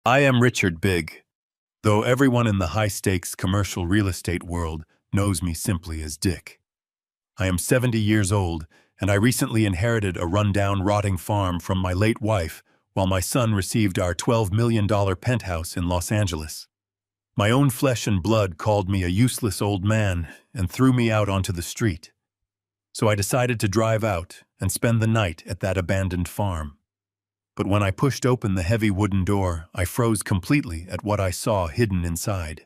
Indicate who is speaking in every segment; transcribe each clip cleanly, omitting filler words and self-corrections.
Speaker 1: I am Richard Big, though everyone in the high-stakes commercial real estate world knows me simply as Dick. I am 70 years old, and I recently inherited a rundown, rotting farm from my late wife while my son received our $12 million penthouse in Los Angeles. My own flesh and blood called me a useless old man and threw me out onto the street. So I decided to drive out and spend the night at that abandoned farm. But when I pushed open the heavy wooden door, I froze completely at what I saw hidden inside.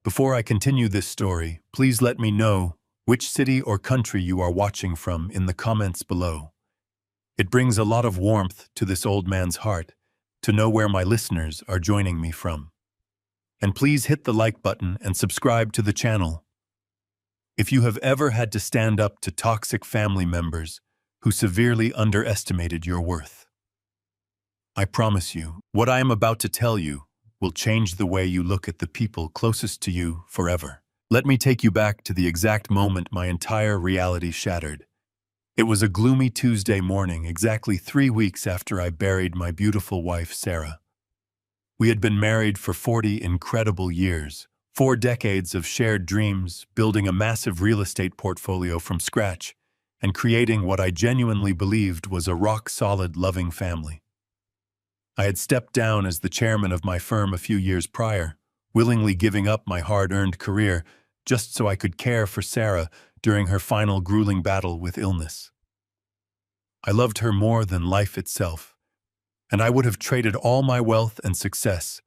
Speaker 1: Before I continue this story, please let me know which city or country you are watching from in the comments below. It brings a lot of warmth to this old man's heart to know where my listeners are joining me from. And please hit the like button and subscribe to the channel. If you have ever had to stand up to toxic family members who severely underestimated your worth, I promise you, what I am about to tell you will change the way you look at the people closest to you forever. Let me take you back to the exact moment my entire reality shattered. It was a gloomy Tuesday morning, exactly 3 weeks after I buried my beautiful wife, Sarah. We had been married for 40 incredible years, 4 decades of shared dreams, building a massive real estate portfolio from scratch, and creating what I genuinely believed was a rock-solid, loving family. I had stepped down as the chairman of my firm a few years prior, willingly giving up my hard-earned career just so I could care for Sarah during her final grueling battle with illness. I loved her more than life itself, and I would have traded all my wealth and success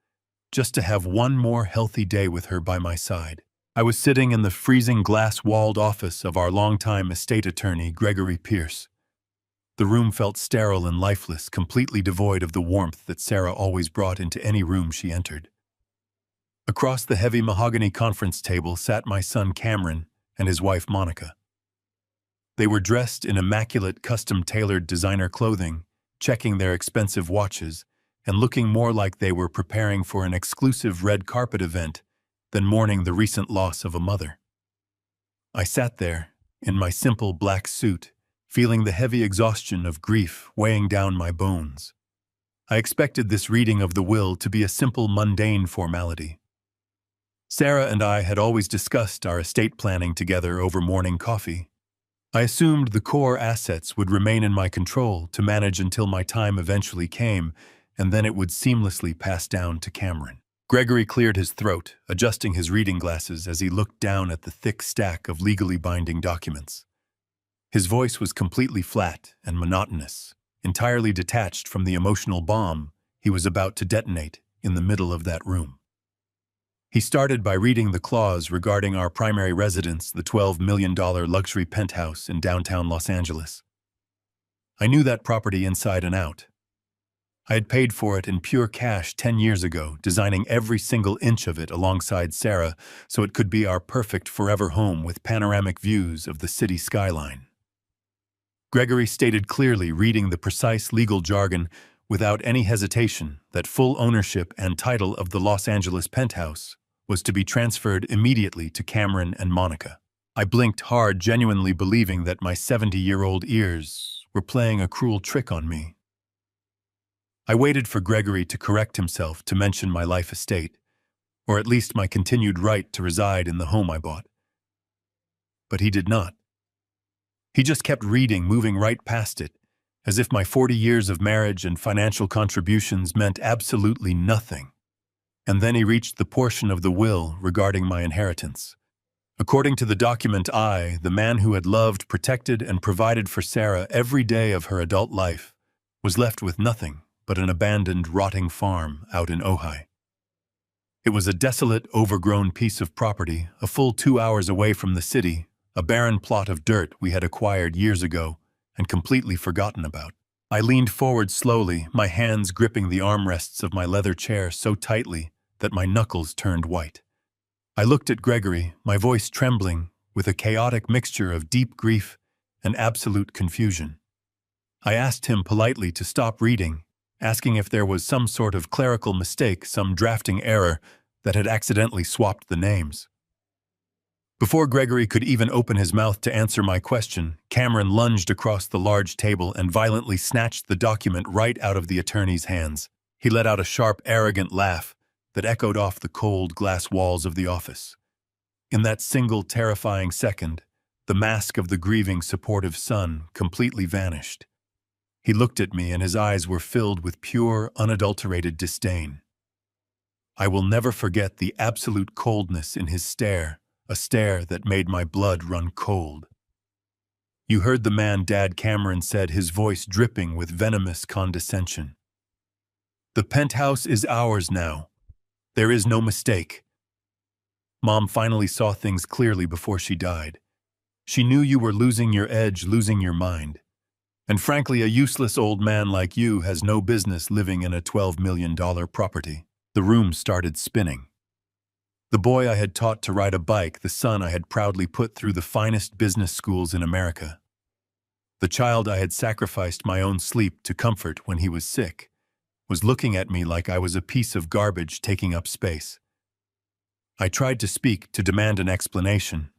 Speaker 1: just to have one more healthy day with her by my side. I was sitting in the freezing glass-walled office of our longtime estate attorney, Gregory Pierce. The room felt sterile and lifeless, completely devoid of the warmth that Sarah always brought into any room she entered. Across the heavy mahogany conference table sat my son Cameron and his wife Monica. They were dressed in immaculate, custom-tailored designer clothing, checking their expensive watches, and looking more like they were preparing for an exclusive red carpet event than mourning the recent loss of a mother. I sat there, in my simple black suit, feeling the heavy exhaustion of grief weighing down my bones. I expected this reading of the will to be a simple, mundane formality. Sarah and I had always discussed our estate planning together over morning coffee. I assumed the core assets would remain in my control to manage until my time eventually came, and then it would seamlessly pass down to Cameron. Gregory cleared his throat, adjusting his reading glasses as he looked down at the thick stack of legally binding documents. His voice was completely flat and monotonous, entirely detached from the emotional bomb he was about to detonate in the middle of that room. He started by reading the clause regarding our primary residence, the $12 million luxury penthouse in downtown Los Angeles. I knew that property inside and out. I had paid for it in pure cash 10 years ago, designing every single inch of it alongside Sarah so it could be our perfect forever home with panoramic views of the city skyline. Gregory stated clearly, reading the precise legal jargon without any hesitation, that full ownership and title of the Los Angeles penthouse was to be transferred immediately to Cameron and Monica. I blinked hard, genuinely believing that my 70-year-old ears were playing a cruel trick on me. I waited for Gregory to correct himself to mention my life estate, or at least my continued right to reside in the home I bought. But he did not. He just kept reading, moving right past it, as if my 40 years of marriage and financial contributions meant absolutely nothing. And then he reached the portion of the will regarding my inheritance. According to the document, I, the man who had loved, protected, and provided for Sarah every day of her adult life, was left with nothing but an abandoned, rotting farm out in Ojai. It was a desolate, overgrown piece of property, a full 2 hours away from the city, a barren plot of dirt we had acquired years ago and completely forgotten about. I leaned forward slowly, my hands gripping the armrests of my leather chair so tightly that my knuckles turned white. I looked at Gregory, my voice trembling with a chaotic mixture of deep grief and absolute confusion. I asked him politely to stop reading, asking if there was some sort of clerical mistake, some drafting error that had accidentally swapped the names. Before Gregory could even open his mouth to answer my question, Cameron lunged across the large table and violently snatched the document right out of the attorney's hands. He let out a sharp, arrogant laugh that echoed off the cold glass walls of the office. In that single terrifying second, the mask of the grieving, supportive son completely vanished. He looked at me and his eyes were filled with pure, unadulterated disdain. I will never forget the absolute coldness in his stare, a stare that made my blood run cold. You heard the man Dad Cameron said, his voice dripping with venomous condescension. The penthouse is ours now. There is no mistake. Mom finally saw things clearly before she died. She knew you were losing your edge, losing your mind. And frankly, a useless old man like you has no business living in a $12 million property. The room started spinning. The boy I had taught to ride a bike, the son I had proudly put through the finest business schools in America. The child I had sacrificed my own sleep to comfort when he was sick, was looking at me like I was a piece of garbage taking up space. I tried to speak, to demand an explanation,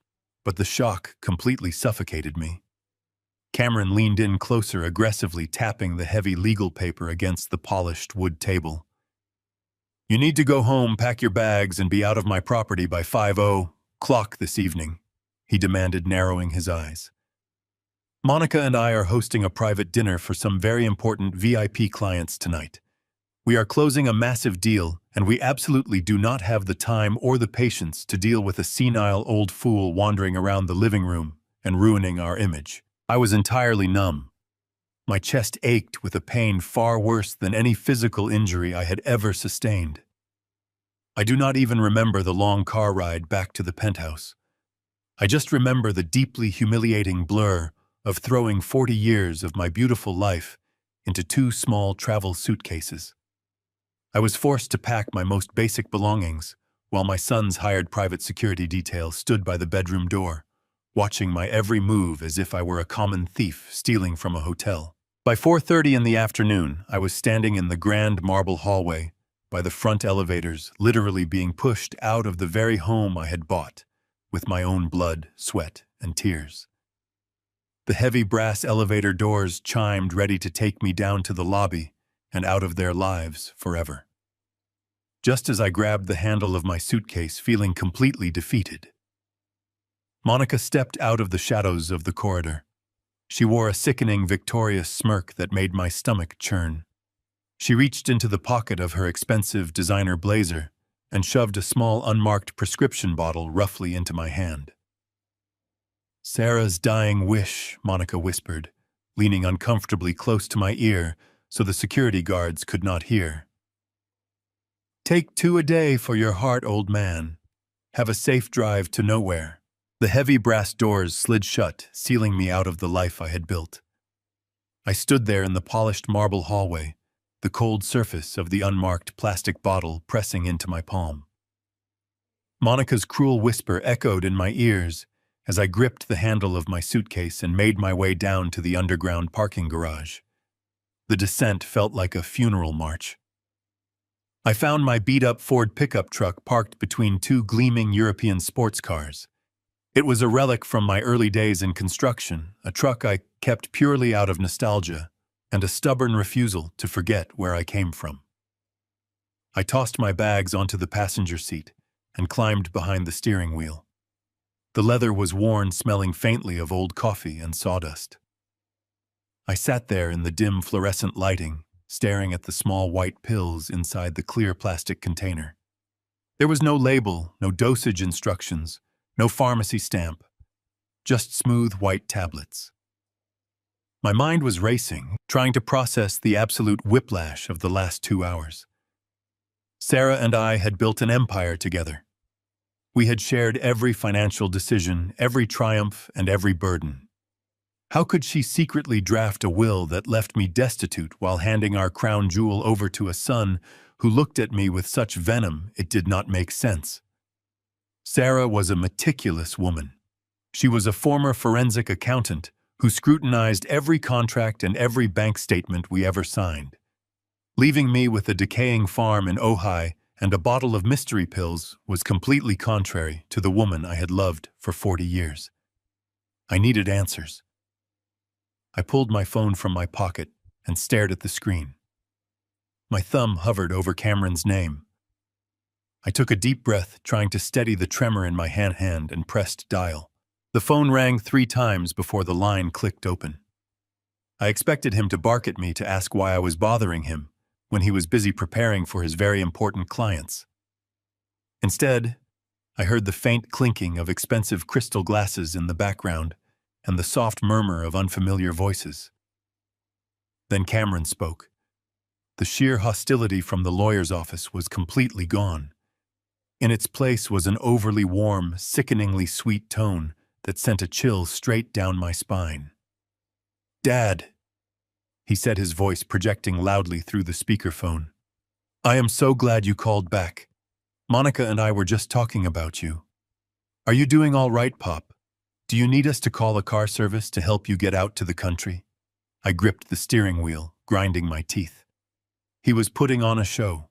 Speaker 1: but the shock completely suffocated me. Cameron leaned in closer, aggressively tapping the heavy legal paper against the polished wood table. You need to go home, pack your bags, and be out of my property by 5:00 this evening, he demanded, narrowing his eyes. Monica and I are hosting a private dinner for some very important VIP clients tonight. We are closing a massive deal, and we absolutely do not have the time or the patience to deal with a senile old fool wandering around the living room and ruining our image. I was entirely numb. My chest ached with a pain far worse than any physical injury I had ever sustained. I do not even remember the long car ride back to the penthouse. I just remember the deeply humiliating blur of throwing 40 years of my beautiful life into 2 small travel suitcases. I was forced to pack my most basic belongings while my son's hired private security detail stood by the bedroom door, watching my every move as if I were a common thief stealing from a hotel. By 4:30 in the afternoon, I was standing in the grand marble hallway by the front elevators, literally being pushed out of the very home I had bought with my own blood, sweat, and tears. The heavy brass elevator doors chimed, ready to take me down to the lobby and out of their lives forever. Just as I grabbed the handle of my suitcase, feeling completely defeated, Monica stepped out of the shadows of the corridor. She wore a sickening, victorious smirk that made my stomach churn. She reached into the pocket of her expensive designer blazer and shoved a small unmarked prescription bottle roughly into my hand. Sarah's dying wish, Monica whispered, leaning uncomfortably close to my ear so the security guards could not hear. Take 2 a day for your heart, old man. Have a safe drive to nowhere. The heavy brass doors slid shut, sealing me out of the life I had built. I stood there in the polished marble hallway, the cold surface of the unmarked plastic bottle pressing into my palm. Monica's cruel whisper echoed in my ears as I gripped the handle of my suitcase and made my way down to the underground parking garage. The descent felt like a funeral march. I found my beat-up Ford pickup truck parked between 2 gleaming European sports cars. It was a relic from my early days in construction, a truck I kept purely out of nostalgia and a stubborn refusal to forget where I came from. I tossed my bags onto the passenger seat and climbed behind the steering wheel. The leather was worn, smelling faintly of old coffee and sawdust. I sat there in the dim fluorescent lighting, staring at the small white pills inside the clear plastic container. There was no label, no dosage instructions, no pharmacy stamp, just smooth white tablets. My mind was racing, trying to process the absolute whiplash of the last 2 hours. Sarah and I had built an empire together. We had shared every financial decision, every triumph, and every burden. How could she secretly draft a will that left me destitute while handing our crown jewel over to a son who looked at me with such venom it did not make sense? Sarah was a meticulous woman. She was a former forensic accountant who scrutinized every contract and every bank statement we ever signed. Leaving me with a decaying farm in Ojai and a bottle of mystery pills was completely contrary to the woman I had loved for 40 years. I needed answers. I pulled my phone from my pocket and stared at the screen. My thumb hovered over Cameron's name. I took a deep breath, trying to steady the tremor in my hand and pressed dial. The phone rang 3 times before the line clicked open. I expected him to bark at me to ask why I was bothering him when he was busy preparing for his very important clients. Instead, I heard the faint clinking of expensive crystal glasses in the background and the soft murmur of unfamiliar voices. Then Cameron spoke. The sheer hostility from the lawyer's office was completely gone. In its place was an overly warm, sickeningly sweet tone that sent a chill straight down my spine. "Dad," he said, his voice projecting loudly through the speakerphone. "I am so glad you called back. Monica and I were just talking about you. Are you doing all right, Pop? Do you need us to call a car service to help you get out to the country?" I gripped the steering wheel, grinding my teeth. He was putting on a show.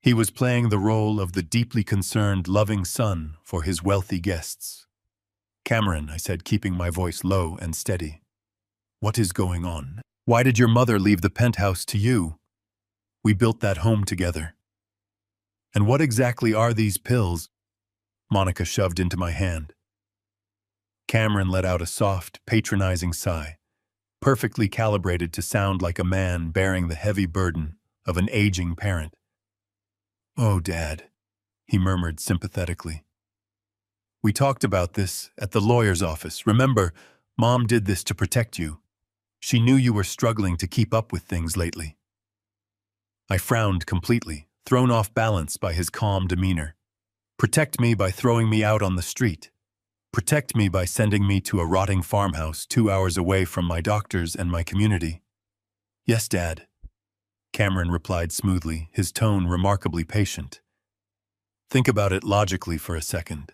Speaker 1: He was playing the role of the deeply concerned, loving son for his wealthy guests. "Cameron," I said, keeping my voice low and steady. "What is going on? Why did your mother leave the penthouse to you? We built that home together. And what exactly are these pills?" Monica shoved into my hand. Cameron let out a soft, patronizing sigh, perfectly calibrated to sound like a man bearing the heavy burden of an aging parent. "Oh, Dad," he murmured sympathetically. "We talked about this at the lawyer's office. Remember, Mom did this to protect you. She knew you were struggling to keep up with things lately." I frowned completely, thrown off balance by his calm demeanor. Protect me by throwing me out on the street. Protect me by sending me to a rotting farmhouse 2 hours away from my doctors and my community. "Yes, Dad," Cameron replied smoothly, his tone remarkably patient. "Think about it logically for a second.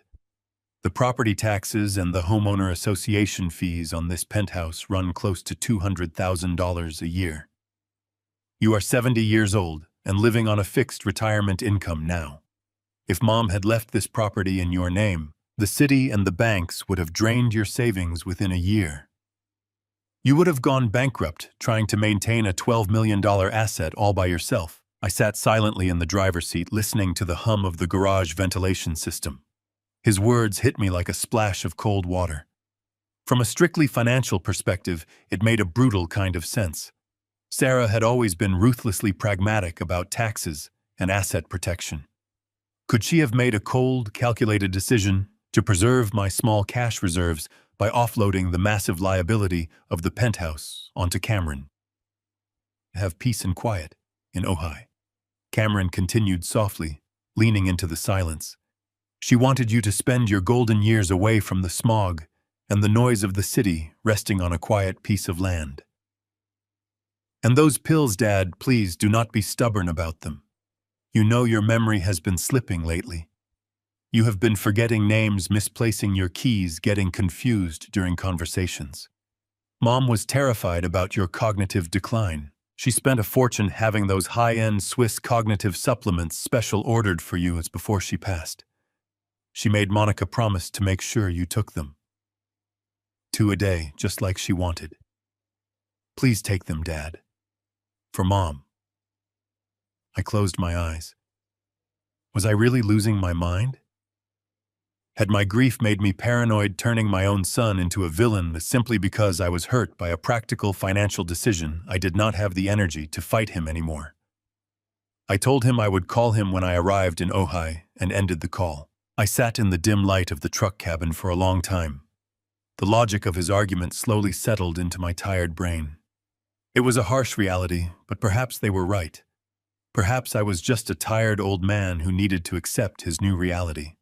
Speaker 1: The property taxes and the homeowner association fees on this penthouse run close to $200,000 a year. You are 70 years old and living on a fixed retirement income now. If Mom had left this property in your name, the city and the banks would have drained your savings within a year. You would have gone bankrupt trying to maintain a $12 million asset all by yourself." I sat silently in the driver's seat, listening to the hum of the garage ventilation system. His words hit me like a splash of cold water. From a strictly financial perspective, it made a brutal kind of sense. Sarah had always been ruthlessly pragmatic about taxes and asset protection. Could she have made a cold, calculated decision to preserve my small cash reserves by offloading the massive liability of the penthouse onto Cameron? "Have peace and quiet in Ojai," Cameron continued softly, leaning into the silence. "She wanted you to spend your golden years away from the smog and the noise of the city, resting on a quiet piece of land. And those pills, Dad, please do not be stubborn about them. You know your memory has been slipping lately. You have been forgetting names, misplacing your keys, getting confused during conversations. Mom was terrified about your cognitive decline. She spent a fortune having those high-end Swiss cognitive supplements special ordered for you as before she passed. She made Monica promise to make sure you took them. 2 a day, just like she wanted. Please take them, Dad. For Mom." I closed my eyes. Was I really losing my mind? Had my grief made me paranoid, turning my own son into a villain simply because I was hurt by a practical financial decision I did not have the energy to fight him anymore? I told him I would call him when I arrived in Ojai and ended the call. I sat in the dim light of the truck cabin for a long time. The logic of his argument slowly settled into my tired brain. It was a harsh reality, but perhaps they were right. Perhaps I was just a tired old man who needed to accept his new reality.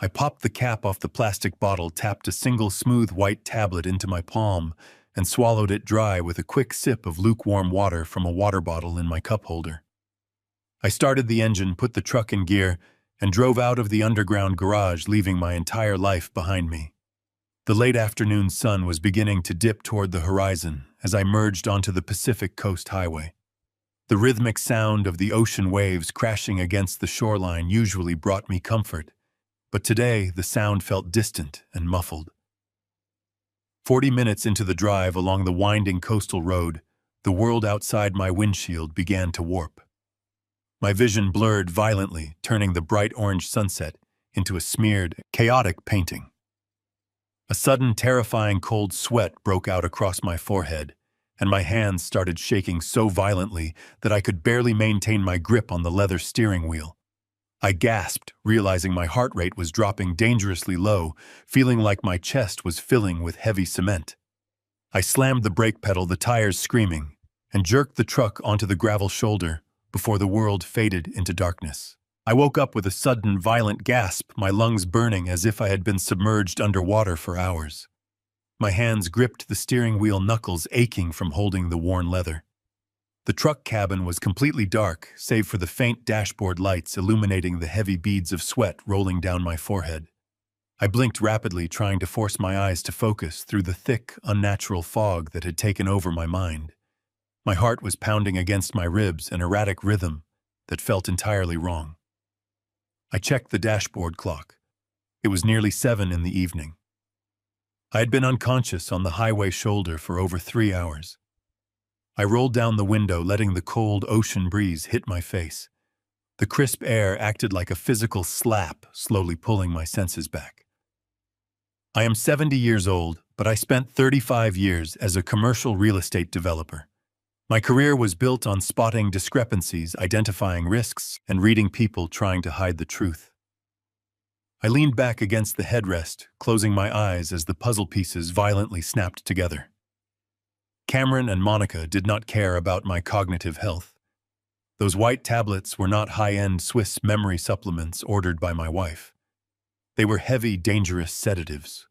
Speaker 1: I popped the cap off the plastic bottle, tapped a single smooth white tablet into my palm, and swallowed it dry with a quick sip of lukewarm water from a water bottle in my cup holder. I started the engine, put the truck in gear, and drove out of the underground garage, leaving my entire life behind me. The late afternoon sun was beginning to dip toward the horizon as I merged onto the Pacific Coast Highway. The rhythmic sound of the ocean waves crashing against the shoreline usually brought me comfort, but today the sound felt distant and muffled. 40 minutes into the drive along the winding coastal road, the world outside my windshield began to warp. My vision blurred violently, turning the bright orange sunset into a smeared, chaotic painting. A sudden, terrifying cold sweat broke out across my forehead, and my hands started shaking so violently that I could barely maintain my grip on the leather steering wheel. I gasped, realizing my heart rate was dropping dangerously low, feeling like my chest was filling with heavy cement. I slammed the brake pedal, the tires screaming, and jerked the truck onto the gravel shoulder before the world faded into darkness. I woke up with a sudden, violent gasp, my lungs burning as if I had been submerged underwater for hours. My hands gripped the steering wheel, knuckles aching from holding the worn leather. The truck cabin was completely dark, save for the faint dashboard lights illuminating the heavy beads of sweat rolling down my forehead. I blinked rapidly, trying to force my eyes to focus through the thick, unnatural fog that had taken over my mind. My heart was pounding against my ribs, an erratic rhythm that felt entirely wrong. I checked the dashboard clock. It was nearly 7 in the evening. I had been unconscious on the highway shoulder for over 3 hours. I rolled down the window, letting the cold ocean breeze hit my face. The crisp air acted like a physical slap, slowly pulling my senses back. I am 70 years old, but I spent 35 years as a commercial real estate developer. My career was built on spotting discrepancies, identifying risks, and reading people trying to hide the truth. I leaned back against the headrest, closing my eyes as the puzzle pieces violently snapped together. Cameron and Monica did not care about my cognitive health. Those white tablets were not high-end Swiss memory supplements ordered by my wife. They were heavy, dangerous sedatives,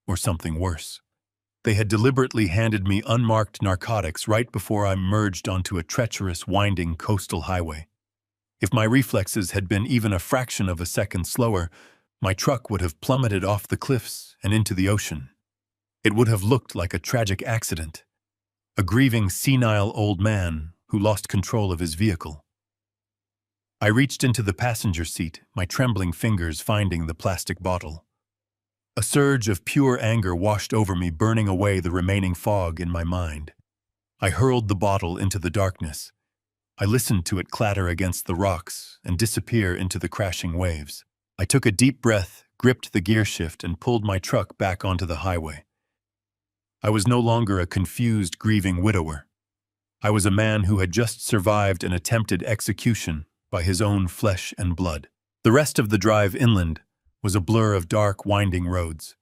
Speaker 1: or something worse. They had deliberately handed me unmarked narcotics right before I merged onto a treacherous, winding coastal highway. If my reflexes had been even a fraction of a second slower, my truck would have plummeted off the cliffs and into the ocean. It would have looked like a tragic accident, a grieving, senile old man who lost control of his vehicle. I reached into the passenger seat, my trembling fingers finding the plastic bottle. A surge of pure anger washed over me, burning away the remaining fog in my mind. I hurled the bottle into the darkness. I listened to it clatter against the rocks and disappear into the crashing waves. I took a deep breath, gripped the gear shift, and pulled my truck back onto the highway. I was no longer a confused, grieving widower. I was a man who had just survived an attempted execution by his own flesh and blood. The rest of the drive inland was a blur of dark, winding roads.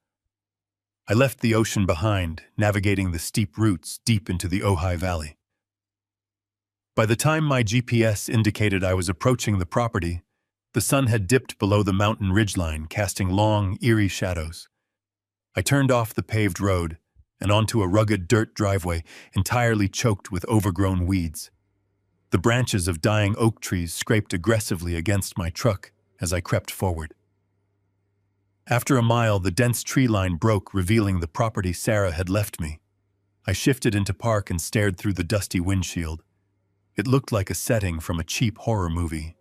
Speaker 1: I left the ocean behind, navigating the steep routes deep into the Ojai Valley. By the time my GPS indicated I was approaching the property, the sun had dipped below the mountain ridgeline, casting long, eerie shadows. I turned off the paved road and onto a rugged dirt driveway entirely choked with overgrown weeds. The branches of dying oak trees scraped aggressively against my truck as I crept forward. After a mile, the dense tree line broke, revealing the property Sarah had left me. I shifted into park and stared through the dusty windshield. It looked like a setting from a cheap horror movie.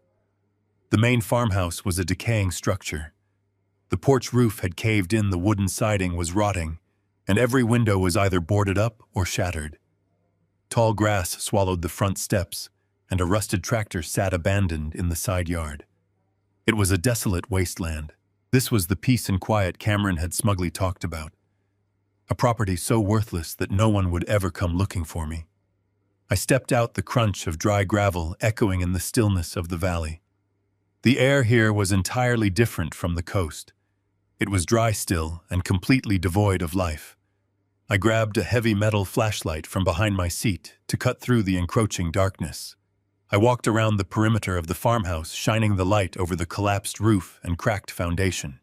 Speaker 1: The main farmhouse was a decaying structure. The porch roof had caved in, the wooden siding was rotting, and every window was either boarded up or shattered. Tall grass swallowed the front steps, and a rusted tractor sat abandoned in the side yard. It was a desolate wasteland. This was the peace and quiet Cameron had smugly talked about. A property so worthless that no one would ever come looking for me. I stepped out, the crunch of dry gravel echoing in the stillness of the valley. The air here was entirely different from the coast. It was dry still and completely devoid of life. I grabbed a heavy metal flashlight from behind my seat to cut through the encroaching darkness. I walked around the perimeter of the farmhouse, shining the light over the collapsed roof and cracked foundation.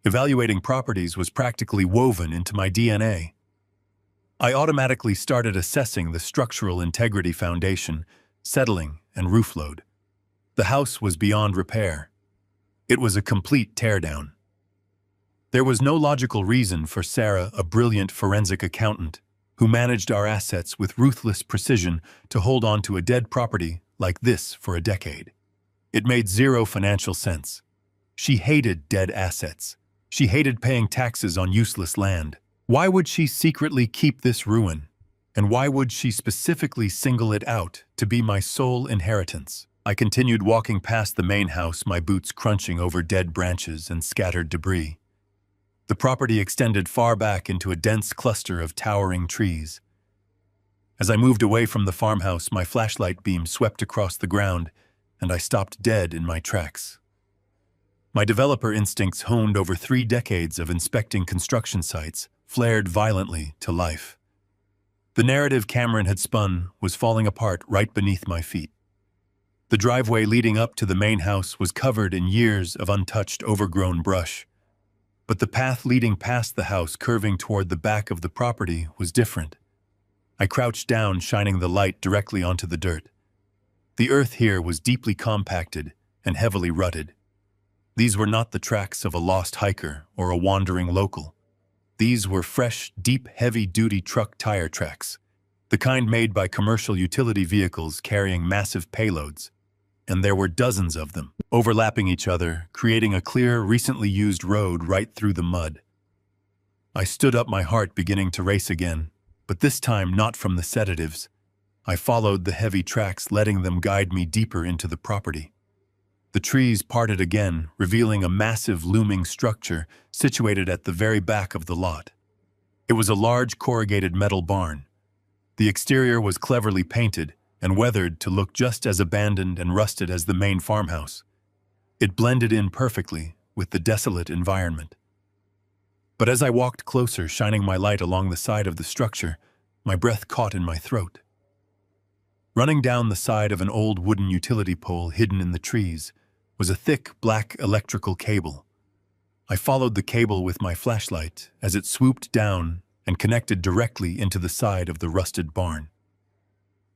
Speaker 1: Evaluating properties was practically woven into my DNA. I automatically started assessing the structural integrity, foundation, settling, and roof load. The house was beyond repair. It was a complete teardown. There was no logical reason for Sarah, a brilliant forensic accountant, who managed our assets with ruthless precision, to hold on to a dead property like this for a decade. It made zero financial sense. She hated dead assets. She hated paying taxes on useless land. Why would she secretly keep this ruin And why would she specifically single it out to be my sole inheritance? I continued walking past the main house, my boots crunching over dead branches and scattered debris. The property extended far back into a dense cluster of towering trees. As I moved away from the farmhouse, my flashlight beam swept across the ground, and I stopped dead in my tracks. My developer instincts, honed over 3 decades of inspecting construction sites, flared violently to life. The narrative Cameron had spun was falling apart right beneath my feet. The driveway leading up to the main house was covered in years of untouched, overgrown brush. But the path leading past the house, curving toward the back of the property, was different. I crouched down, shining the light directly onto the dirt. The earth here was deeply compacted and heavily rutted. These were not the tracks of a lost hiker or a wandering local. These were fresh, deep, heavy-duty truck tire tracks, the kind made by commercial utility vehicles carrying massive payloads. And there were dozens of them, overlapping each other, creating a clear, recently used road right through the mud. I stood up, my heart beginning to race again, but this time not from the sedatives. I followed the heavy tracks, letting them guide me deeper into the property. The trees parted again, revealing a massive looming structure situated at the very back of the lot. It was a large corrugated metal barn. The exterior was cleverly painted and weathered to look just as abandoned and rusted as the main farmhouse. It blended in perfectly with the desolate environment. But as I walked closer, shining my light along the side of the structure, my breath caught in my throat. Running down the side of an old wooden utility pole hidden in the trees was a thick black electrical cable. I followed the cable with my flashlight as it swooped down and connected directly into the side of the rusted barn.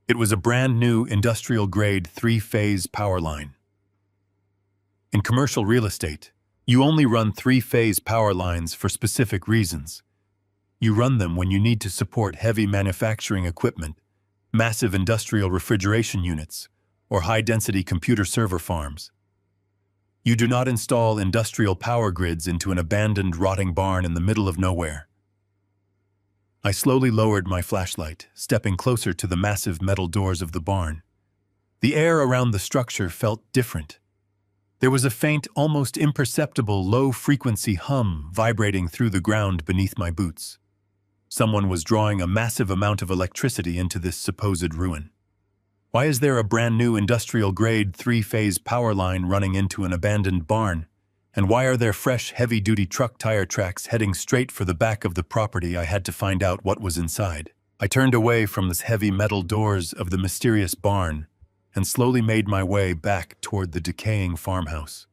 Speaker 1: It was a brand new industrial-grade 3-phase power line. In commercial real estate, you only run 3-phase power lines for specific reasons. You run them when you need to support heavy manufacturing equipment, massive industrial refrigeration units, or high-density computer server farms. You do not install industrial power grids into an abandoned, rotting barn in the middle of nowhere. I slowly lowered my flashlight, stepping closer to the massive metal doors of the barn. The air around the structure felt different. There was a faint, almost imperceptible, low-frequency hum vibrating through the ground beneath my boots. Someone was drawing a massive amount of electricity into this supposed ruin. Why is there a brand-new industrial-grade 3-phase power line running into an abandoned barn? And why are there fresh, heavy-duty truck tire tracks heading straight for the back of the property? I had to find out what was inside. I turned away from the heavy metal doors of the mysterious barn and slowly made my way back toward the decaying farmhouse.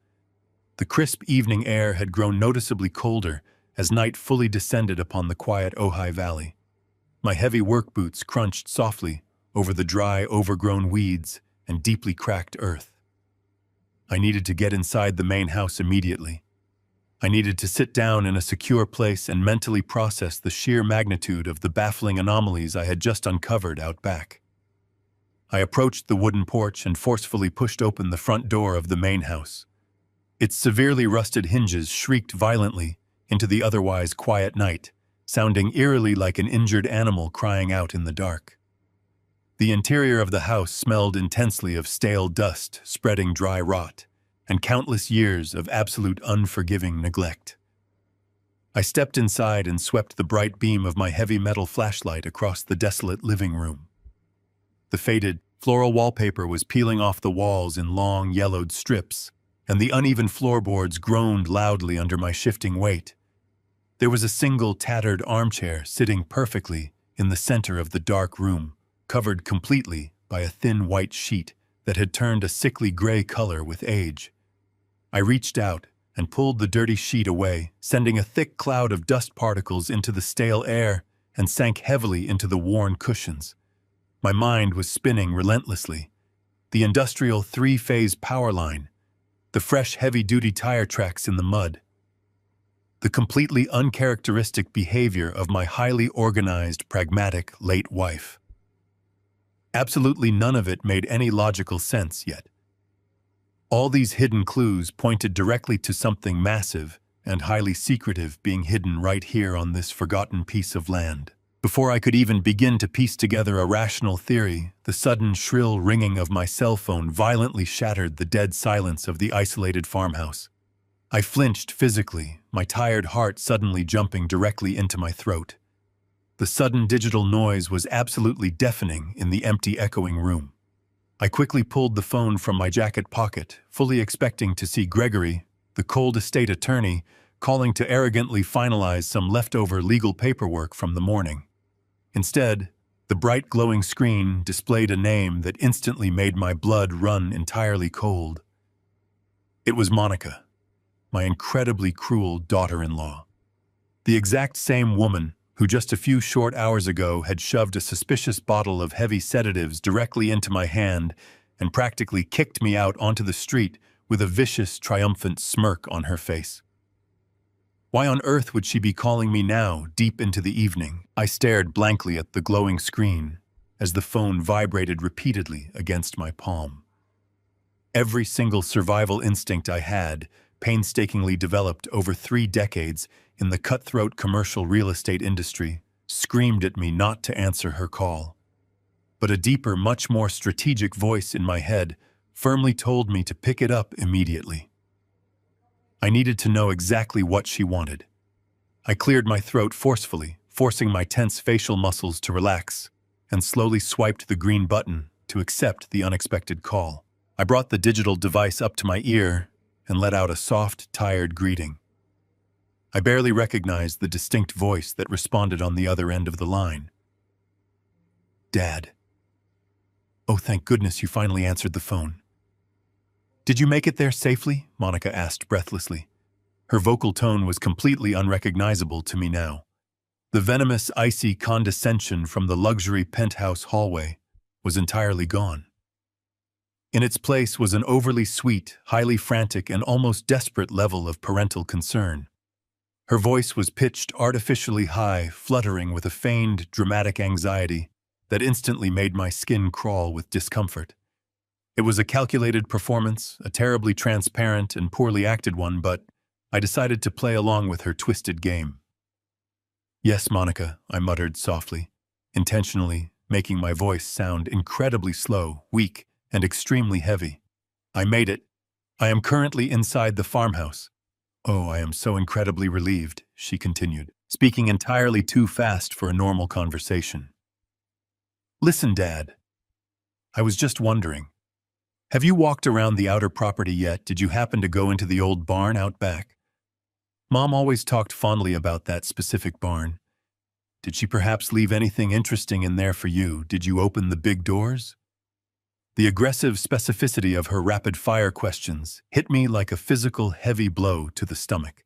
Speaker 1: The crisp evening air had grown noticeably colder as night fully descended upon the quiet Ojai Valley. My heavy work boots crunched softly over the dry, overgrown weeds and deeply cracked earth. I needed to get inside the main house immediately. I needed to sit down in a secure place and mentally process the sheer magnitude of the baffling anomalies I had just uncovered out back. I approached the wooden porch and forcefully pushed open the front door of the main house. Its severely rusted hinges shrieked violently into the otherwise quiet night, sounding eerily like an injured animal crying out in the dark. The interior of the house smelled intensely of stale dust, spreading dry rot, and countless years of absolute unforgiving neglect. I stepped inside and swept the bright beam of my heavy metal flashlight across the desolate living room. The faded, floral wallpaper was peeling off the walls in long, yellowed strips, and the uneven floorboards groaned loudly under my shifting weight. There was a single tattered armchair sitting perfectly in the center of the dark room, covered completely by a thin white sheet that had turned a sickly gray color with age. I reached out and pulled the dirty sheet away, sending a thick cloud of dust particles into the stale air, and sank heavily into the worn cushions. My mind was spinning relentlessly. The industrial 3-phase power line, the fresh heavy-duty tire tracks in the mud, the completely uncharacteristic behavior of my highly organized, pragmatic late wife. Absolutely none of it made any logical sense yet. All these hidden clues pointed directly to something massive and highly secretive being hidden right here on this forgotten piece of land. Before I could even begin to piece together a rational theory, the sudden shrill ringing of my cell phone violently shattered the dead silence of the isolated farmhouse. I flinched physically, my tired heart suddenly jumping directly into my throat. The sudden digital noise was absolutely deafening in the empty, echoing room. I quickly pulled the phone from my jacket pocket, fully expecting to see Gregory, the cold estate attorney, calling to arrogantly finalize some leftover legal paperwork from the morning. Instead, the bright glowing screen displayed a name that instantly made my blood run entirely cold. It was Monica, my incredibly cruel daughter-in-law. The exact same woman who just a few short hours ago had shoved a suspicious bottle of heavy sedatives directly into my hand and practically kicked me out onto the street with a vicious, triumphant smirk on her face. Why on earth would she be calling me now, deep into the evening? I stared blankly at the glowing screen as the phone vibrated repeatedly against my palm. Every single survival instinct I had, painstakingly developed over 3 decades in the cutthroat commercial real estate industry, screamed at me not to answer her call. But a deeper, much more strategic voice in my head firmly told me to pick it up immediately. I needed to know exactly what she wanted. I cleared my throat forcefully, forcing my tense facial muscles to relax, and slowly swiped the green button to accept the unexpected call. I brought the digital device up to my ear and let out a soft, tired greeting. I barely recognized the distinct voice that responded on the other end of the line. Dad. Oh, thank goodness you finally answered the phone. Did you make it there safely? Monica asked breathlessly. Her vocal tone was completely unrecognizable to me now. The venomous, icy condescension from the luxury penthouse hallway was entirely gone. In its place was an overly sweet, highly frantic, and almost desperate level of parental concern. Her voice was pitched artificially high, fluttering with a feigned, dramatic anxiety that instantly made my skin crawl with discomfort. It was a calculated performance, a terribly transparent and poorly acted one, but I decided to play along with her twisted game. Yes, Monica, I muttered softly, intentionally making my voice sound incredibly slow, weak, and extremely heavy. I made it. I am currently inside the farmhouse. Oh, I am so incredibly relieved, she continued, speaking entirely too fast for a normal conversation. Listen, Dad. I was just wondering. Have you walked around the outer property yet? Did you happen to go into the old barn out back? Mom always talked fondly about that specific barn. Did she perhaps leave anything interesting in there for you? Did you open the big doors? The aggressive specificity of her rapid-fire questions hit me like a physical, heavy blow to the stomach.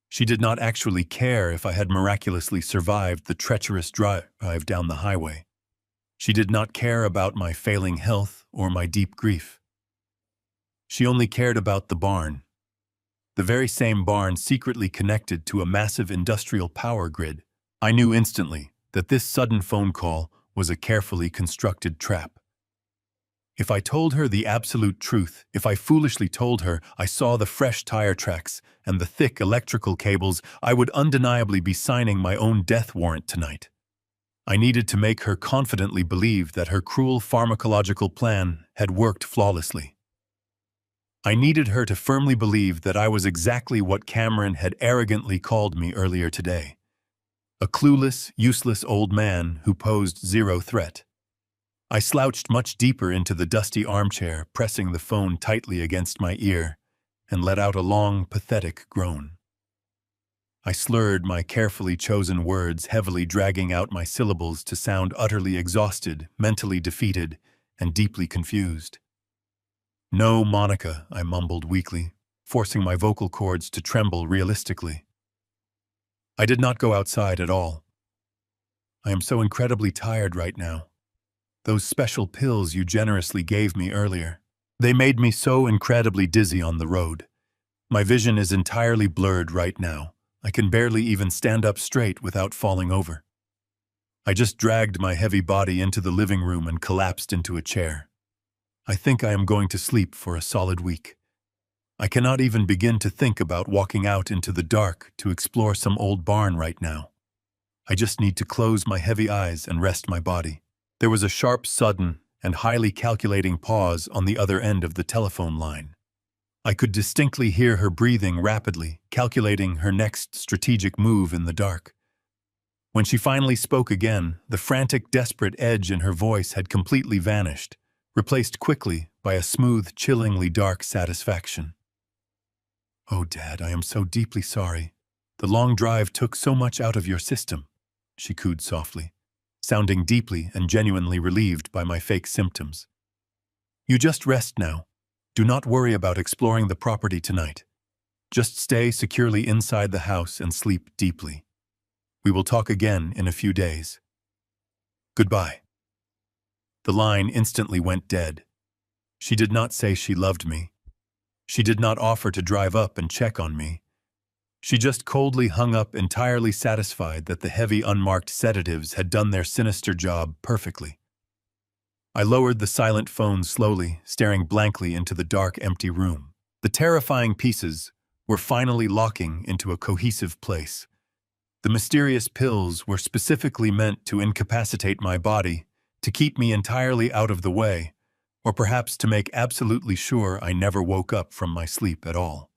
Speaker 1: She did not actually care if I had miraculously survived the treacherous drive down the highway. She did not care about my failing health or my deep grief. She only cared about the barn. The very same barn secretly connected to a massive industrial power grid. I knew instantly that this sudden phone call was a carefully constructed trap. If I told her the absolute truth, if I foolishly told her I saw the fresh tire tracks and the thick electrical cables, I would undeniably be signing my own death warrant tonight. I needed to make her confidently believe that her cruel pharmacological plan had worked flawlessly. I needed her to firmly believe that I was exactly what Cameron had arrogantly called me earlier today. A clueless, useless old man who posed zero threat. I slouched much deeper into the dusty armchair, pressing the phone tightly against my ear, and let out a long, pathetic groan. I slurred my carefully chosen words, heavily dragging out my syllables to sound utterly exhausted, mentally defeated, and deeply confused. No, Monica, I mumbled weakly, forcing my vocal cords to tremble realistically. I did not go outside at all. I am so incredibly tired right now. Those special pills you generously gave me earlier. They made me so incredibly dizzy on the road. My vision is entirely blurred right now. I can barely even stand up straight without falling over. I just dragged my heavy body into the living room and collapsed into a chair. I think I am going to sleep for a solid week. I cannot even begin to think about walking out into the dark to explore some old barn right now. I just need to close my heavy eyes and rest my body. There was a sharp, sudden, and highly calculating pause on the other end of the telephone line. I could distinctly hear her breathing rapidly, calculating her next strategic move in the dark. When she finally spoke again, the frantic, desperate edge in her voice had completely vanished, replaced quickly by a smooth, chillingly dark satisfaction. "Oh, Dad, I am so deeply sorry. The long drive took so much out of your system," she cooed softly, sounding deeply and genuinely relieved by my fake symptoms. "You just rest now. Do not worry about exploring the property tonight. Just stay securely inside the house and sleep deeply. We will talk again in a few days. Goodbye." The line instantly went dead. She did not say she loved me. She did not offer to drive up and check on me. She just coldly hung up, entirely satisfied that the heavy, unmarked sedatives had done their sinister job perfectly. I lowered the silent phone slowly, staring blankly into the dark, empty room. The terrifying pieces were finally locking into a cohesive place. The mysterious pills were specifically meant to incapacitate my body, to keep me entirely out of the way, or perhaps to make absolutely sure I never woke up from my sleep at all.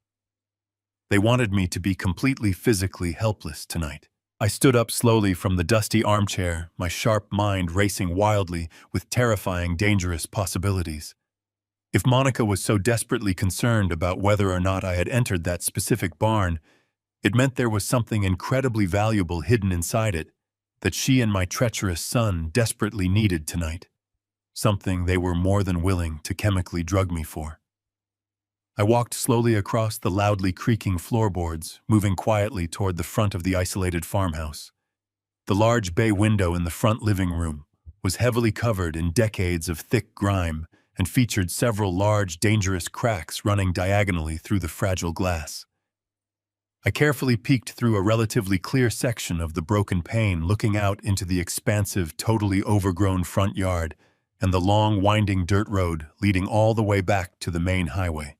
Speaker 1: They wanted me to be completely physically helpless tonight. I stood up slowly from the dusty armchair, my sharp mind racing wildly with terrifying, dangerous possibilities. If Monica was so desperately concerned about whether or not I had entered that specific barn, it meant there was something incredibly valuable hidden inside it that she and my treacherous son desperately needed tonight. Something they were more than willing to chemically drug me for. I walked slowly across the loudly creaking floorboards, moving quietly toward the front of the isolated farmhouse. The large bay window in the front living room was heavily covered in decades of thick grime and featured several large, dangerous cracks running diagonally through the fragile glass. I carefully peeked through a relatively clear section of the broken pane, looking out into the expansive, totally overgrown front yard and the long, winding dirt road leading all the way back to the main highway.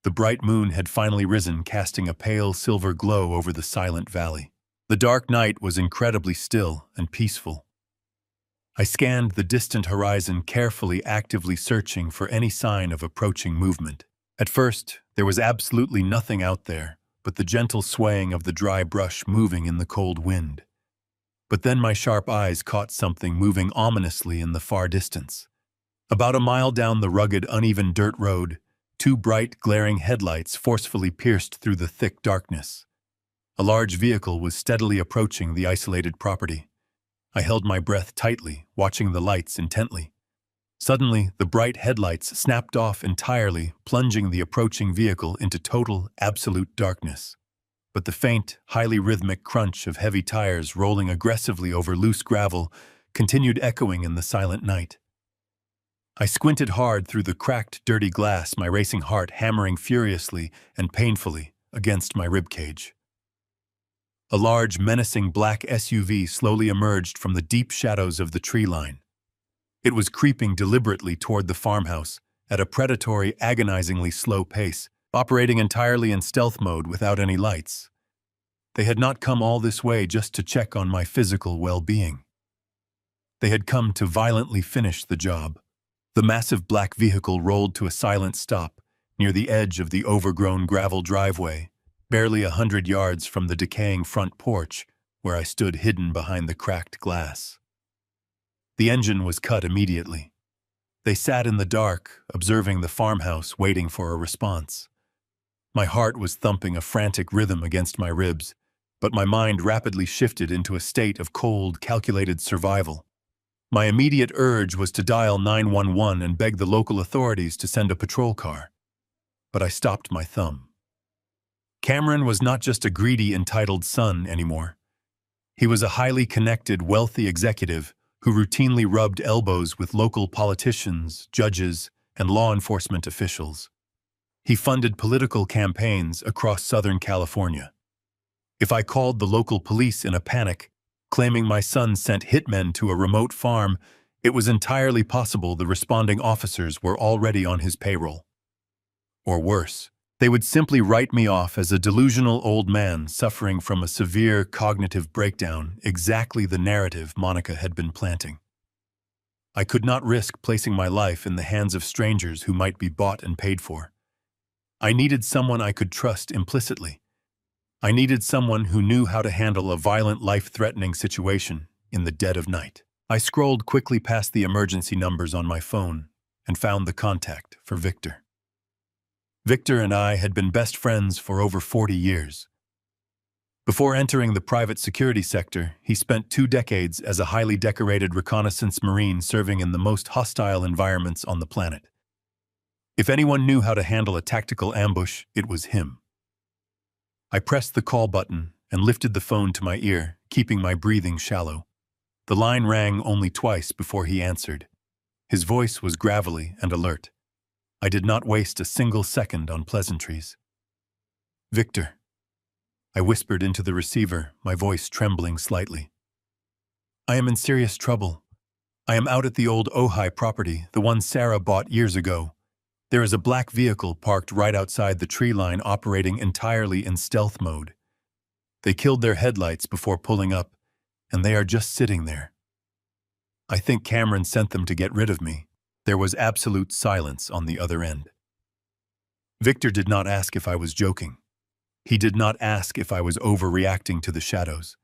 Speaker 1: The bright moon had finally risen, casting a pale silver glow over the silent valley. The dark night was incredibly still and peaceful. I scanned the distant horizon carefully, actively searching for any sign of approaching movement. At first, there was absolutely nothing out there but the gentle swaying of the dry brush moving in the cold wind. But then my sharp eyes caught something moving ominously in the far distance. About a mile down the rugged, uneven dirt road, two bright, glaring headlights forcefully pierced through the thick darkness. A large vehicle was steadily approaching the isolated property. I held my breath tightly, watching the lights intently. Suddenly, the bright headlights snapped off entirely, plunging the approaching vehicle into total, absolute darkness. But the faint, highly rhythmic crunch of heavy tires rolling aggressively over loose gravel continued echoing in the silent night. I squinted hard through the cracked, dirty glass, my racing heart hammering furiously and painfully against my ribcage. A large, menacing black SUV slowly emerged from the deep shadows of the tree line. It was creeping deliberately toward the farmhouse at a predatory, agonizingly slow pace, operating entirely in stealth mode without any lights. They had not come all this way just to check on my physical well-being. They had come to violently finish the job. The massive black vehicle rolled to a silent stop near the edge of the overgrown gravel driveway, barely 100 yards from the decaying front porch where I stood hidden behind the cracked glass. The engine was cut immediately. They sat in the dark, observing the farmhouse, waiting for a response. My heart was thumping a frantic rhythm against my ribs, but my mind rapidly shifted into a state of cold, calculated survival. My immediate urge was to dial 911 and beg the local authorities to send a patrol car. But I stopped my thumb. Cameron was not just a greedy, entitled son anymore. He was a highly connected, wealthy executive who routinely rubbed elbows with local politicians, judges, and law enforcement officials. He funded political campaigns across Southern California. If I called the local police in a panic, claiming my son sent hitmen to a remote farm, it was entirely possible the responding officers were already on his payroll. Or worse, They would simply write me off as a delusional old man suffering from a severe cognitive breakdown, exactly the narrative Monica had been planting. I could not risk placing my life in the hands of strangers who might be bought and paid for. I needed someone I could trust implicitly. I needed someone who knew how to handle a violent, life-threatening situation in the dead of night. I scrolled quickly past the emergency numbers on my phone and found the contact for Victor. Victor and I had been best friends for over 40 years. Before entering the private security sector, he spent 2 decades as a highly decorated reconnaissance Marine serving in the most hostile environments on the planet. If anyone knew how to handle a tactical ambush, it was him. I pressed the call button and lifted the phone to my ear, keeping my breathing shallow. The line rang only twice before he answered. His voice was gravelly and alert. I did not waste a single second on pleasantries. "Victor," I whispered into the receiver, my voice trembling slightly. "I am in serious trouble. I am out at the old Ojai property, the one Sarah bought years ago. There is a black vehicle parked right outside the tree line operating entirely in stealth mode. They killed their headlights before pulling up, and they are just sitting there. I think Cameron sent them to get rid of me." There was absolute silence on the other end. Victor did not ask if I was joking. He did not ask if I was overreacting to the shadows.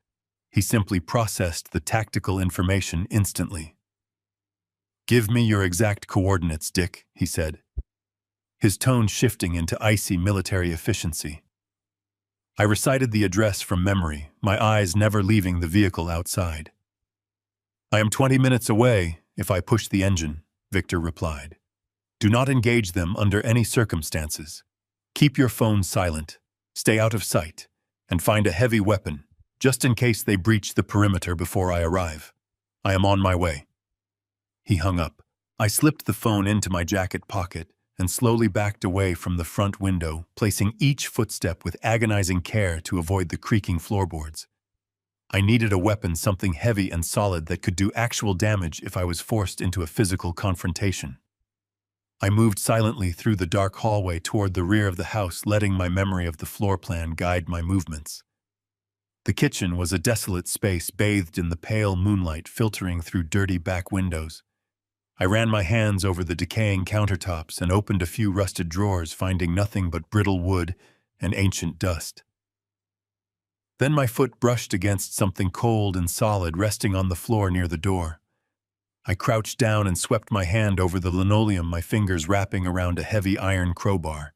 Speaker 1: He simply processed the tactical information instantly. "Give me your exact coordinates, Dick," he said, his tone shifting into icy military efficiency. I recited the address from memory, my eyes never leaving the vehicle outside. "I am 20 minutes away if I push the engine," Victor replied. "Do not engage them under any circumstances. Keep your phone silent, stay out of sight, and find a heavy weapon, just in case they breach the perimeter before I arrive. I am on my way." He hung up. I slipped the phone into my jacket pocket and slowly backed away from the front window, placing each footstep with agonizing care to avoid the creaking floorboards. I needed a weapon, something heavy and solid that could do actual damage if I was forced into a physical confrontation. I moved silently through the dark hallway toward the rear of the house, letting my memory of the floor plan guide my movements. The kitchen was a desolate space bathed in the pale moonlight filtering through dirty back windows. I ran my hands over the decaying countertops and opened a few rusted drawers, finding nothing but brittle wood and ancient dust. Then my foot brushed against something cold and solid resting on the floor near the door. I crouched down and swept my hand over the linoleum, my fingers wrapping around a heavy iron crowbar.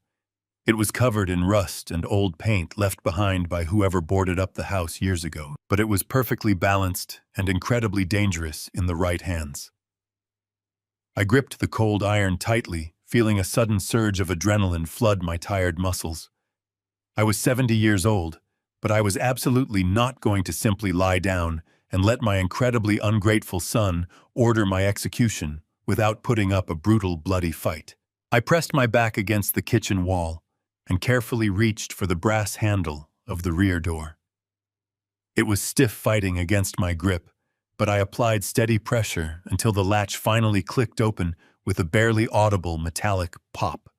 Speaker 1: It was covered in rust and old paint left behind by whoever boarded up the house years ago, but it was perfectly balanced and incredibly dangerous in the right hands. I gripped the cold iron tightly, feeling a sudden surge of adrenaline flood my tired muscles. I was 70 years old, but I was absolutely not going to simply lie down and let my incredibly ungrateful son order my execution without putting up a brutal, bloody fight. I pressed my back against the kitchen wall and carefully reached for the brass handle of the rear door. It was stiff fighting against my grip, but I applied steady pressure until the latch finally clicked open with a barely audible metallic pop.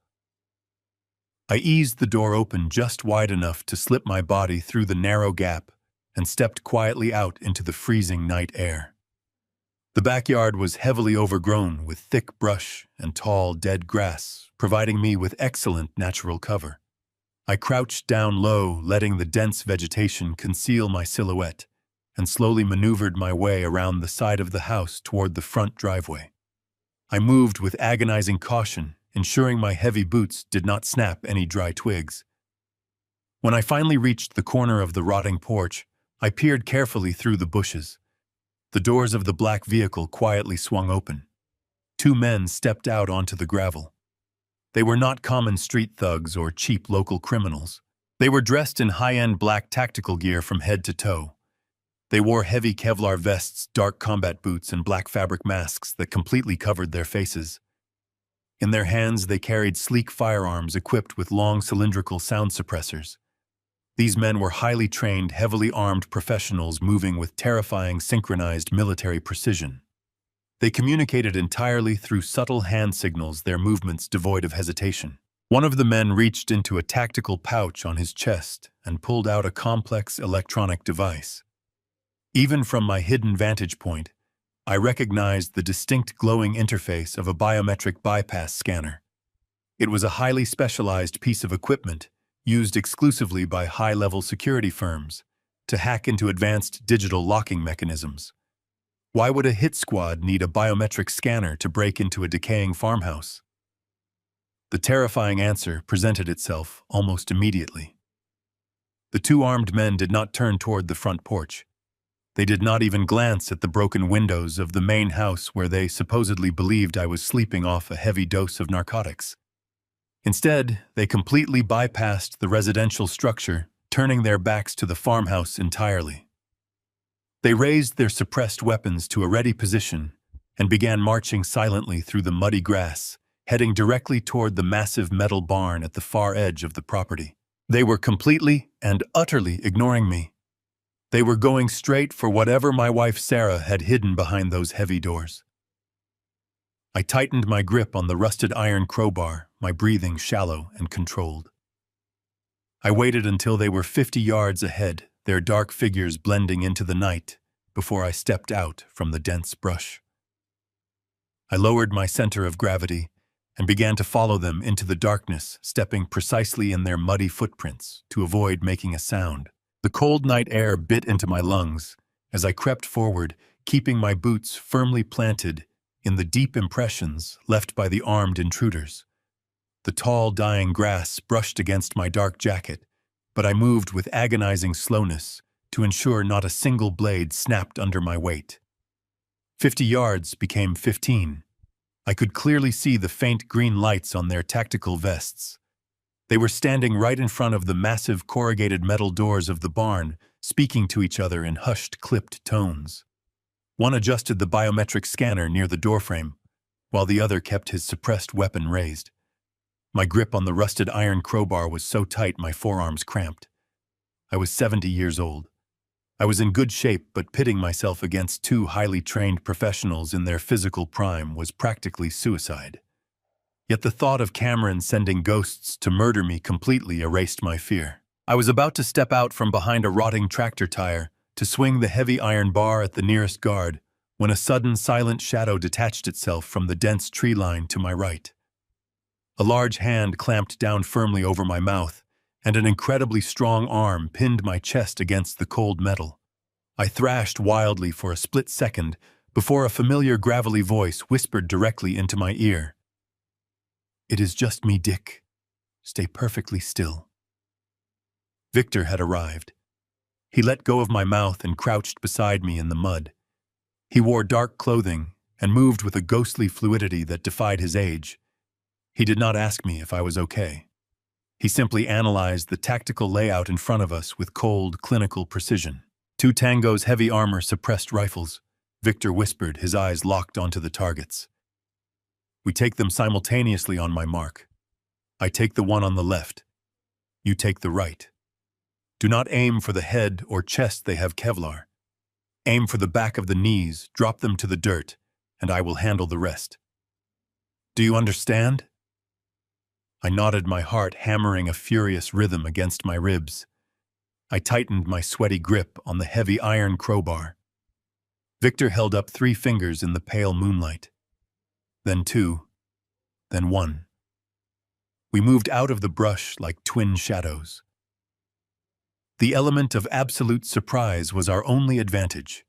Speaker 1: I eased the door open just wide enough to slip my body through the narrow gap and stepped quietly out into the freezing night air. The backyard was heavily overgrown with thick brush and tall, dead grass, providing me with excellent natural cover. I crouched down low, letting the dense vegetation conceal my silhouette, and slowly maneuvered my way around the side of the house toward the front driveway. I moved with agonizing caution, ensuring my heavy boots did not snap any dry twigs. When I finally reached the corner of the rotting porch, I peered carefully through the bushes. The doors of the black vehicle quietly swung open. 2 men stepped out onto the gravel. They were not common street thugs or cheap local criminals. They were dressed in high-end black tactical gear from head to toe. They wore heavy Kevlar vests, dark combat boots, and black fabric masks that completely covered their faces. In their hands, they carried sleek firearms equipped with long cylindrical sound suppressors. These men were highly trained, heavily armed professionals moving with terrifying synchronized military precision. They communicated entirely through subtle hand signals, their movements devoid of hesitation. One of the men reached into a tactical pouch on his chest and pulled out a complex electronic device. Even from my hidden vantage point, I recognized the distinct glowing interface of a biometric bypass scanner. It was a highly specialized piece of equipment used exclusively by high-level security firms to hack into advanced digital locking mechanisms. Why would a hit squad need a biometric scanner to break into a decaying farmhouse? The terrifying answer presented itself almost immediately. The two armed men did not turn toward the front porch. They did not even glance at the broken windows of the main house where they supposedly believed I was sleeping off a heavy dose of narcotics. Instead, they completely bypassed the residential structure, turning their backs to the farmhouse entirely. They raised their suppressed weapons to a ready position and began marching silently through the muddy grass, heading directly toward the massive metal barn at the far edge of the property. They were completely and utterly ignoring me. They were going straight for whatever my wife Sarah had hidden behind those heavy doors. I tightened my grip on the rusted iron crowbar, my breathing shallow and controlled. I waited until they were 50 yards ahead, their dark figures blending into the night, before I stepped out from the dense brush. I lowered my center of gravity and began to follow them into the darkness, stepping precisely in their muddy footprints to avoid making a sound. The cold night air bit into my lungs as I crept forward, keeping my boots firmly planted in the deep impressions left by the armed intruders. The tall, dying grass brushed against my dark jacket, but I moved with agonizing slowness to ensure not a single blade snapped under my weight. 50 yards became 15. I could clearly see the faint green lights on their tactical vests. They were standing right in front of the massive corrugated metal doors of the barn, speaking to each other in hushed, clipped tones. One adjusted the biometric scanner near the doorframe, while the other kept his suppressed weapon raised. My grip on the rusted iron crowbar was so tight my forearms cramped. I was 70 years old. I was in good shape, but pitting myself against two highly trained professionals in their physical prime was practically suicide. Yet the thought of Cameron sending ghosts to murder me completely erased my fear. I was about to step out from behind a rotting tractor tire to swing the heavy iron bar at the nearest guard when a sudden silent shadow detached itself from the dense tree line to my right. A large hand clamped down firmly over my mouth, and an incredibly strong arm pinned my chest against the cold metal. I thrashed wildly for a split second before a familiar gravelly voice whispered directly into my ear. "It is just me, Dick. Stay perfectly still." Victor had arrived. He let go of my mouth and crouched beside me in the mud. He wore dark clothing and moved with a ghostly fluidity that defied his age. He did not ask me if I was okay. He simply analyzed the tactical layout in front of us with cold, clinical precision. "Two Tango's heavy armor suppressed rifles," Victor whispered, his eyes locked onto the targets. "We take them simultaneously on my mark. I take the one on the left. You take the right. Do not aim for the head or chest, they have Kevlar. Aim for the back of the knees, drop them to the dirt, and I will handle the rest. Do you understand?" I nodded, my heart hammering a furious rhythm against my ribs. I tightened my sweaty grip on the heavy iron crowbar. Victor held up 3 fingers in the pale moonlight. Then 2, then 1. We moved out of the brush like twin shadows. The element of absolute surprise was our only advantage.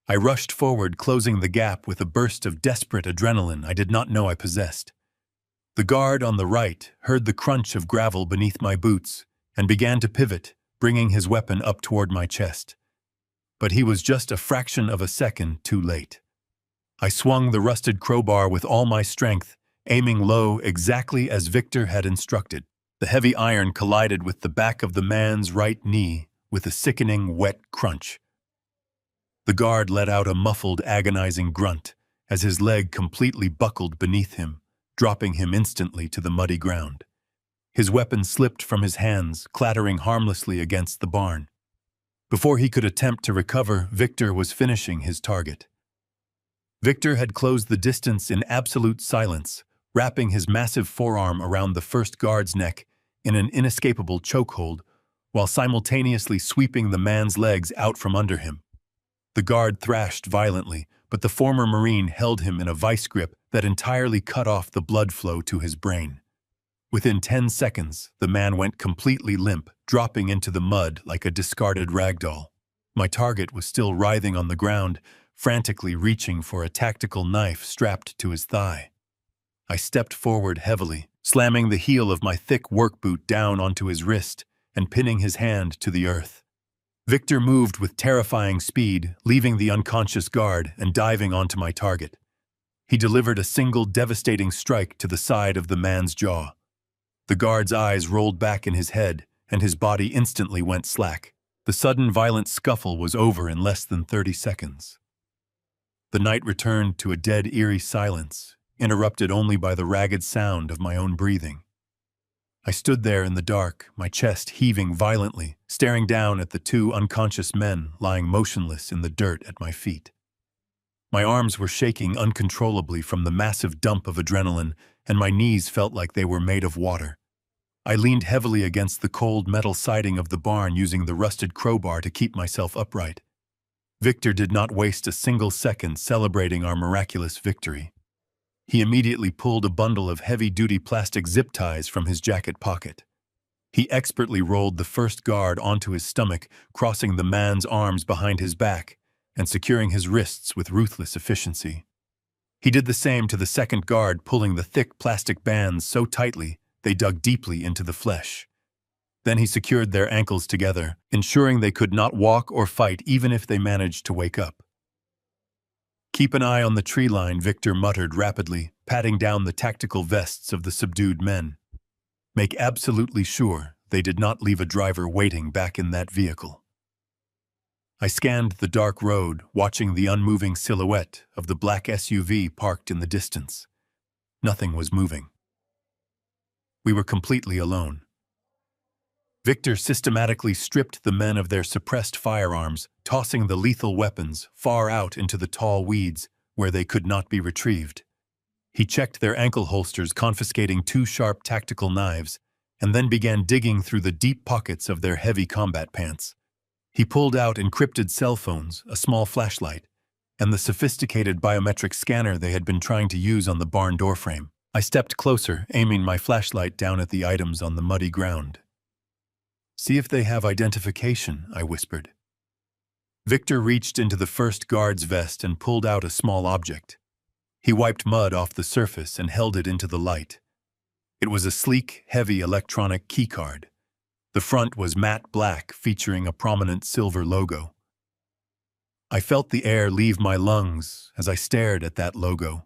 Speaker 1: I rushed forward, closing the gap with a burst of desperate adrenaline I did not know I possessed. The guard on the right heard the crunch of gravel beneath my boots and began to pivot, bringing his weapon up toward my chest. But he was just a fraction of a second too late. I swung the rusted crowbar with all my strength, aiming low exactly as Victor had instructed. The heavy iron collided with the back of the man's right knee with a sickening, wet crunch. The guard let out a muffled, agonizing grunt as his leg completely buckled beneath him, dropping him instantly to the muddy ground. His weapon slipped from his hands, clattering harmlessly against the barn. Before he could attempt to recover, Victor was finishing his target. Victor had closed the distance in absolute silence, wrapping his massive forearm around the first guard's neck in an inescapable chokehold, while simultaneously sweeping the man's legs out from under him. The guard thrashed violently, but the former Marine held him in a vice grip that entirely cut off the blood flow to his brain. Within 10 seconds, the man went completely limp, dropping into the mud like a discarded ragdoll. My target was still writhing on the ground, frantically reaching for a tactical knife strapped to his thigh. I stepped forward heavily, slamming the heel of my thick work boot down onto his wrist and pinning his hand to the earth. Victor moved with terrifying speed, leaving the unconscious guard and diving onto my target. He delivered a single devastating strike to the side of the man's jaw. The guard's eyes rolled back in his head, and his body instantly went slack. The sudden violent scuffle was over in less than 30 seconds. The night returned to a dead, eerie silence, interrupted only by the ragged sound of my own breathing. I stood there in the dark, my chest heaving violently, staring down at the two unconscious men lying motionless in the dirt at my feet. My arms were shaking uncontrollably from the massive dump of adrenaline, and my knees felt like they were made of water. I leaned heavily against the cold metal siding of the barn, using the rusted crowbar to keep myself upright. Victor did not waste a single second celebrating our miraculous victory. He immediately pulled a bundle of heavy-duty plastic zip ties from his jacket pocket. He expertly rolled the first guard onto his stomach, crossing the man's arms behind his back and securing his wrists with ruthless efficiency. He did the same to the second guard, pulling the thick plastic bands so tightly they dug deeply into the flesh. Then he secured their ankles together, ensuring they could not walk or fight even if they managed to wake up. "Keep an eye on the tree line," Victor muttered rapidly, patting down the tactical vests of the subdued men. "Make absolutely sure they did not leave a driver waiting back in that vehicle." I scanned the dark road, watching the unmoving silhouette of the black SUV parked in the distance. Nothing was moving. We were completely alone. Victor systematically stripped the men of their suppressed firearms, tossing the lethal weapons far out into the tall weeds where they could not be retrieved. He checked their ankle holsters, confiscating 2 sharp tactical knives, and then began digging through the deep pockets of their heavy combat pants. He pulled out encrypted cell phones, a small flashlight, and the sophisticated biometric scanner they had been trying to use on the barn doorframe. I stepped closer, aiming my flashlight down at the items on the muddy ground. "See if they have identification," I whispered. Victor reached into the first guard's vest and pulled out a small object. He wiped mud off the surface and held it into the light. It was a sleek, heavy electronic keycard. The front was matte black, featuring a prominent silver logo. I felt the air leave my lungs as I stared at that logo.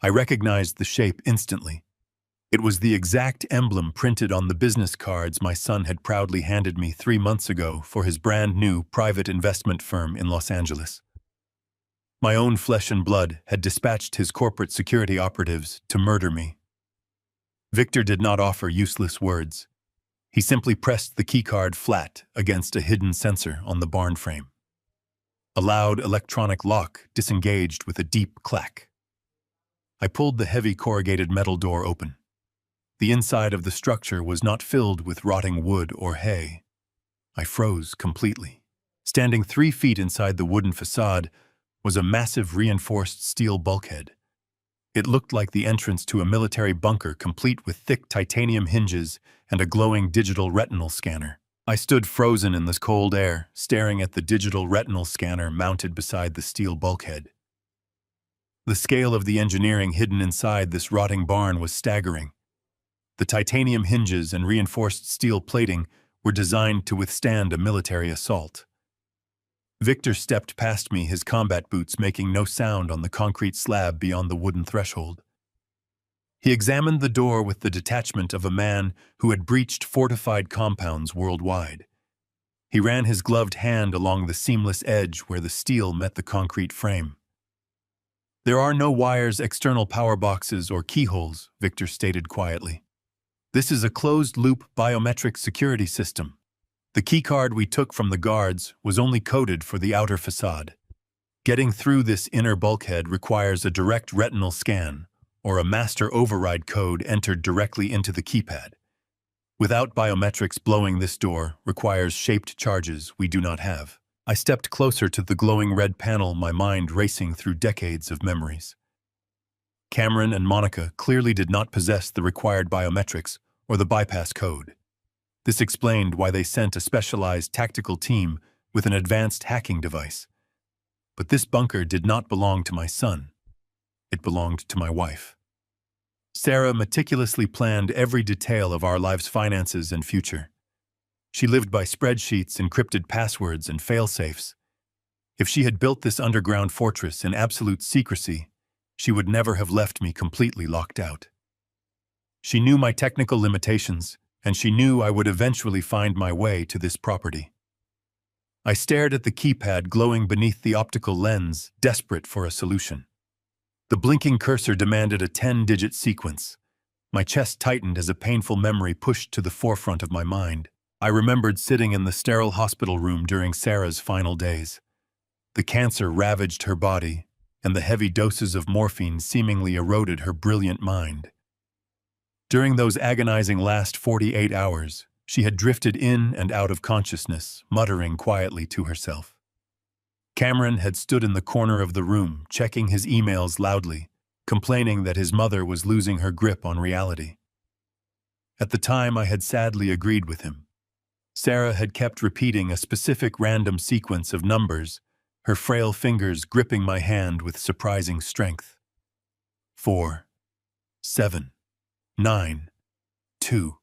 Speaker 1: I recognized the shape instantly. It was the exact emblem printed on the business cards my son had proudly handed me 3 months ago for his brand new private investment firm in Los Angeles. My own flesh and blood had dispatched his corporate security operatives to murder me. Victor did not offer useless words. He simply pressed the keycard flat against a hidden sensor on the barn frame. A loud electronic lock disengaged with a deep clack. I pulled the heavy corrugated metal door open. The inside of the structure was not filled with rotting wood or hay. I froze completely. Standing 3 feet inside the wooden facade was a massive reinforced steel bulkhead. It looked like the entrance to a military bunker, complete with thick titanium hinges and a glowing digital retinal scanner. I stood frozen in this cold air, staring at the digital retinal scanner mounted beside the steel bulkhead. The scale of the engineering hidden inside this rotting barn was staggering. The titanium hinges and reinforced steel plating were designed to withstand a military assault. Victor stepped past me, his combat boots making no sound on the concrete slab beyond the wooden threshold. He examined the door with the detachment of a man who had breached fortified compounds worldwide. He ran his gloved hand along the seamless edge where the steel met the concrete frame. "There are no wires, external power boxes, or keyholes," Victor stated quietly. "This is a closed-loop biometric security system. The keycard we took from the guards was only coded for the outer facade. Getting through this inner bulkhead requires a direct retinal scan, or a master override code entered directly into the keypad. Without biometrics, blowing this door requires shaped charges we do not have. I stepped closer to the glowing red panel, my mind racing through decades of memories. Cameron and Monica clearly did not possess the required biometrics or the bypass code. This explained why they sent a specialized tactical team with an advanced hacking device. But this bunker did not belong to my son. It belonged to my wife. Sarah meticulously planned every detail of our lives' finances and future. She lived by spreadsheets, encrypted passwords, and fail-safes. If she had built this underground fortress in absolute secrecy, she would never have left me completely locked out. She knew my technical limitations, and she knew I would eventually find my way to this property. I stared at the keypad glowing beneath the optical lens, desperate for a solution. The blinking cursor demanded a 10-digit sequence. My chest tightened as a painful memory pushed to the forefront of my mind. I remembered sitting in the sterile hospital room during Sarah's final days. The cancer ravaged her body, and the heavy doses of morphine seemingly eroded her brilliant mind. During those agonizing last 48 hours, she had drifted in and out of consciousness, muttering quietly to herself. Cameron had stood in the corner of the room, checking his emails loudly, complaining that his mother was losing her grip on reality. At the time, I had sadly agreed with him. Sarah had kept repeating a specific random sequence of numbers, her frail fingers gripping my hand with surprising strength. 4, 7, 9, 2.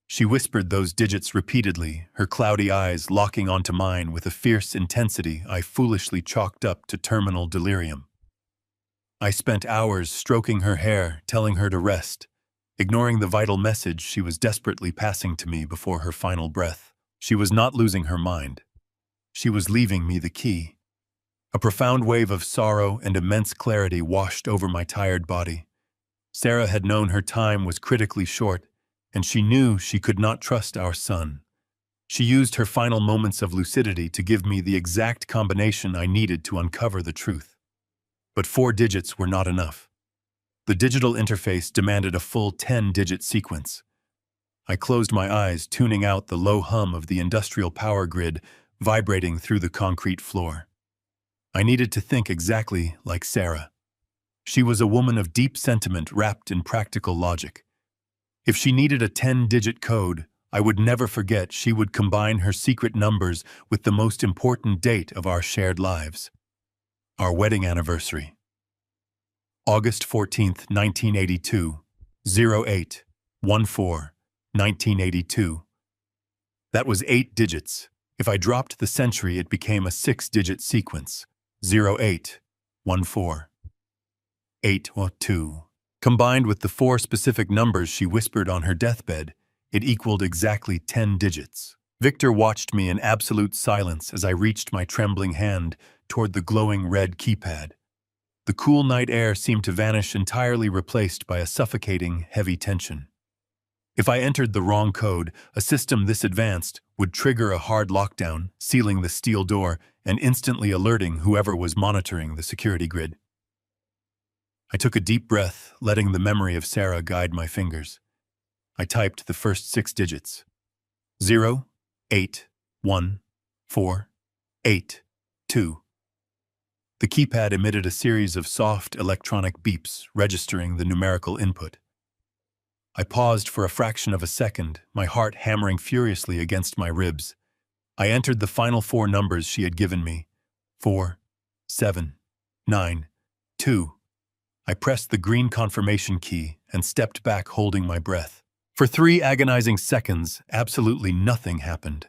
Speaker 1: She whispered those digits repeatedly, her cloudy eyes locking onto mine with a fierce intensity I foolishly chalked up to terminal delirium. I spent hours stroking her hair, telling her to rest, ignoring the vital message she was desperately passing to me before her final breath. She was not losing her mind. She was leaving me the key. A profound wave of sorrow and immense clarity washed over my tired body. Sarah had known her time was critically short, and she knew she could not trust our son. She used her final moments of lucidity to give me the exact combination I needed to uncover the truth. But 4 digits were not enough. The digital interface demanded a full 10-digit sequence. I closed my eyes, tuning out the low hum of the industrial power grid vibrating through the concrete floor. I needed to think exactly like Sarah. She was a woman of deep sentiment wrapped in practical logic. If she needed a 10-digit code, I would never forget she would combine her secret numbers with the most important date of our shared lives. Our wedding anniversary. August 14th, 1982, 08-14-1982. That was 8 digits. If I dropped the century, it became a 6-digit sequence. 08-14-802. Combined with the 4 specific numbers she whispered on her deathbed, it equaled exactly 10 digits. Victor watched me in absolute silence as I reached my trembling hand toward the glowing red keypad. The cool night air seemed to vanish, entirely replaced by a suffocating, heavy tension. If I entered the wrong code, a system this advanced would trigger a hard lockdown, sealing the steel door and instantly alerting whoever was monitoring the security grid. I took a deep breath, letting the memory of Sarah guide my fingers. I typed the first 6 digits. 0, 8, 1, 4, 8, 2. The keypad emitted a series of soft electronic beeps, registering the numerical input. I paused for a fraction of a second, my heart hammering furiously against my ribs. I entered the final 4 numbers she had given me. 4, 7, 9, 2. I pressed the green confirmation key and stepped back, holding my breath. For 3 agonizing seconds, absolutely nothing happened.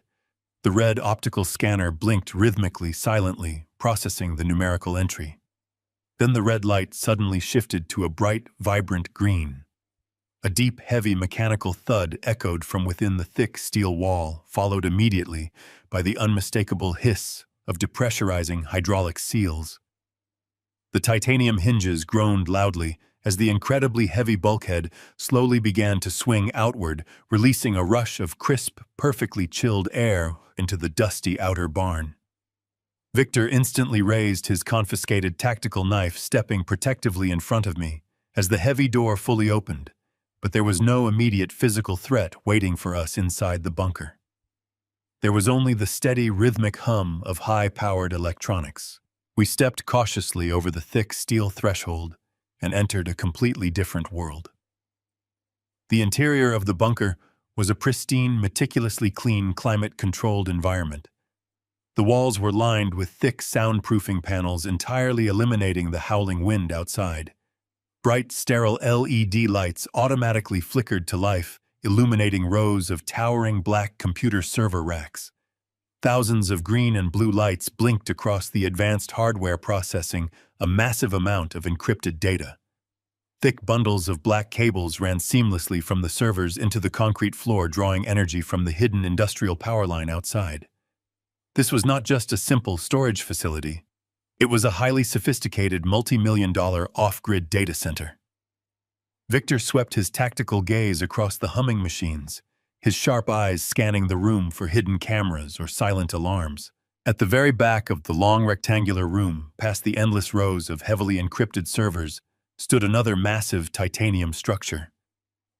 Speaker 1: The red optical scanner blinked rhythmically, silently, processing the numerical entry. Then the red light suddenly shifted to a bright, vibrant green. A deep, heavy mechanical thud echoed from within the thick steel wall, followed immediately by the unmistakable hiss of depressurizing hydraulic seals. The titanium hinges groaned loudly as the incredibly heavy bulkhead slowly began to swing outward, releasing a rush of crisp, perfectly chilled air into the dusty outer barn. Victor instantly raised his confiscated tactical knife, stepping protectively in front of me as the heavy door fully opened, but there was no immediate physical threat waiting for us inside the bunker. There was only the steady, rhythmic hum of high-powered electronics. We stepped cautiously over the thick steel threshold and entered a completely different world. The interior of the bunker was a pristine, meticulously clean, climate-controlled environment. The walls were lined with thick soundproofing panels, entirely eliminating the howling wind outside. Bright, sterile LED lights automatically flickered to life, illuminating rows of towering black computer server racks. Thousands of green and blue lights blinked across the advanced hardware processing a massive amount of encrypted data. Thick bundles of black cables ran seamlessly from the servers into the concrete floor, drawing energy from the hidden industrial power line outside. This was not just a simple storage facility. It was a highly sophisticated multi-million-dollar off-grid data center. Victor swept his tactical gaze across the humming machines, his sharp eyes scanning the room for hidden cameras or silent alarms. At the very back of the long rectangular room, past the endless rows of heavily encrypted servers, stood another massive titanium structure.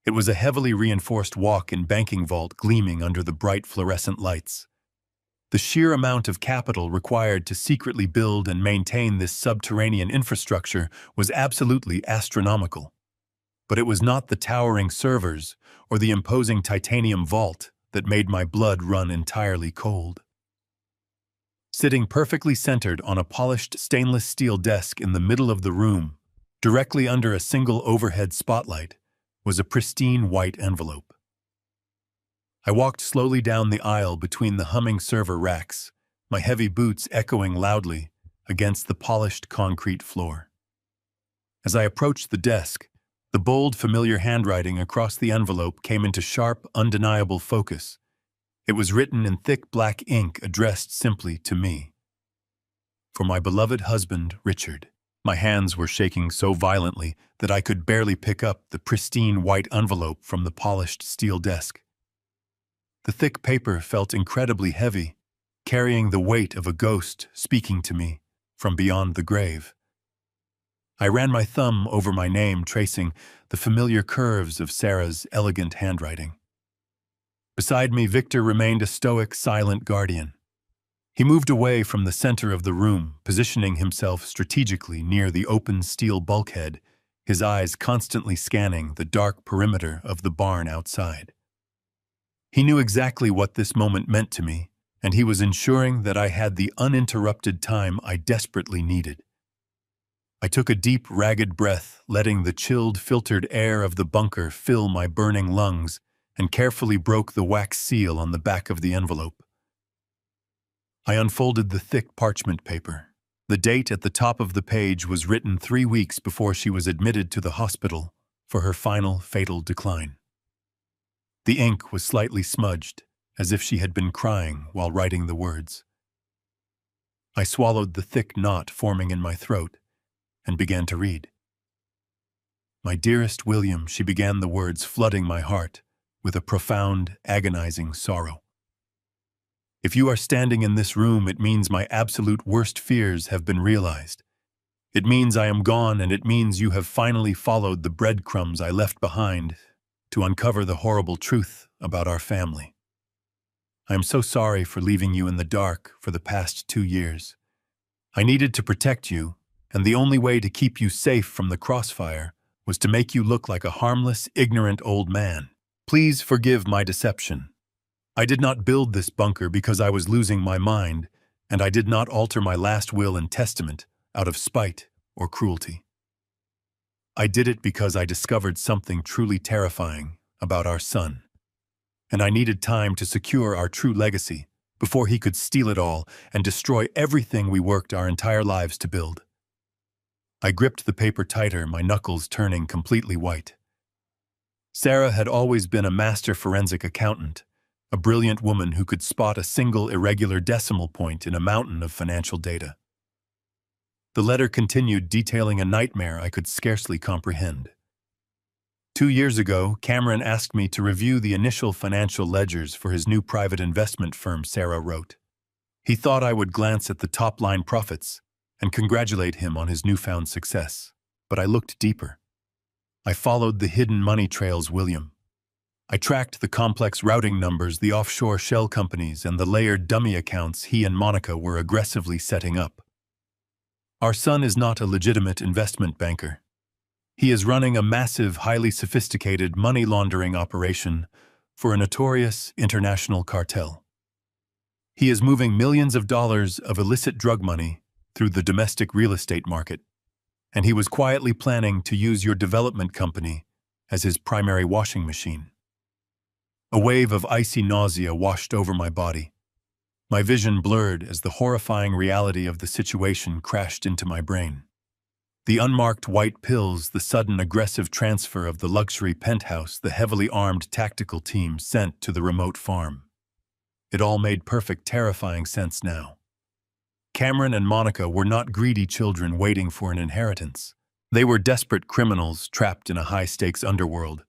Speaker 1: It was a heavily reinforced walk-in banking vault gleaming under the bright fluorescent lights. The sheer amount of capital required to secretly build and maintain this subterranean infrastructure was absolutely astronomical. But it was not the towering servers or the imposing titanium vault that made my blood run entirely cold. Sitting perfectly centered on a polished stainless steel desk in the middle of the room, directly under a single overhead spotlight, was a pristine white envelope. I walked slowly down the aisle between the humming server racks, my heavy boots echoing loudly against the polished concrete floor. As I approached the desk, the bold, familiar handwriting across the envelope came into sharp, undeniable focus. It was written in thick black ink, addressed simply to me. For my beloved husband, Richard. My hands were shaking so violently that I could barely pick up the pristine white envelope from the polished steel desk. The thick paper felt incredibly heavy, carrying the weight of a ghost speaking to me from beyond the grave. I ran my thumb over my name, tracing the familiar curves of Sarah's elegant handwriting. Beside me, Victor remained a stoic, silent guardian. He moved away from the center of the room, positioning himself strategically near the open steel bulkhead, his eyes constantly scanning the dark perimeter of the barn outside. He knew exactly what this moment meant to me, and he was ensuring that I had the uninterrupted time I desperately needed. I took a deep, ragged breath, letting the chilled, filtered air of the bunker fill my burning lungs, and carefully broke the wax seal on the back of the envelope. I unfolded the thick parchment paper. The date at the top of the page was written 3 weeks before she was admitted to the hospital for her final fatal decline. The ink was slightly smudged, as if she had been crying while writing the words. I swallowed the thick knot forming in my throat and began to read. "My dearest William," she began, the words flooding my heart with a profound, agonizing sorrow. "If you are standing in this room, it means my absolute worst fears have been realized. It means I am gone, and it means you have finally followed the breadcrumbs I left behind to uncover the horrible truth about our family. I am so sorry for leaving you in the dark for the past 2 years. I needed to protect you, and the only way to keep you safe from the crossfire was to make you look like a harmless, ignorant old man. Please forgive my deception. I did not build this bunker because I was losing my mind, and I did not alter my last will and testament out of spite or cruelty. I did it because I discovered something truly terrifying about our son, and I needed time to secure our true legacy before he could steal it all and destroy everything we worked our entire lives to build." I gripped the paper tighter, my knuckles turning completely white. Sarah had always been a master forensic accountant, a brilliant woman who could spot a single irregular decimal point in a mountain of financial data. The letter continued, detailing a nightmare I could scarcely comprehend. 2 years ago, Cameron asked me to review the initial financial ledgers for his new private investment firm, Sarah wrote. He thought I would glance at the top-line profits and congratulate him on his newfound success. But I looked deeper. I followed the hidden money trails, William. I tracked the complex routing numbers, the offshore shell companies, and the layered dummy accounts he and Monica were aggressively setting up. Our son is not a legitimate investment banker. He is running a massive, highly sophisticated money laundering operation for a notorious international cartel. He is moving millions of dollars of illicit drug money through the domestic real estate market, and he was quietly planning to use your development company as his primary washing machine. A wave of icy nausea washed over my body. My vision blurred as the horrifying reality of the situation crashed into my brain. The unmarked white pills, the sudden aggressive transfer of the luxury penthouse, the heavily armed tactical team sent to the remote farm. It all made perfect, terrifying sense now. Cameron and Monica were not greedy children waiting for an inheritance. They were desperate criminals trapped in a high-stakes underworld,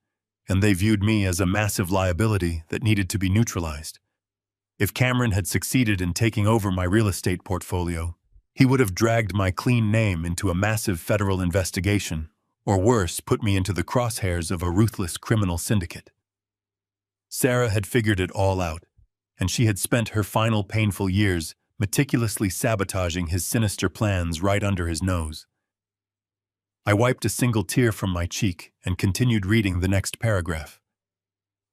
Speaker 1: and they viewed me as a massive liability that needed to be neutralized. If Cameron had succeeded in taking over my real estate portfolio, he would have dragged my clean name into a massive federal investigation, or worse, put me into the crosshairs of a ruthless criminal syndicate. Sarah had figured it all out, and she had spent her final painful years meticulously sabotaging his sinister plans right under his nose. I wiped a single tear from my cheek and continued reading the next paragraph.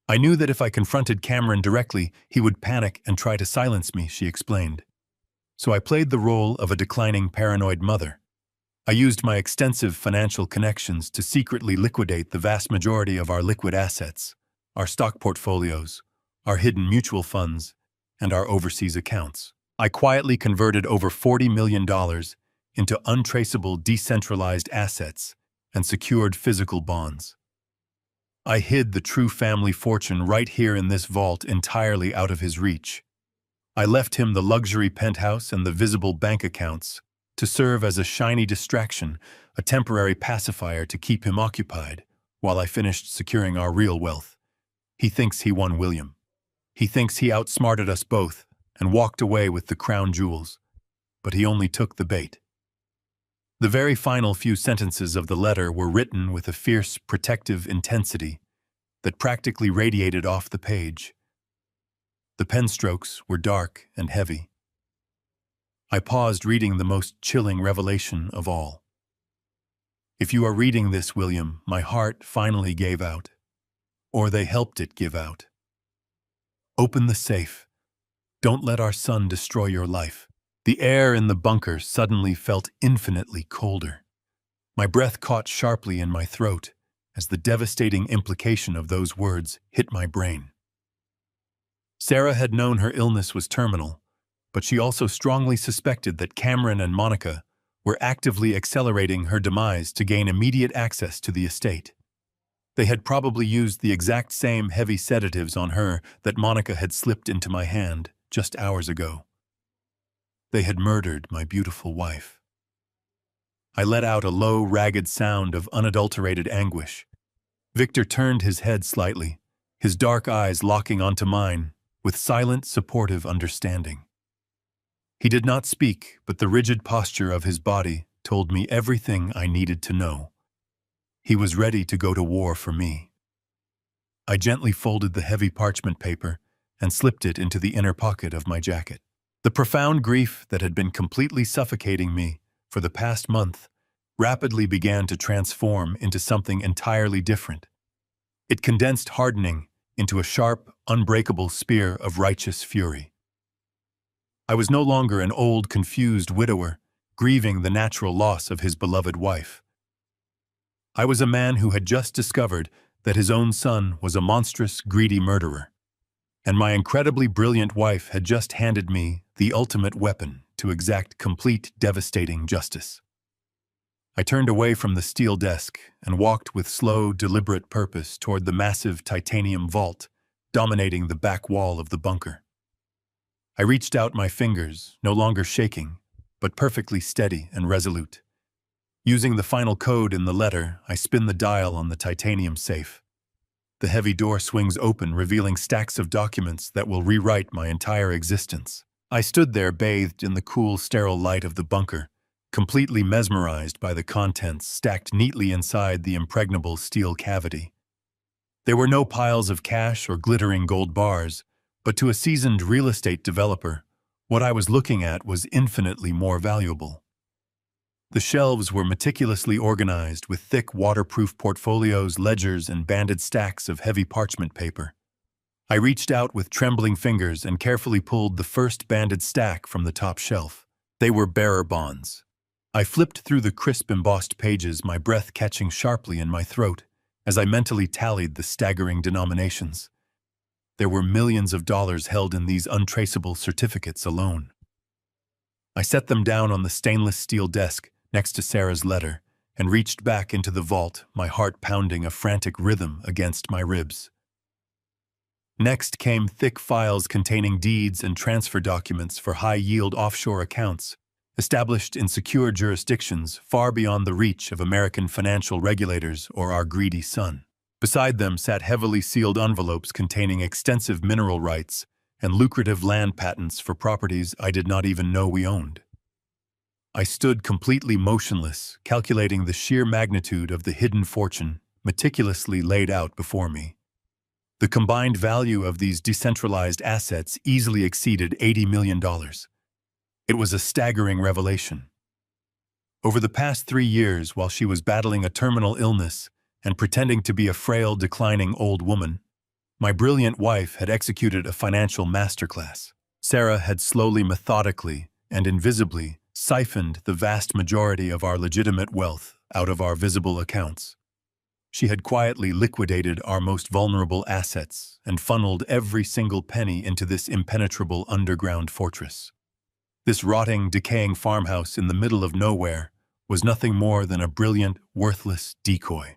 Speaker 1: I knew that if I confronted Cameron directly, he would panic and try to silence me, she explained. So I played the role of a declining paranoid mother. I used my extensive financial connections to secretly liquidate the vast majority of our liquid assets, our stock portfolios, our hidden mutual funds, and our overseas accounts. I quietly converted over $40 million into untraceable decentralized assets and secured physical bonds. I hid the true family fortune right here in this vault, entirely out of his reach. I left him the luxury penthouse and the visible bank accounts to serve as a shiny distraction, a temporary pacifier to keep him occupied while I finished securing our real wealth. He thinks he won, William. He thinks he outsmarted us both and walked away with the crown jewels, but he only took the bait. The very final few sentences of the letter were written with a fierce, protective intensity that practically radiated off the page. The pen strokes were dark and heavy. I paused, reading the most chilling revelation of all. If you are reading this, William, my heart finally gave out. Or they helped it give out. Open the safe. Don't let our son destroy your life. The air in the bunker suddenly felt infinitely colder. My breath caught sharply in my throat as the devastating implication of those words hit my brain. Sarah had known her illness was terminal, but she also strongly suspected that Cameron and Monica were actively accelerating her demise to gain immediate access to the estate. They had probably used the exact same heavy sedatives on her that Monica had slipped into my hand just hours ago. They had murdered my beautiful wife. I let out a low, ragged sound of unadulterated anguish. Victor turned his head slightly, his dark eyes locking onto mine with silent, supportive understanding. He did not speak, but the rigid posture of his body told me everything I needed to know. He was ready to go to war for me. I gently folded the heavy parchment paper and slipped it into the inner pocket of my jacket. The profound grief that had been completely suffocating me for the past month rapidly began to transform into something entirely different. It condensed, hardening into a sharp, unbreakable spear of righteous fury. I was no longer an old, confused widower, grieving the natural loss of his beloved wife. I was a man who had just discovered that his own son was a monstrous, greedy murderer, and my incredibly brilliant wife had just handed me the ultimate weapon to exact complete, devastating justice. I turned away from the steel desk and walked with slow, deliberate purpose toward the massive titanium vault dominating the back wall of the bunker. I reached out my fingers, no longer shaking, but perfectly steady and resolute. Using the final code in the letter, I spin the dial on the titanium safe. The heavy door swings open, revealing stacks of documents that will rewrite my entire existence. I stood there bathed in the cool, sterile light of the bunker, completely mesmerized by the contents stacked neatly inside the impregnable steel cavity. There were no piles of cash or glittering gold bars, but to a seasoned real estate developer, what I was looking at was infinitely more valuable. The shelves were meticulously organized with thick waterproof portfolios, ledgers, and banded stacks of heavy parchment paper. I reached out with trembling fingers and carefully pulled the first banded stack from the top shelf. They were bearer bonds. I flipped through the crisp embossed pages, my breath catching sharply in my throat as I mentally tallied the staggering denominations. There were millions of dollars held in these untraceable certificates alone. I set them down on the stainless steel desk next to Sarah's letter and reached back into the vault, my heart pounding a frantic rhythm against my ribs. Next came thick files containing deeds and transfer documents for high-yield offshore accounts, established in secure jurisdictions far beyond the reach of American financial regulators or our greedy sun. Beside them sat heavily sealed envelopes containing extensive mineral rights and lucrative land patents for properties I did not even know we owned. I stood completely motionless, calculating the sheer magnitude of the hidden fortune meticulously laid out before me. The combined value of these decentralized assets easily exceeded $80 million. It was a staggering revelation. Over the past 3 years, while she was battling a terminal illness and pretending to be a frail, declining old woman, my brilliant wife had executed a financial masterclass. Sarah had slowly, methodically, and invisibly siphoned the vast majority of our legitimate wealth out of our visible accounts. She had quietly liquidated our most vulnerable assets and funneled every single penny into this impenetrable underground fortress. This rotting, decaying farmhouse in the middle of nowhere was nothing more than a brilliant, worthless decoy.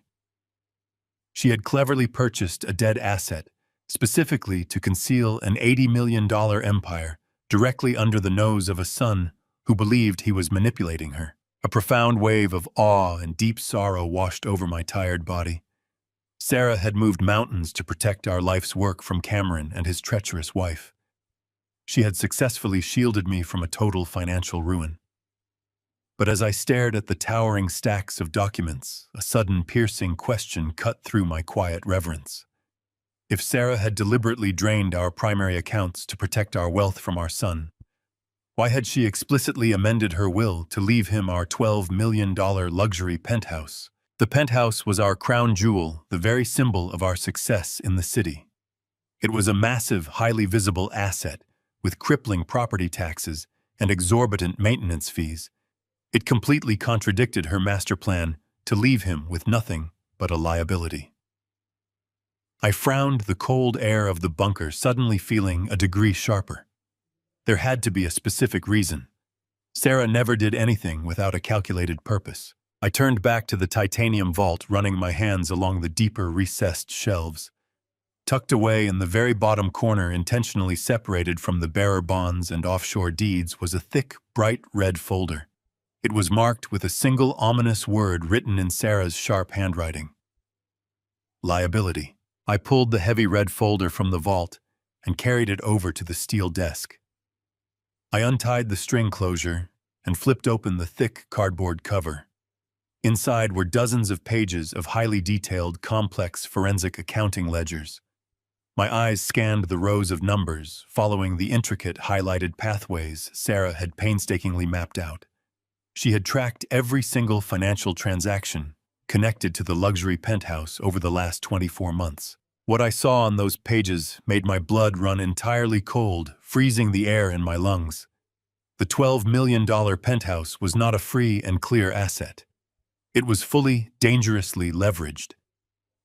Speaker 1: She had cleverly purchased a dead asset, specifically to conceal an $80 million empire directly under the nose of a son who believed he was manipulating her. A profound wave of awe and deep sorrow washed over my tired body. Sarah had moved mountains to protect our life's work from Cameron and his treacherous wife. She had successfully shielded me from a total financial ruin. But as I stared at the towering stacks of documents, a sudden piercing question cut through my quiet reverence. If Sarah had deliberately drained our primary accounts to protect our wealth from our son, why had she explicitly amended her will to leave him our $12 million luxury penthouse? The penthouse was our crown jewel, the very symbol of our success in the city. It was a massive, highly visible asset with crippling property taxes and exorbitant maintenance fees. It completely contradicted her master plan to leave him with nothing but a liability. I frowned, the cold air of the bunker suddenly feeling a degree sharper. There had to be a specific reason. Sarah never did anything without a calculated purpose. I turned back to the titanium vault, running my hands along the deeper recessed shelves. Tucked away in the very bottom corner, intentionally separated from the bearer bonds and offshore deeds, was a thick, bright red folder. It was marked with a single ominous word written in Sarah's sharp handwriting. Liability. I pulled the heavy red folder from the vault and carried it over to the steel desk. I untied the string closure and flipped open the thick cardboard cover. Inside were dozens of pages of highly detailed, complex forensic accounting ledgers. My eyes scanned the rows of numbers, following the intricate highlighted pathways Sarah had painstakingly mapped out. She had tracked every single financial transaction connected to the luxury penthouse over the last 24 months. What I saw on those pages made my blood run entirely cold, freezing the air in my lungs. The $12 million penthouse was not a free and clear asset. It was fully, dangerously leveraged.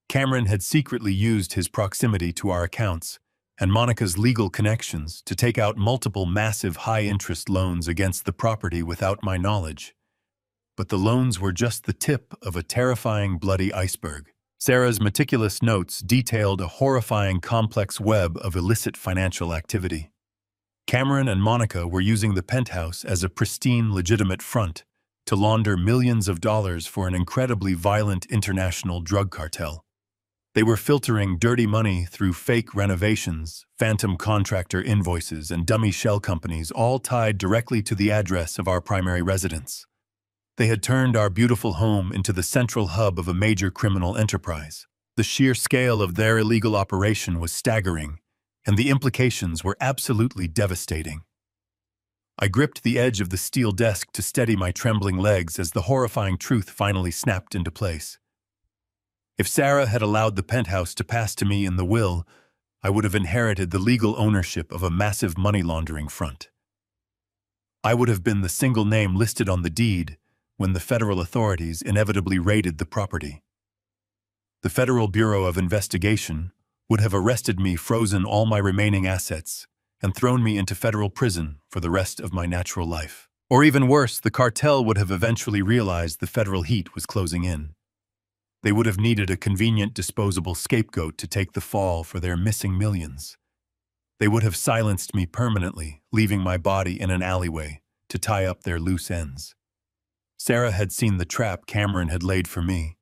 Speaker 1: Cameron had secretly used his proximity to our accounts and Monica's legal connections to take out multiple massive high-interest loans against the property without my knowledge. But the loans were just the tip of a terrifying, bloody iceberg. Sarah's meticulous notes detailed a horrifying, complex web of illicit financial activity. Cameron and Monica were using the penthouse as a pristine, legitimate front to launder millions of dollars for an incredibly violent international drug cartel. They were filtering dirty money through fake renovations, phantom contractor invoices, and dummy shell companies, all tied directly to the address of our primary residence. They had turned our beautiful home into the central hub of a major criminal enterprise. The sheer scale of their illegal operation was staggering, and the implications were absolutely devastating. I gripped the edge of the steel desk to steady my trembling legs as the horrifying truth finally snapped into place. If Sarah had allowed the penthouse to pass to me in the will, I would have inherited the legal ownership of a massive money laundering front. I would have been the single name listed on the deed when the federal authorities inevitably raided the property. The Federal Bureau of Investigation would have arrested me, frozen all my remaining assets, and thrown me into federal prison for the rest of my natural life. Or even worse, the cartel would have eventually realized the federal heat was closing in. They would have needed a convenient disposable scapegoat to take the fall for their missing millions. They would have silenced me permanently, leaving my body in an alleyway to tie up their loose ends. Sarah had seen the trap Cameron had laid for me.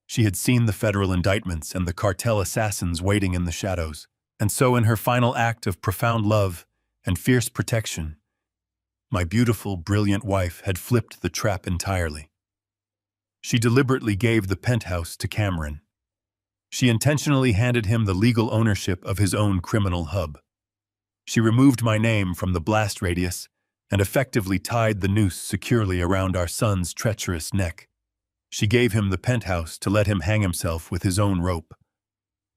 Speaker 1: She had seen the federal indictments and the cartel assassins waiting in the shadows. And so in her final act of profound love and fierce protection, my beautiful, brilliant wife had flipped the trap entirely. She deliberately gave the penthouse to Cameron. She intentionally handed him the legal ownership of his own criminal hub. She removed my name from the blast radius and effectively tied the noose securely around our son's treacherous neck. She gave him the penthouse to let him hang himself with his own rope.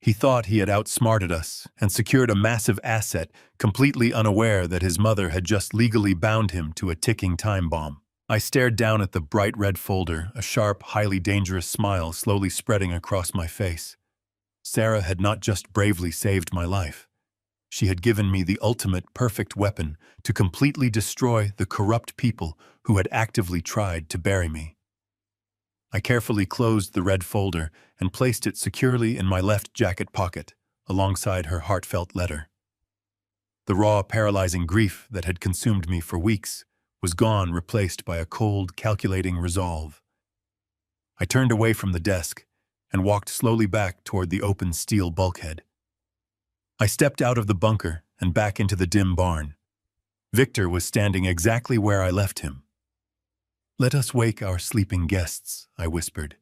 Speaker 1: He thought he had outsmarted us and secured a massive asset, completely unaware that his mother had just legally bound him to a ticking time bomb. I stared down at the bright red folder, a sharp, highly dangerous smile slowly spreading across my face. Sarah had not just bravely saved my life. She had given me the ultimate perfect weapon to completely destroy the corrupt people who had actively tried to bury me. I carefully closed the red folder and placed it securely in my left jacket pocket, alongside her heartfelt letter. The raw, paralyzing grief that had consumed me for weeks was gone, replaced by a cold, calculating resolve. I turned away from the desk and walked slowly back toward the open steel bulkhead. I stepped out of the bunker and back into the dim barn. Victor was standing exactly where I left him. "Let us wake our sleeping guests," I whispered.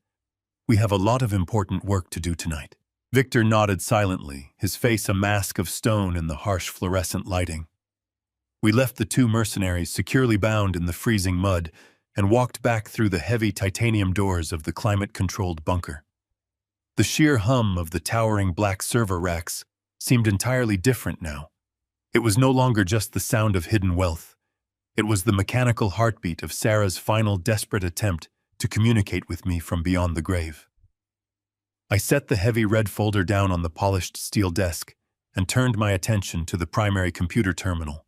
Speaker 1: "We have a lot of important work to do tonight." Victor nodded silently, his face a mask of stone in the harsh fluorescent lighting. We left the two mercenaries securely bound in the freezing mud and walked back through the heavy titanium doors of the climate-controlled bunker. The sheer hum of the towering black server racks seemed entirely different now. It was no longer just the sound of hidden wealth. It was the mechanical heartbeat of Sarah's final desperate attempt to communicate with me from beyond the grave. I set the heavy red folder down on the polished steel desk and turned my attention to the primary computer terminal.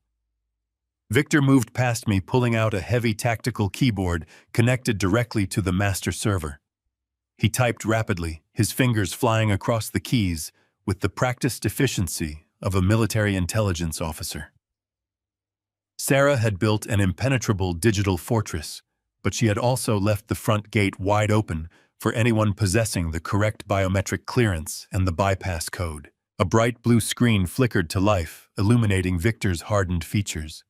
Speaker 1: Victor moved past me, pulling out a heavy tactical keyboard connected directly to the master server. He typed rapidly, his fingers flying across the keys with the practiced efficiency of a military intelligence officer. Sarah had built an impenetrable digital fortress, but she had also left the front gate wide open for anyone possessing the correct biometric clearance and the bypass code. A bright blue screen flickered to life, illuminating Victor's hardened features.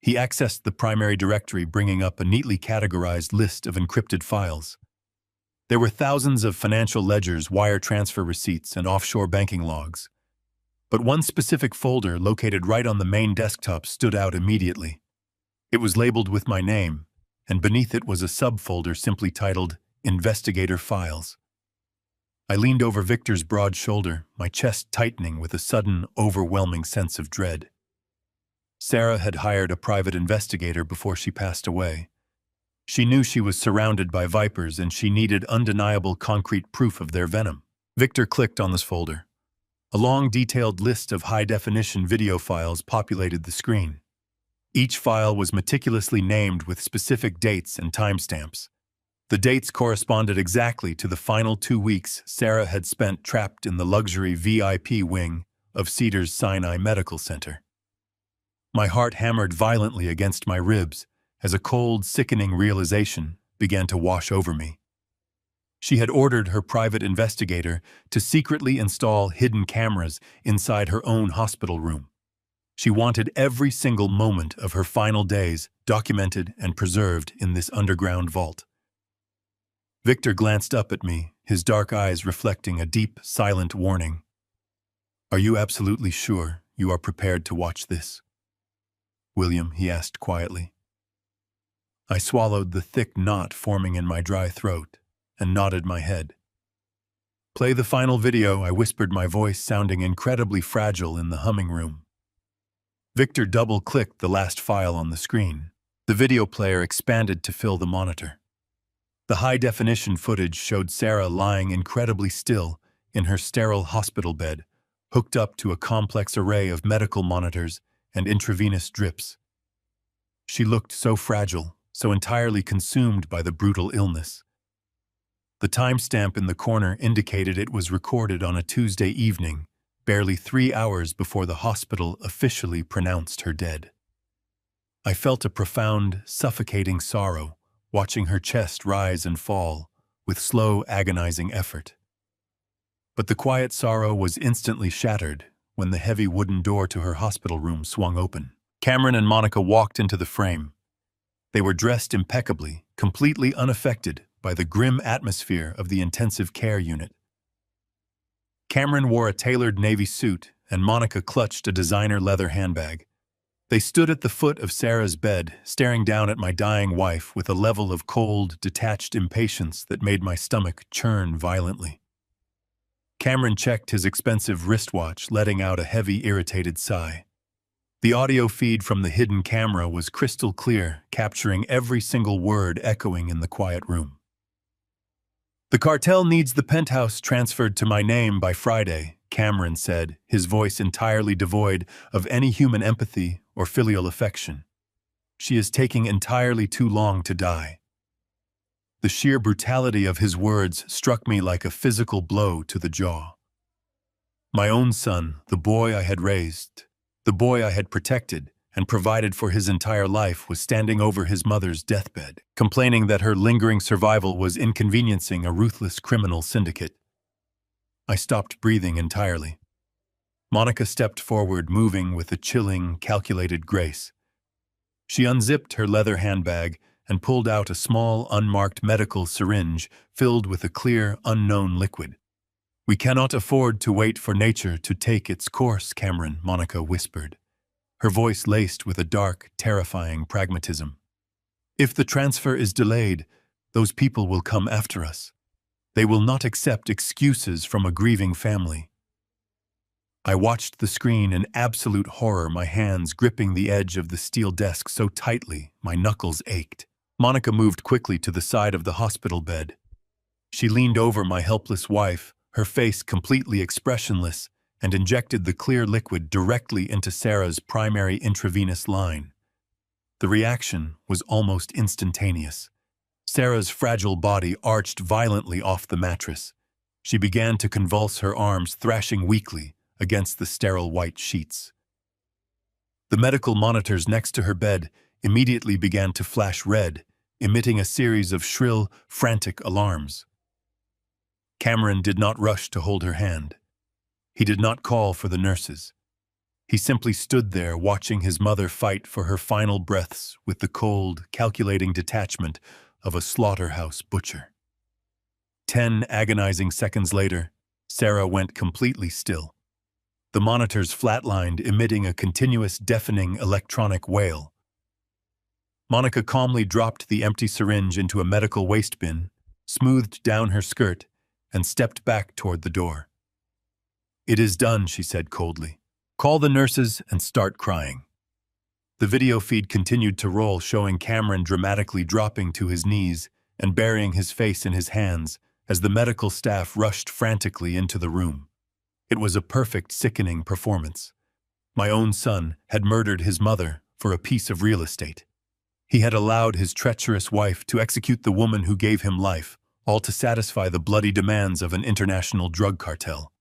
Speaker 1: He accessed the primary directory, bringing up a neatly categorized list of encrypted files. There were thousands of financial ledgers, wire transfer receipts, and offshore banking logs. But one specific folder located right on the main desktop stood out immediately. It was labeled with my name, and beneath it was a subfolder simply titled Investigator Files. I leaned over Victor's broad shoulder, my chest tightening with a sudden, overwhelming sense of dread. Sarah had hired a private investigator before she passed away. She knew she was surrounded by vipers, and she needed undeniable concrete proof of their venom. Victor clicked on this folder. A long, detailed list of high-definition video files populated the screen. Each file was meticulously named with specific dates and timestamps. The dates corresponded exactly to the final 2 weeks Sarah had spent trapped in the luxury VIP wing of Cedars Sinai Medical Center. My heart hammered violently against my ribs as a cold, sickening realization began to wash over me. She had ordered her private investigator to secretly install hidden cameras inside her own hospital room. She wanted every single moment of her final days documented and preserved in this underground vault. Victor glanced up at me, his dark eyes reflecting a deep, silent warning. "Are you absolutely sure you are prepared to watch this?" "William," he asked quietly. I swallowed the thick knot forming in my dry throat and nodded my head. "Play the final video," I whispered, my voice sounding incredibly fragile in the humming room. Victor double-clicked the last file on the screen. The video player expanded to fill the monitor. The high-definition footage showed Sarah lying incredibly still in her sterile hospital bed, hooked up to a complex array of medical monitors and intravenous drips. She looked so fragile, so entirely consumed by the brutal illness. The timestamp in the corner indicated it was recorded on a Tuesday evening, barely 3 hours before the hospital officially pronounced her dead. I felt a profound, suffocating sorrow, watching her chest rise and fall with slow, agonizing effort. But the quiet sorrow was instantly shattered when the heavy wooden door to her hospital room swung open. Cameron and Monica walked into the frame. They were dressed impeccably, completely unaffected by the grim atmosphere of the intensive care unit. Cameron wore a tailored navy suit, and Monica clutched a designer leather handbag. They stood at the foot of Sarah's bed, staring down at my dying wife with a level of cold, detached impatience that made my stomach churn violently. Cameron checked his expensive wristwatch, letting out a heavy, irritated sigh. The audio feed from the hidden camera was crystal clear, capturing every single word echoing in the quiet room. "The cartel needs the penthouse transferred to my name by Friday," Cameron said, his voice entirely devoid of any human empathy or filial affection. "She is taking entirely too long to die." The sheer brutality of his words struck me like a physical blow to the jaw. My own son, the boy I had raised, the boy I had protected and provided for his entire life, was standing over his mother's deathbed, complaining that her lingering survival was inconveniencing a ruthless criminal syndicate. I stopped breathing entirely. Monica stepped forward, moving with a chilling, calculated grace. She unzipped her leather handbag and pulled out a small, unmarked medical syringe filled with a clear, unknown liquid. "We cannot afford to wait for nature to take its course, Cameron," Monica whispered, her voice laced with a dark, terrifying pragmatism. "If the transfer is delayed, those people will come after us. They will not accept excuses from a grieving family." I watched the screen in absolute horror, my hands gripping the edge of the steel desk so tightly my knuckles ached. Monica moved quickly to the side of the hospital bed. She leaned over my helpless wife, her face completely expressionless, and injected the clear liquid directly into Sarah's primary intravenous line. The reaction was almost instantaneous. Sarah's fragile body arched violently off the mattress. She began to convulse, her arms thrashing weakly against the sterile white sheets. The medical monitors next to her bed immediately began to flash red, emitting a series of shrill, frantic alarms. Cameron did not rush to hold her hand. He did not call for the nurses. He simply stood there watching his mother fight for her final breaths with the cold, calculating detachment of a slaughterhouse butcher. 10 agonizing seconds later, Sarah went completely still. The monitors flatlined, emitting a continuous, deafening electronic wail. Monica calmly dropped the empty syringe into a medical waste bin, smoothed down her skirt, and stepped back toward the door. "It is done," she said coldly. "Call the nurses and start crying." The video feed continued to roll, showing Cameron dramatically dropping to his knees and burying his face in his hands as the medical staff rushed frantically into the room. It was a perfect, sickening performance. My own son had murdered his mother for a piece of real estate. He had allowed his treacherous wife to execute the woman who gave him life, all to satisfy the bloody demands of an international drug cartel.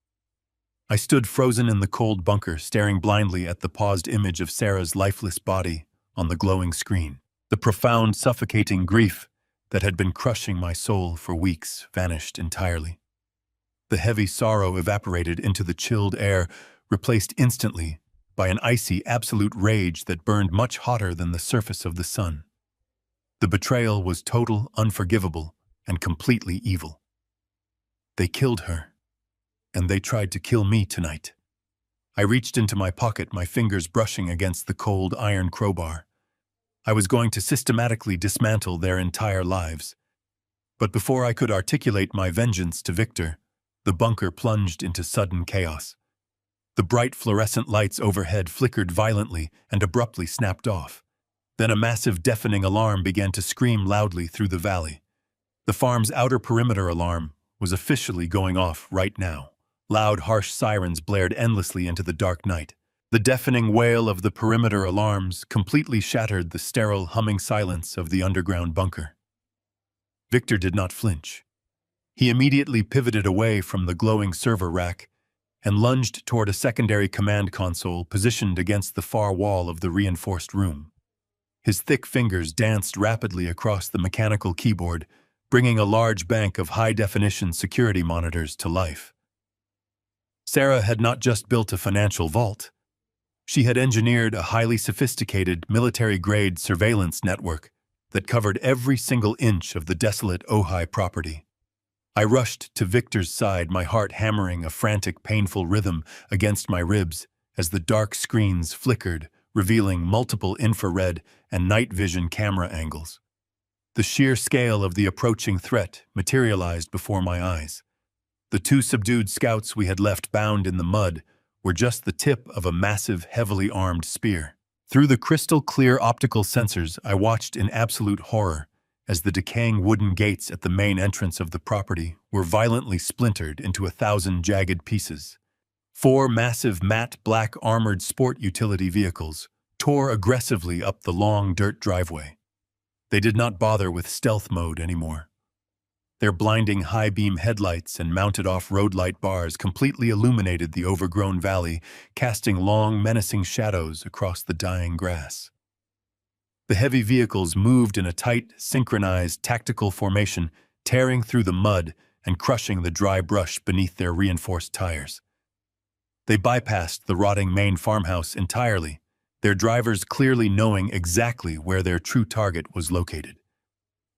Speaker 1: I stood frozen in the cold bunker, staring blindly at the paused image of Sarah's lifeless body on the glowing screen. The profound, suffocating grief that had been crushing my soul for weeks vanished entirely. The heavy sorrow evaporated into the chilled air, replaced instantly by an icy, absolute rage that burned much hotter than the surface of the sun. The betrayal was total, unforgivable, and completely evil. They killed her, and they tried to kill me tonight. I reached into my pocket, my fingers brushing against the cold iron crowbar. I was going to systematically dismantle their entire lives. But before I could articulate my vengeance to Victor, the bunker plunged into sudden chaos. The bright fluorescent lights overhead flickered violently and abruptly snapped off. Then a massive deafening alarm began to scream loudly through the valley. The farm's outer perimeter alarm was officially going off right now. Loud, harsh sirens blared endlessly into the dark night. The deafening wail of the perimeter alarms completely shattered the sterile, humming silence of the underground bunker. Victor did not flinch. He immediately pivoted away from the glowing server rack and lunged toward a secondary command console positioned against the far wall of the reinforced room. His thick fingers danced rapidly across the mechanical keyboard, bringing a large bank of high-definition security monitors to life. Sarah had not just built a financial vault. She had engineered a highly sophisticated military-grade surveillance network that covered every single inch of the desolate Ojai property. I rushed to Victor's side, my heart hammering a frantic, painful rhythm against my ribs as the dark screens flickered, revealing multiple infrared and night vision camera angles. The sheer scale of the approaching threat materialized before my eyes. The two subdued scouts we had left bound in the mud were just the tip of a massive, heavily armed spear. Through the crystal-clear optical sensors, I watched in absolute horror as the decaying wooden gates at the main entrance of the property were violently splintered into 1,000 jagged pieces. 4 massive matte black armored sport utility vehicles tore aggressively up the long dirt driveway. They did not bother with stealth mode anymore. Their blinding high-beam headlights and mounted off-road light bars completely illuminated the overgrown valley, casting long, menacing shadows across the dying grass. The heavy vehicles moved in a tight, synchronized, tactical formation, tearing through the mud and crushing the dry brush beneath their reinforced tires. They bypassed the rotting main farmhouse entirely, their drivers clearly knowing exactly where their true target was located.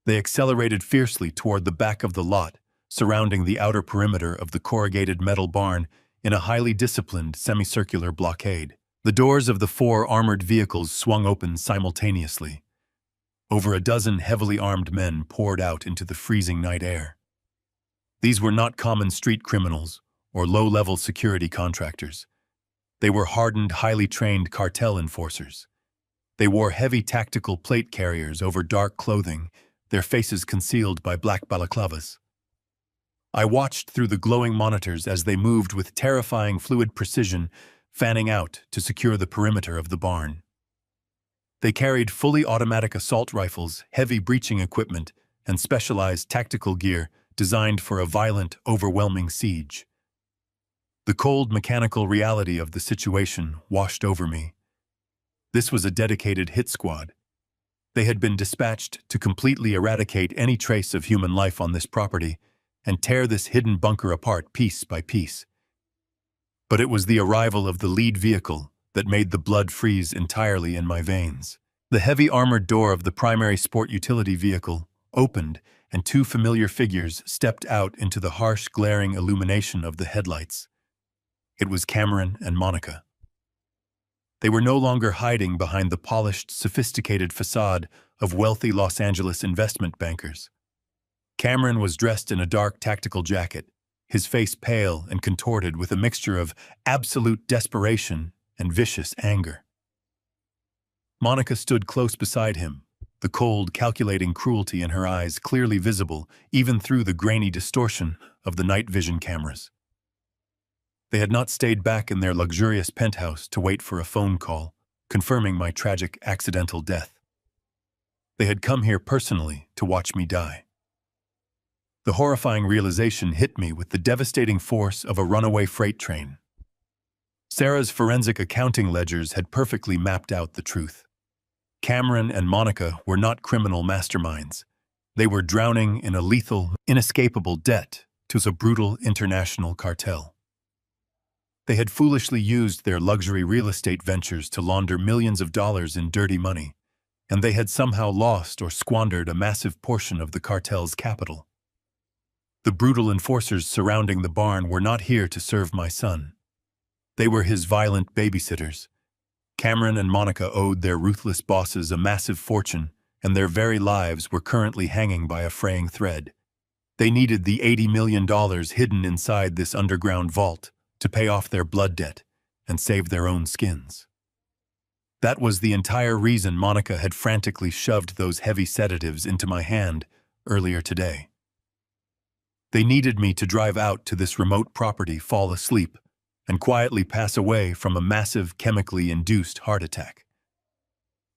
Speaker 1: They accelerated fiercely toward the back of the lot, surrounding the outer perimeter of the corrugated metal barn in a highly disciplined semicircular blockade. The doors of the 4 armored vehicles swung open simultaneously. Over a dozen heavily armed men poured out into the freezing night air. These were not common street criminals or low-level security contractors. They were hardened, highly trained cartel enforcers. They wore heavy tactical plate carriers over dark clothing, their faces concealed by black balaclavas. I watched through the glowing monitors as they moved with terrifying fluid precision, fanning out to secure the perimeter of the barn. They carried fully automatic assault rifles, heavy breaching equipment, and specialized tactical gear designed for a violent, overwhelming siege. The cold mechanical reality of the situation washed over me. This was a dedicated hit squad. They had been dispatched to completely eradicate any trace of human life on this property and tear this hidden bunker apart piece by piece. But it was the arrival of the lead vehicle that made the blood freeze entirely in my veins. The heavy armored door of the primary sport utility vehicle opened, and 2 familiar figures stepped out into the harsh, glaring illumination of the headlights. It was Cameron and Monica. They were no longer hiding behind the polished, sophisticated facade of wealthy Los Angeles investment bankers. Cameron was dressed in a dark tactical jacket, his face pale and contorted with a mixture of absolute desperation and vicious anger. Monica stood close beside him, the cold, calculating cruelty in her eyes clearly visible even through the grainy distortion of the night vision cameras. They had not stayed back in their luxurious penthouse to wait for a phone call, confirming my tragic accidental death. They had come here personally to watch me die. The horrifying realization hit me with the devastating force of a runaway freight train. Sarah's forensic accounting ledgers had perfectly mapped out the truth. Cameron and Monica were not criminal masterminds. They were drowning in a lethal, inescapable debt to the brutal international cartel. They had foolishly used their luxury real estate ventures to launder millions of dollars in dirty money, and they had somehow lost or squandered a massive portion of the cartel's capital. The brutal enforcers surrounding the barn were not here to serve my son. They were his violent babysitters. Cameron and Monica owed their ruthless bosses a massive fortune, and their very lives were currently hanging by a fraying thread. They needed the $80 million hidden inside this underground vault to pay off their blood debt and save their own skins. That was the entire reason Monica had frantically shoved those heavy sedatives into my hand earlier today. They needed me to drive out to this remote property, fall asleep, and quietly pass away from a massive chemically induced heart attack.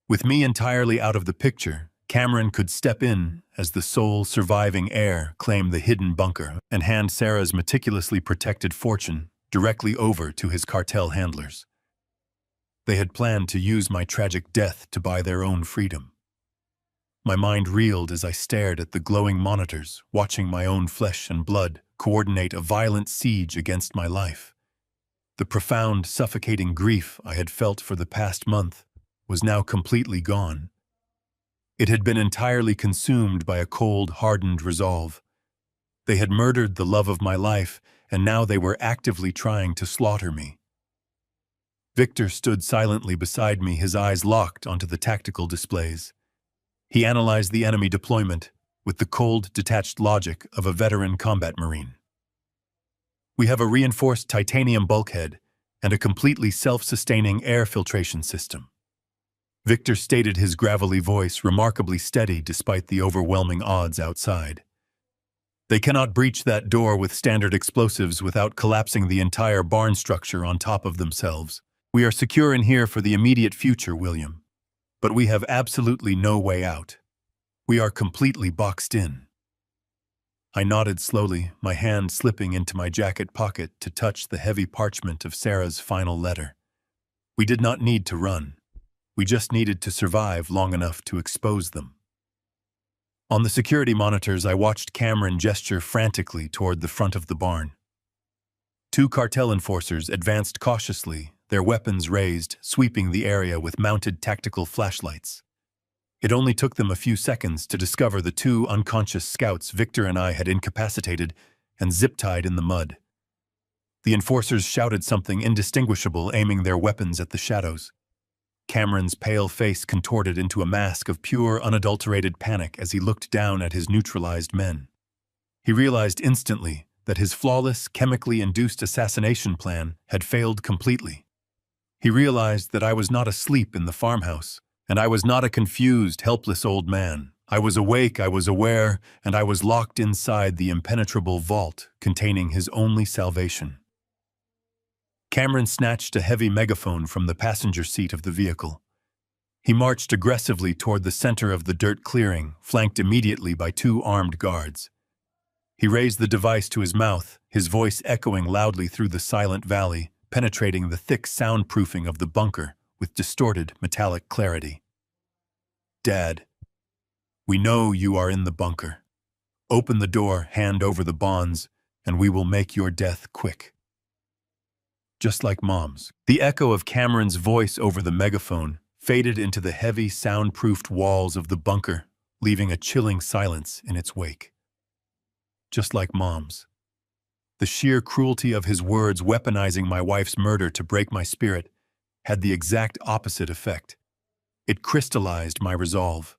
Speaker 1: With me entirely out of the picture, Cameron could step in as the sole surviving heir, claim the hidden bunker, and hand Sarah's meticulously protected fortune directly over to his cartel handlers. They had planned to use my tragic death to buy their own freedom. My mind reeled as I stared at the glowing monitors, watching my own flesh and blood coordinate a violent siege against my life. The profound, suffocating grief I had felt for the past month was now completely gone. It had been entirely consumed by a cold, hardened resolve. They had murdered the love of my life, and now they were actively trying to slaughter me. Victor stood silently beside me, his eyes locked onto the tactical displays. He analyzed the enemy deployment with the cold, detached logic of a veteran combat marine. We have a reinforced titanium bulkhead and a completely self-sustaining air filtration system. Victor stated, his gravelly voice remarkably steady despite the overwhelming odds outside. They cannot breach that door with standard explosives without collapsing the entire barn structure on top of themselves. We are secure in here for the immediate future, William. But we have absolutely no way out. We are completely boxed in. I nodded slowly, my hand slipping into my jacket pocket to touch the heavy parchment of Sarah's final letter. We did not need to run. We just needed to survive long enough to expose them. On the security monitors, I watched Cameron gesture frantically toward the front of the barn. Two cartel enforcers advanced cautiously, their weapons raised, sweeping the area with mounted tactical flashlights. It only took them a few seconds to discover the two unconscious scouts Victor and I had incapacitated and zip-tied in the mud. The enforcers shouted something indistinguishable, aiming their weapons at the shadows. Cameron's pale face contorted into a mask of pure, unadulterated panic as he looked down at his neutralized men. He realized instantly that his flawless, chemically induced assassination plan had failed completely. He realized that I was not asleep in the farmhouse, and I was not a confused, helpless old man. I was awake, I was aware, and I was locked inside the impenetrable vault containing his only salvation. Cameron snatched a heavy megaphone from the passenger seat of the vehicle. He marched aggressively toward the center of the dirt clearing, flanked immediately by two armed guards. He raised the device to his mouth, his voice echoing loudly through the silent valley, penetrating the thick soundproofing of the bunker with distorted, metallic clarity. "Dad, we know you are in the bunker. Open the door, hand over the bonds, and we will make your death quick." Just like Mom's. The echo of Cameron's voice over the megaphone faded into the heavy, soundproofed walls of the bunker, leaving a chilling silence in its wake. Just like Mom's. The sheer cruelty of his words, weaponizing my wife's murder to break my spirit, had the exact opposite effect. It crystallized my resolve.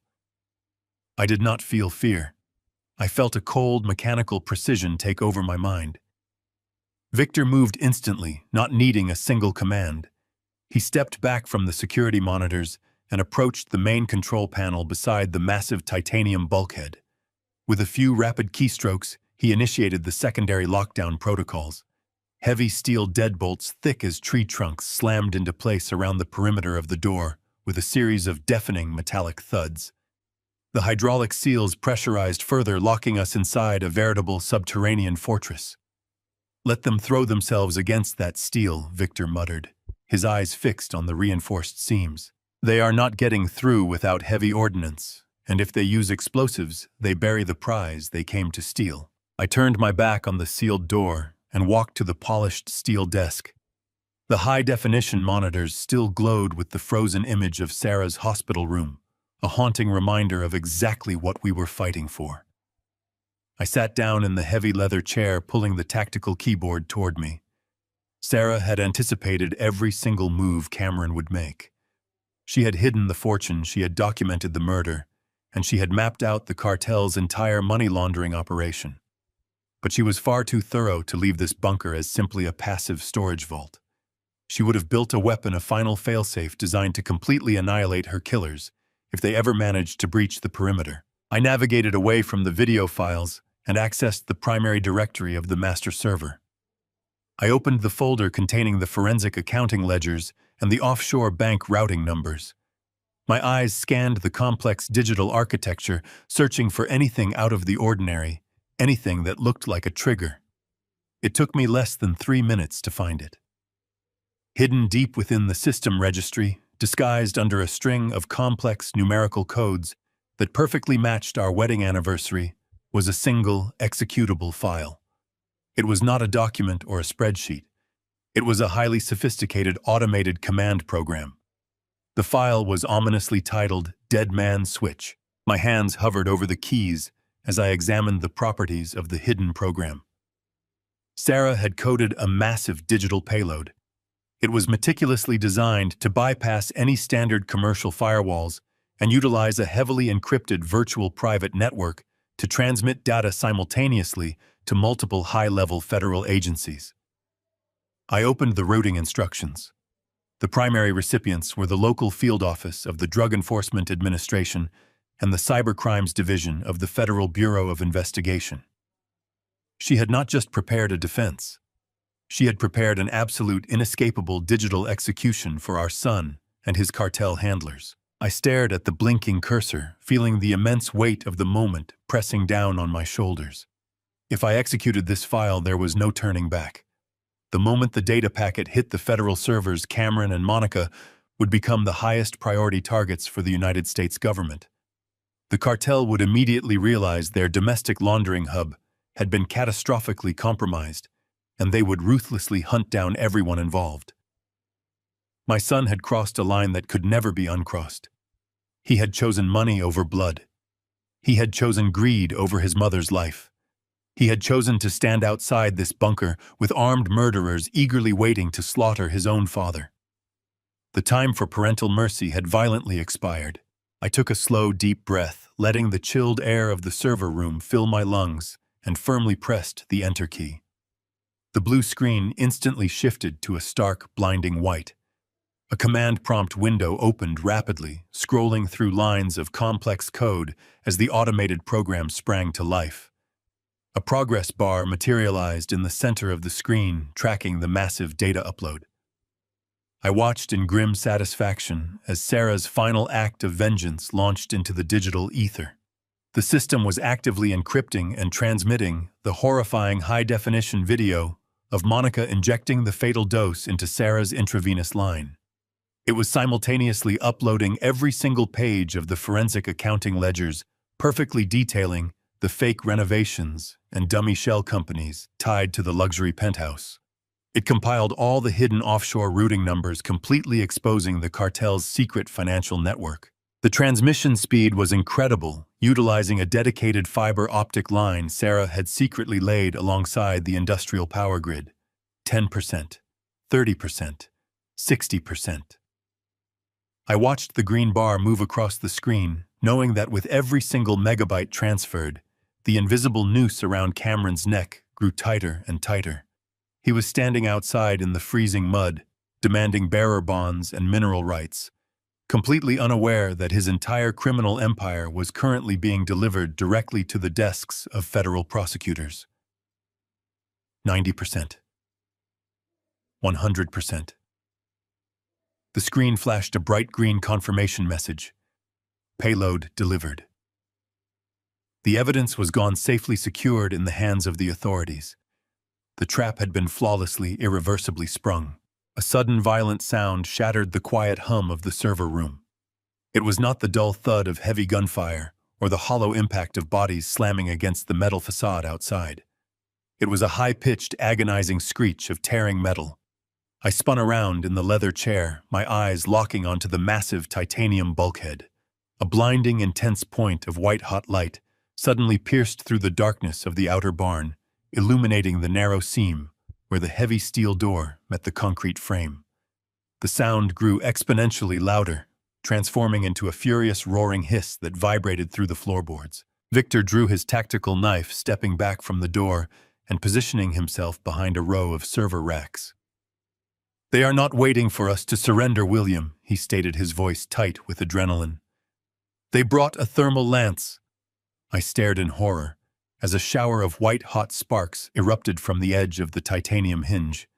Speaker 1: I did not feel fear. I felt a cold, mechanical precision take over my mind. Victor moved instantly, not needing a single command. He stepped back from the security monitors and approached the main control panel beside the massive titanium bulkhead. With a few rapid keystrokes, he initiated the secondary lockdown protocols. Heavy steel deadbolts, thick as tree trunks, slammed into place around the perimeter of the door with a series of deafening metallic thuds. The hydraulic seals pressurized further, locking us inside a veritable subterranean fortress. "Let them throw themselves against that steel," Victor muttered, his eyes fixed on the reinforced seams. "They are not getting through without heavy ordnance, and if they use explosives, they bury the prize they came to steal. I turned my back on the sealed door and walked to the polished steel desk. The high-definition monitors still glowed with the frozen image of Sarah's hospital room, a haunting reminder of exactly what we were fighting for. I sat down in the heavy leather chair, pulling the tactical keyboard toward me. Sarah had anticipated every single move Cameron would make. She had hidden the fortune, she had documented the murder, and she had mapped out the cartel's entire money laundering operation. But she was far too thorough to leave this bunker as simply a passive storage vault. She would have built a weapon, a final failsafe designed to completely annihilate her killers if they ever managed to breach the perimeter. I navigated away from the video files and accessed the primary directory of the master server. I opened the folder containing the forensic accounting ledgers and the offshore bank routing numbers. My eyes scanned the complex digital architecture, searching for anything out of the ordinary, anything that looked like a trigger. It took me less than 3 minutes to find it. Hidden deep within the system registry, disguised under a string of complex numerical codes that perfectly matched our wedding anniversary, was a single executable file. It was not a document or a spreadsheet. It was a highly sophisticated automated command program. The file was ominously titled Dead Man Switch. My hands hovered over the keys as I examined the properties of the hidden program. Sarah had coded a massive digital payload. It was meticulously designed to bypass any standard commercial firewalls and utilize a heavily encrypted virtual private network to transmit data simultaneously to multiple high-level federal agencies. I opened the routing instructions. The primary recipients were the local field office of the Drug Enforcement Administration and the Cybercrimes Division of the Federal Bureau of Investigation. She had not just prepared a defense. She had prepared an absolute, inescapable digital execution for our son and his cartel handlers. I stared at the blinking cursor, feeling the immense weight of the moment pressing down on my shoulders. If I executed this file, there was no turning back. The moment the data packet hit the federal servers, Cameron and Monica would become the highest priority targets for the United States government. The cartel would immediately realize their domestic laundering hub had been catastrophically compromised, and they would ruthlessly hunt down everyone involved. My son had crossed a line that could never be uncrossed. He had chosen money over blood. He had chosen greed over his mother's life. He had chosen to stand outside this bunker with armed murderers eagerly waiting to slaughter his own father. The time for parental mercy had violently expired. I took a slow, deep breath, letting the chilled air of the server room fill my lungs, and firmly pressed the enter key. The blue screen instantly shifted to a stark, blinding white. A command prompt window opened rapidly, scrolling through lines of complex code as the automated program sprang to life. A progress bar materialized in the center of the screen, tracking the massive data upload. I watched in grim satisfaction as Sarah's final act of vengeance launched into the digital ether. The system was actively encrypting and transmitting the horrifying high-definition video of Monica injecting the fatal dose into Sarah's intravenous line. It was simultaneously uploading every single page of the forensic accounting ledgers, perfectly detailing the fake renovations and dummy shell companies tied to the luxury penthouse. It compiled all the hidden offshore routing numbers, completely exposing the cartel's secret financial network. The transmission speed was incredible, utilizing a dedicated fiber optic line Sarah had secretly laid alongside the industrial power grid. 10%, 30%, 60%. I watched the green bar move across the screen, knowing that with every single megabyte transferred, the invisible noose around Cameron's neck grew tighter and tighter. He was standing outside in the freezing mud, demanding bearer bonds and mineral rights, completely unaware that his entire criminal empire was currently being delivered directly to the desks of federal prosecutors. 90%. 100%. The screen flashed a bright green confirmation message. Payload delivered. The evidence was gone safely secured in the hands of the authorities. The trap had been flawlessly, irreversibly sprung. A sudden violent sound shattered the quiet hum of the server room. It was not the dull thud of heavy gunfire or the hollow impact of bodies slamming against the metal facade outside. It was a high-pitched, agonizing screech of tearing metal. I spun around in the leather chair, my eyes locking onto the massive titanium bulkhead. A blinding, intense point of white-hot light suddenly pierced through the darkness of the outer barn, illuminating the narrow seam where the heavy steel door met the concrete frame. The sound grew exponentially louder, transforming into a furious roaring hiss that vibrated through the floorboards. Victor drew his tactical knife, stepping back from the door and positioning himself behind a row of server racks. "They are not waiting for us to surrender, William," he stated, his voice tight with adrenaline. "They brought a thermal lance." I stared in horror as a shower of white-hot sparks erupted from the edge of the titanium hinge.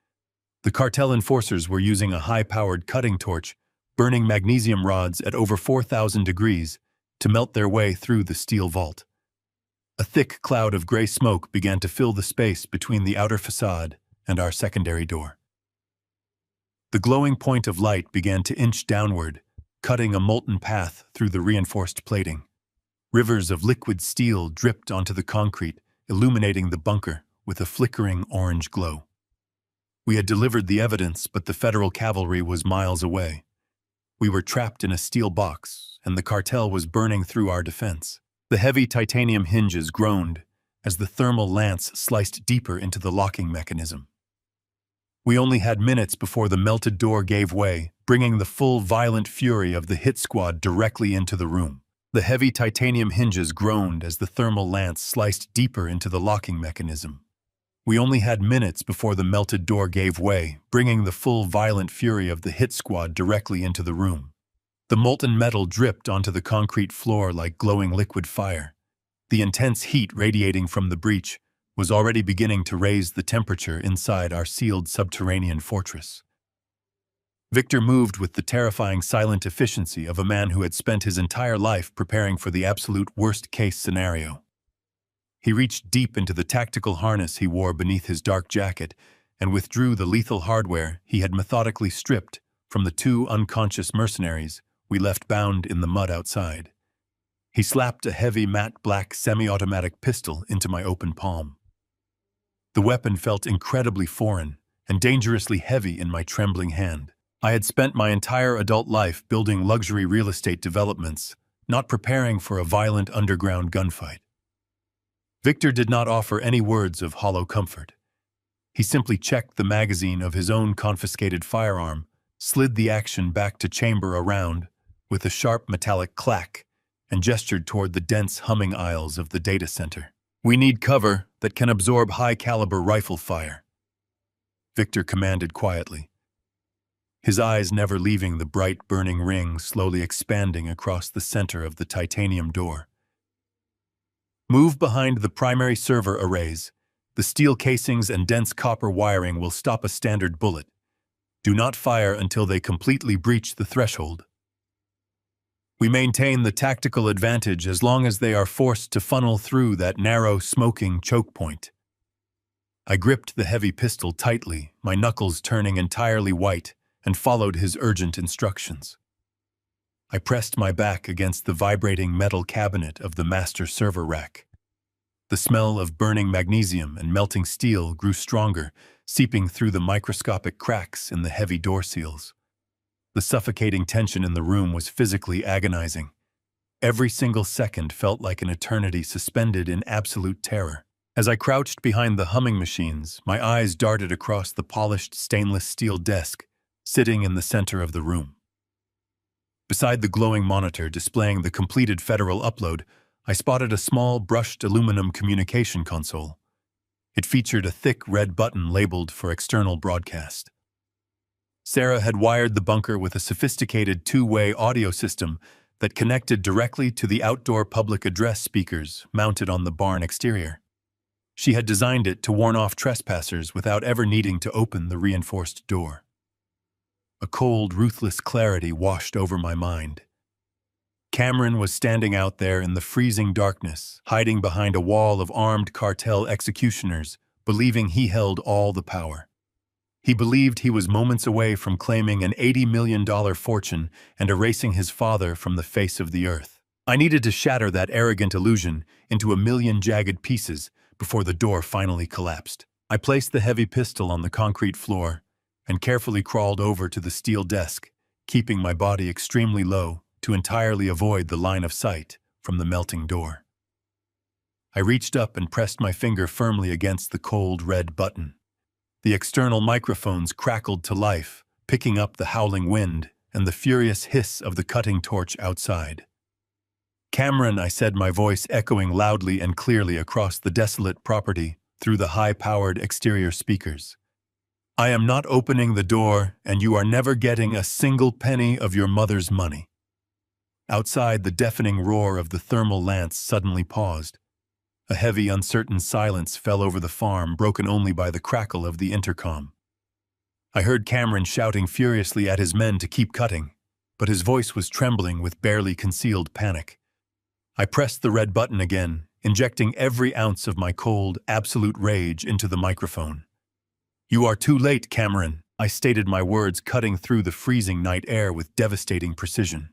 Speaker 1: The cartel enforcers were using a high-powered cutting torch, burning magnesium rods at over 4,000 degrees to melt their way through the steel vault. A thick cloud of gray smoke began to fill the space between the outer facade and our secondary door. The glowing point of light began to inch downward, cutting a molten path through the reinforced plating. Rivers of liquid steel dripped onto the concrete, illuminating the bunker with a flickering orange glow. We had delivered the evidence, but the federal cavalry was miles away. We were trapped in a steel box, and the cartel was burning through our defense. The heavy titanium hinges groaned as the thermal lance sliced deeper into the locking mechanism. We only had minutes before the melted door gave way, bringing the full violent fury of the hit squad directly into the room. The heavy titanium hinges groaned as the thermal lance sliced deeper into the locking mechanism. We only had minutes before the melted door gave way, bringing the full violent fury of the hit squad directly into the room. The molten metal dripped onto the concrete floor like glowing liquid fire. The intense heat radiating from the breach was already beginning to raise the temperature inside our sealed subterranean fortress. Victor moved with the terrifying silent efficiency of a man who had spent his entire life preparing for the absolute worst-case scenario. He reached deep into the tactical harness he wore beneath his dark jacket and withdrew the lethal hardware he had methodically stripped from the two unconscious mercenaries we left bound in the mud outside. He slapped a heavy matte black semi-automatic pistol into my open palm. The weapon felt incredibly foreign and dangerously heavy in my trembling hand. I had spent my entire adult life building luxury real estate developments, not preparing for a violent underground gunfight. Victor did not offer any words of hollow comfort. He simply checked the magazine of his own confiscated firearm, slid the action back to chamber around with a sharp metallic clack, and gestured toward the dense humming aisles of the data center. "We need cover that can absorb high-caliber rifle fire," Victor commanded quietly, his eyes never leaving the bright burning ring slowly expanding across the center of the titanium door. "Move behind the primary server arrays. The steel casings and dense copper wiring will stop a standard bullet. Do not fire until they completely breach the threshold. We maintain the tactical advantage as long as they are forced to funnel through that narrow, smoking choke point." I gripped the heavy pistol tightly, my knuckles turning entirely white, and followed his urgent instructions. I pressed my back against the vibrating metal cabinet of the master server rack. The smell of burning magnesium and melting steel grew stronger, seeping through the microscopic cracks in the heavy door seals. The suffocating tension in the room was physically agonizing. Every single second felt like an eternity suspended in absolute terror. As I crouched behind the humming machines, my eyes darted across the polished stainless steel desk sitting in the center of the room. Beside the glowing monitor displaying the completed federal upload, I spotted a small brushed aluminum communication console. It featured a thick red button labeled for external broadcast. Sarah had wired the bunker with a sophisticated two-way audio system that connected directly to the outdoor public address speakers mounted on the barn exterior. She had designed it to warn off trespassers without ever needing to open the reinforced door. A cold, ruthless clarity washed over my mind. Cameron was standing out there in the freezing darkness, hiding behind a wall of armed cartel executioners, believing he held all the power. He believed he was moments away from claiming an $80 million fortune and erasing his father from the face of the earth. I needed to shatter that arrogant illusion into a million jagged pieces before the door finally collapsed. I placed the heavy pistol on the concrete floor and carefully crawled over to the steel desk, keeping my body extremely low to entirely avoid the line of sight from the melting door. I reached up and pressed my finger firmly against the cold red button. The external microphones crackled to life, picking up the howling wind and the furious hiss of the cutting torch outside. "Cameron," I said, my voice echoing loudly and clearly across the desolate property through the high-powered exterior speakers. "I am not opening the door, and you are never getting a single penny of your mother's money." Outside, the deafening roar of the thermal lance suddenly paused. A heavy, uncertain silence fell over the farm, broken only by the crackle of the intercom. I heard Cameron shouting furiously at his men to keep cutting, but his voice was trembling with barely concealed panic. I pressed the red button again, injecting every ounce of my cold, absolute rage into the microphone. "You are too late, Cameron," I stated, my words cutting through the freezing night air with devastating precision.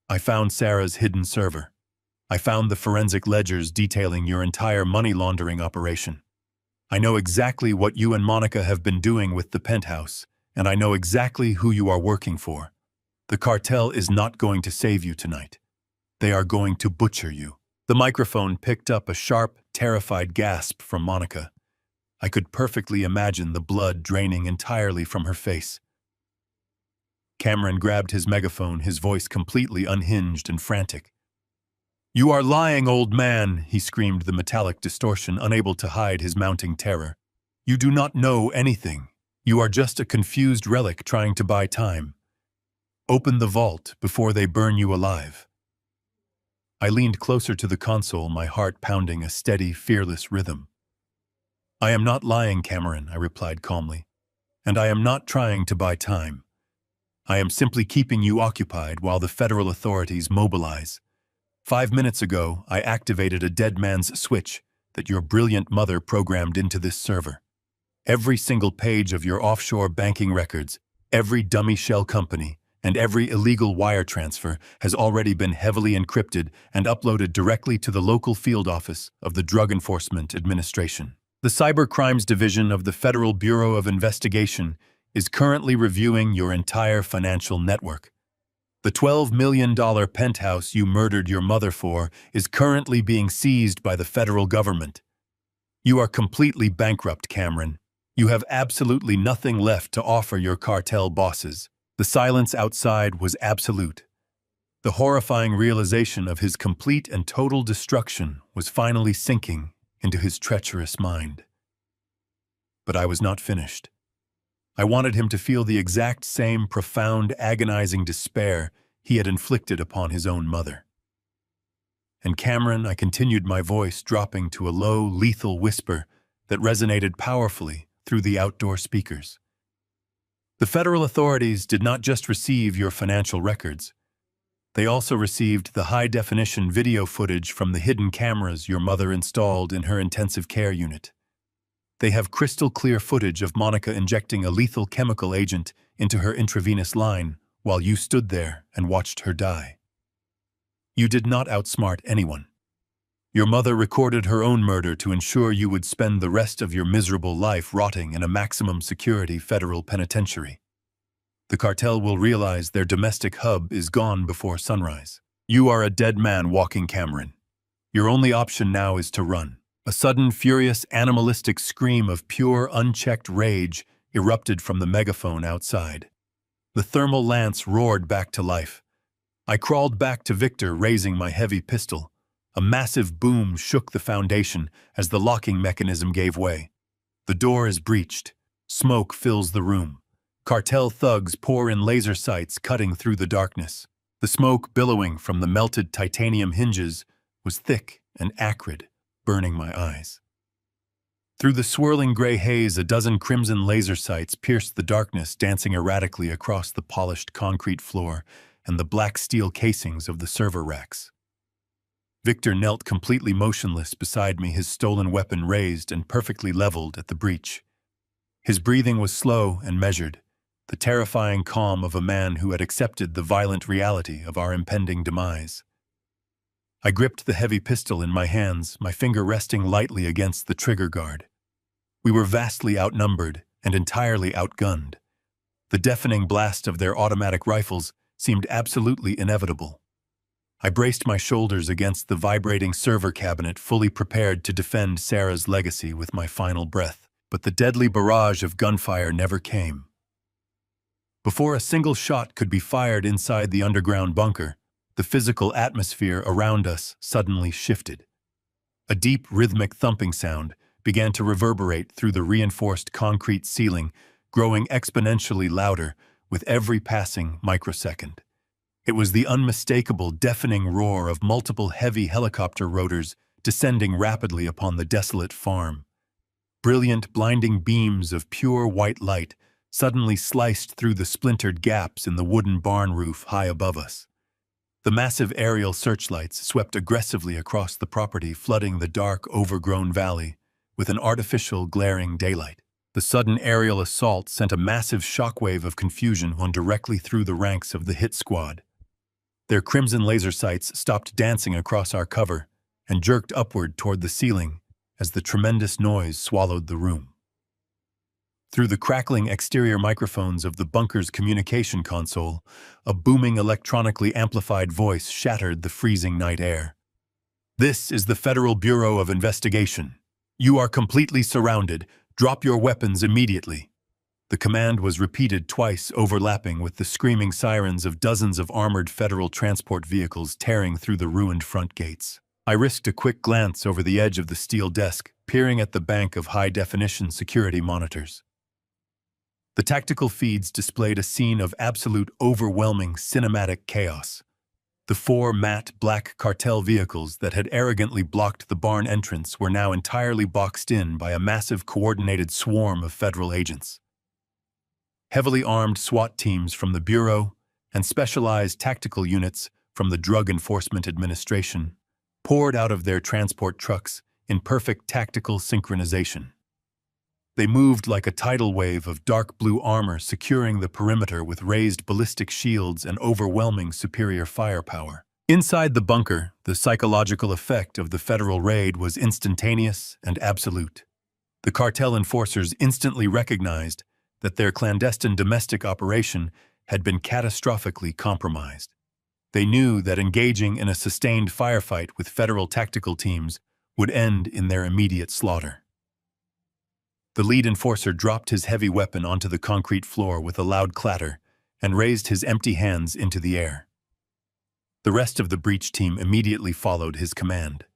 Speaker 1: "I found Sarah's hidden server. I found the forensic ledgers detailing your entire money laundering operation. I know exactly what you and Monica have been doing with the Penthouse, and I know exactly who you are working for. The cartel is not going to save you tonight. They are going to butcher you." The microphone picked up a sharp, terrified gasp from Monica. I could perfectly imagine the blood draining entirely from her face. Cameron grabbed his megaphone, his voice completely unhinged and frantic. "You are lying, old man," he screamed, the metallic distortion unable to hide his mounting terror. "You do not know anything. You are just a confused relic trying to buy time. Open the vault before they burn you alive." I leaned closer to the console, my heart pounding a steady, fearless rhythm. "I am not lying, Cameron," I replied calmly. "And I am not trying to buy time. I am simply keeping you occupied while the federal authorities mobilize. 5 minutes ago, I activated a dead man's switch that your brilliant mother programmed into this server. Every single page of your offshore banking records, every dummy shell company, and every illegal wire transfer has already been heavily encrypted and uploaded directly to the local field office of the Drug Enforcement Administration. The Cyber Crimes Division of the Federal Bureau of Investigation is currently reviewing your entire financial network. The $12 million penthouse you murdered your mother for is currently being seized by the federal government. You are completely bankrupt, Cameron. You have absolutely nothing left to offer your cartel bosses." The silence outside was absolute. The horrifying realization of his complete and total destruction was finally sinking into his treacherous mind. But I was not finished. I wanted him to feel the exact same profound, agonizing despair he had inflicted upon his own mother. "And Cameron," I continued, my voice dropping to a low, lethal whisper that resonated powerfully through the outdoor speakers. "The federal authorities did not just receive your financial records. They also received the high-definition video footage from the hidden cameras your mother installed in her intensive care unit. They have crystal-clear footage of Monica injecting a lethal chemical agent into her intravenous line while you stood there and watched her die. You did not outsmart anyone. Your mother recorded her own murder to ensure you would spend the rest of your miserable life rotting in a maximum security federal penitentiary. The cartel will realize their domestic hub is gone before sunrise. You are a dead man walking, Cameron. Your only option now is to run." A sudden, furious, animalistic scream of pure, unchecked rage erupted from the megaphone outside. The thermal lance roared back to life. I crawled back to Victor, raising my heavy pistol. A massive boom shook the foundation as the locking mechanism gave way. The door is breached. Smoke fills the room. Cartel thugs pour in laser sights, cutting through the darkness. The smoke billowing from the melted titanium hinges was thick and acrid, burning my eyes. Through the swirling gray haze, a dozen crimson laser sights pierced the darkness, dancing erratically across the polished concrete floor and the black steel casings of the server racks. Victor knelt completely motionless beside me, his stolen weapon raised and perfectly leveled at the breach. His breathing was slow and measured, the terrifying calm of a man who had accepted the violent reality of our impending demise. I gripped the heavy pistol in my hands, my finger resting lightly against the trigger guard. We were vastly outnumbered and entirely outgunned. The deafening blast of their automatic rifles seemed absolutely inevitable. I braced my shoulders against the vibrating server cabinet, fully prepared to defend Sarah's legacy with my final breath. But the deadly barrage of gunfire never came. Before a single shot could be fired inside the underground bunker, the physical atmosphere around us suddenly shifted. A deep, rhythmic thumping sound began to reverberate through the reinforced concrete ceiling, growing exponentially louder with every passing microsecond. It was the unmistakable, deafening roar of multiple heavy helicopter rotors descending rapidly upon the desolate farm. Brilliant, blinding beams of pure white light suddenly sliced through the splintered gaps in the wooden barn roof high above us. The massive aerial searchlights swept aggressively across the property, flooding the dark, overgrown valley with an artificial, glaring daylight. The sudden aerial assault sent a massive shockwave of confusion directly through the ranks of the hit squad. Their crimson laser sights stopped dancing across our cover and jerked upward toward the ceiling as the tremendous noise swallowed the room. Through the crackling exterior microphones of the bunker's communication console, a booming electronically amplified voice shattered the freezing night air. "This is the Federal Bureau of Investigation. You are completely surrounded. Drop your weapons immediately." The command was repeated twice, overlapping with the screaming sirens of dozens of armored federal transport vehicles tearing through the ruined front gates. I risked a quick glance over the edge of the steel desk, peering at the bank of high-definition security monitors. The tactical feeds displayed a scene of absolute, overwhelming cinematic chaos. The 4 matte black cartel vehicles that had arrogantly blocked the barn entrance were now entirely boxed in by a massive coordinated swarm of federal agents. Heavily armed SWAT teams from the Bureau and specialized tactical units from the Drug Enforcement Administration poured out of their transport trucks in perfect tactical synchronization. They moved like a tidal wave of dark blue armor, securing the perimeter with raised ballistic shields and overwhelming superior firepower. Inside the bunker, the psychological effect of the federal raid was instantaneous and absolute. The cartel enforcers instantly recognized that their clandestine domestic operation had been catastrophically compromised. They knew that engaging in a sustained firefight with federal tactical teams would end in their immediate slaughter. The lead enforcer dropped his heavy weapon onto the concrete floor with a loud clatter and raised his empty hands into the air. The rest of the breach team immediately followed his command.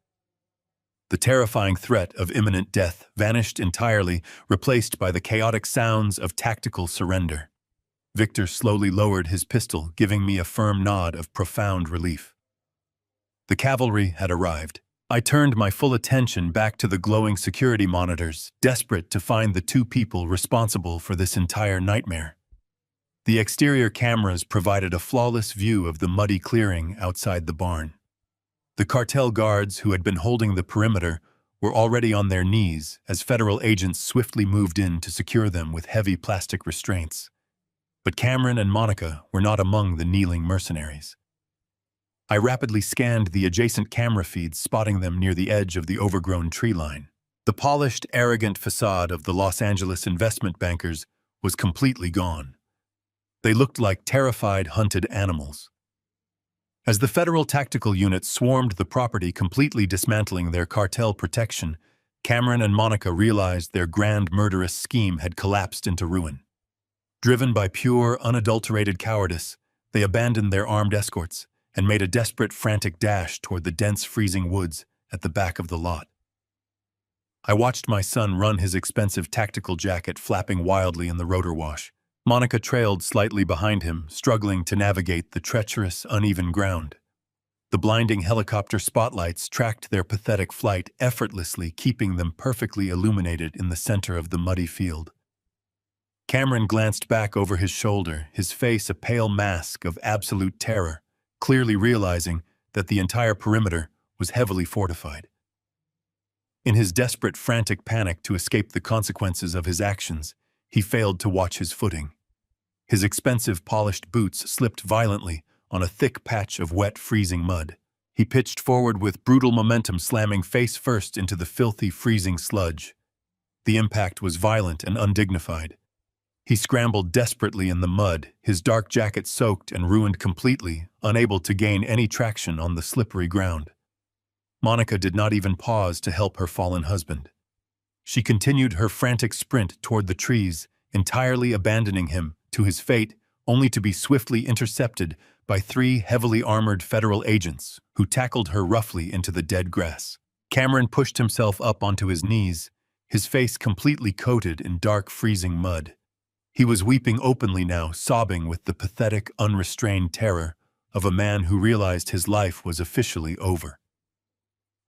Speaker 1: The terrifying threat of imminent death vanished entirely, replaced by the chaotic sounds of tactical surrender. Victor slowly lowered his pistol, giving me a firm nod of profound relief. The cavalry had arrived. I turned my full attention back to the glowing security monitors, desperate to find the 2 people responsible for this entire nightmare. The exterior cameras provided a flawless view of the muddy clearing outside the barn. The cartel guards who had been holding the perimeter were already on their knees as federal agents swiftly moved in to secure them with heavy plastic restraints. But Cameron and Monica were not among the kneeling mercenaries. I rapidly scanned the adjacent camera feeds, spotting them near the edge of the overgrown tree line. The polished, arrogant facade of the Los Angeles investment bankers was completely gone. They looked like terrified, hunted animals. As the federal tactical units swarmed the property, completely dismantling their cartel protection, Cameron and Monica realized their grand murderous scheme had collapsed into ruin. Driven by pure, unadulterated cowardice, they abandoned their armed escorts and made a desperate, frantic dash toward the dense, freezing woods at the back of the lot. I watched my son run his expensive tactical jacket flapping wildly in the rotor wash. Monica trailed slightly behind him, struggling to navigate the treacherous, uneven ground. The blinding helicopter spotlights tracked their pathetic flight effortlessly, keeping them perfectly illuminated in the center of the muddy field. Cameron glanced back over his shoulder, his face a pale mask of absolute terror, clearly realizing that the entire perimeter was heavily fortified. In his desperate, frantic panic to escape the consequences of his actions, he failed to watch his footing. His expensive polished boots slipped violently on a thick patch of wet, freezing mud. He pitched forward with brutal momentum, slamming face first into the filthy, freezing sludge. The impact was violent and undignified. He scrambled desperately in the mud, his dark jacket soaked and ruined completely, unable to gain any traction on the slippery ground. Monica did not even pause to help her fallen husband. She continued her frantic sprint toward the trees, entirely abandoning him to his fate, only to be swiftly intercepted by 3 heavily armored federal agents who tackled her roughly into the dead grass. Cameron pushed himself up onto his knees, his face completely coated in dark, freezing mud. He was weeping openly now, sobbing with the pathetic, unrestrained terror of a man who realized his life was officially over.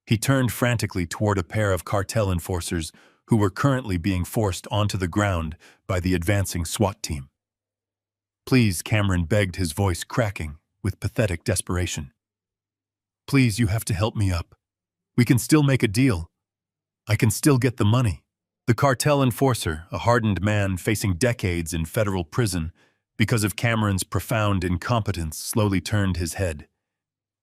Speaker 1: He turned frantically toward a pair of cartel enforcers who were currently being forced onto the ground by the advancing SWAT team. "Please," Cameron begged, his voice cracking with pathetic desperation. "Please, you have to help me up. We can still make a deal. I can still get the money." The cartel enforcer, a hardened man facing decades in federal prison because of Cameron's profound incompetence, slowly turned his head.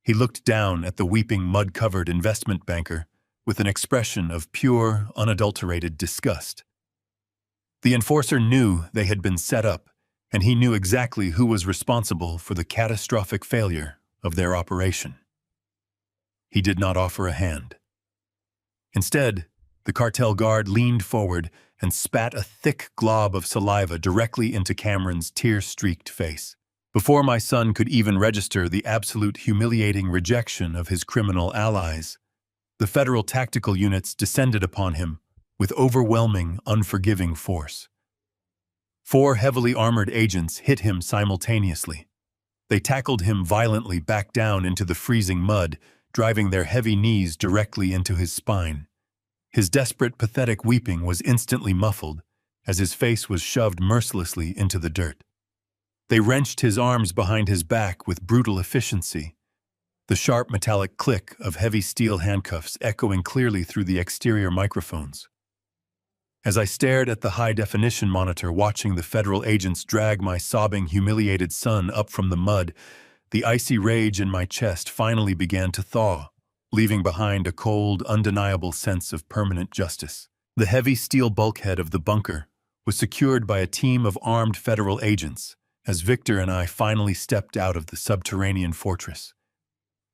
Speaker 1: He looked down at the weeping, mud-covered investment banker with an expression of pure, unadulterated disgust. The enforcer knew they had been set up, and he knew exactly who was responsible for the catastrophic failure of their operation. He did not offer a hand. Instead, the cartel guard leaned forward and spat a thick glob of saliva directly into Cameron's tear-streaked face. Before my son could even register the absolute humiliating rejection of his criminal allies, the federal tactical units descended upon him with overwhelming, unforgiving force. 4 heavily armored agents hit him simultaneously. They tackled him violently back down into the freezing mud, driving their heavy knees directly into his spine. His desperate, pathetic weeping was instantly muffled as his face was shoved mercilessly into the dirt. They wrenched his arms behind his back with brutal efficiency, the sharp metallic click of heavy steel handcuffs echoing clearly through the exterior microphones. As I stared at the high-definition monitor watching the federal agents drag my sobbing, humiliated son up from the mud, the icy rage in my chest finally began to thaw, leaving behind a cold, undeniable sense of permanent justice. The heavy steel bulkhead of the bunker was secured by a team of armed federal agents as Victor and I finally stepped out of the subterranean fortress.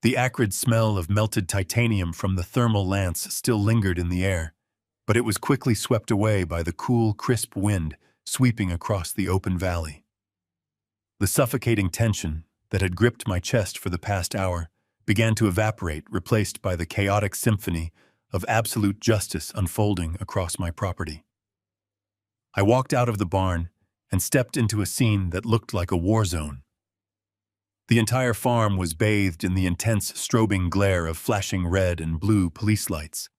Speaker 1: The acrid smell of melted titanium from the thermal lance still lingered in the air, but it was quickly swept away by the cool, crisp wind sweeping across the open valley. The suffocating tension that had gripped my chest for the past hour began to evaporate, replaced by the chaotic symphony of absolute justice unfolding across my property. I walked out of the barn and stepped into a scene that looked like a war zone. The entire farm was bathed in the intense, strobing glare of flashing red and blue police lights.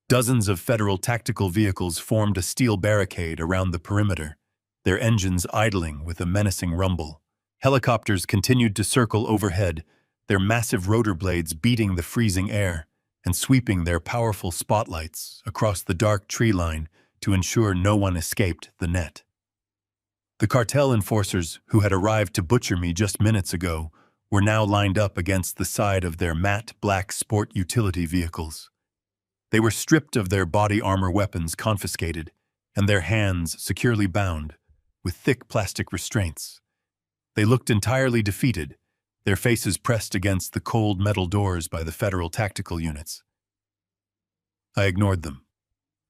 Speaker 1: Dozens of federal tactical vehicles formed a steel barricade around the perimeter, their engines idling with a menacing rumble. Helicopters continued to circle overhead, their massive rotor blades beating the freezing air and sweeping their powerful spotlights across the dark tree line to ensure no one escaped the net. The cartel enforcers who had arrived to butcher me just minutes ago were now lined up against the side of their matte black sport utility vehicles. They were stripped of their body armor weapons confiscated and their hands securely bound with thick plastic restraints. They looked entirely defeated, their faces pressed against the cold metal doors by the federal tactical units. I ignored them.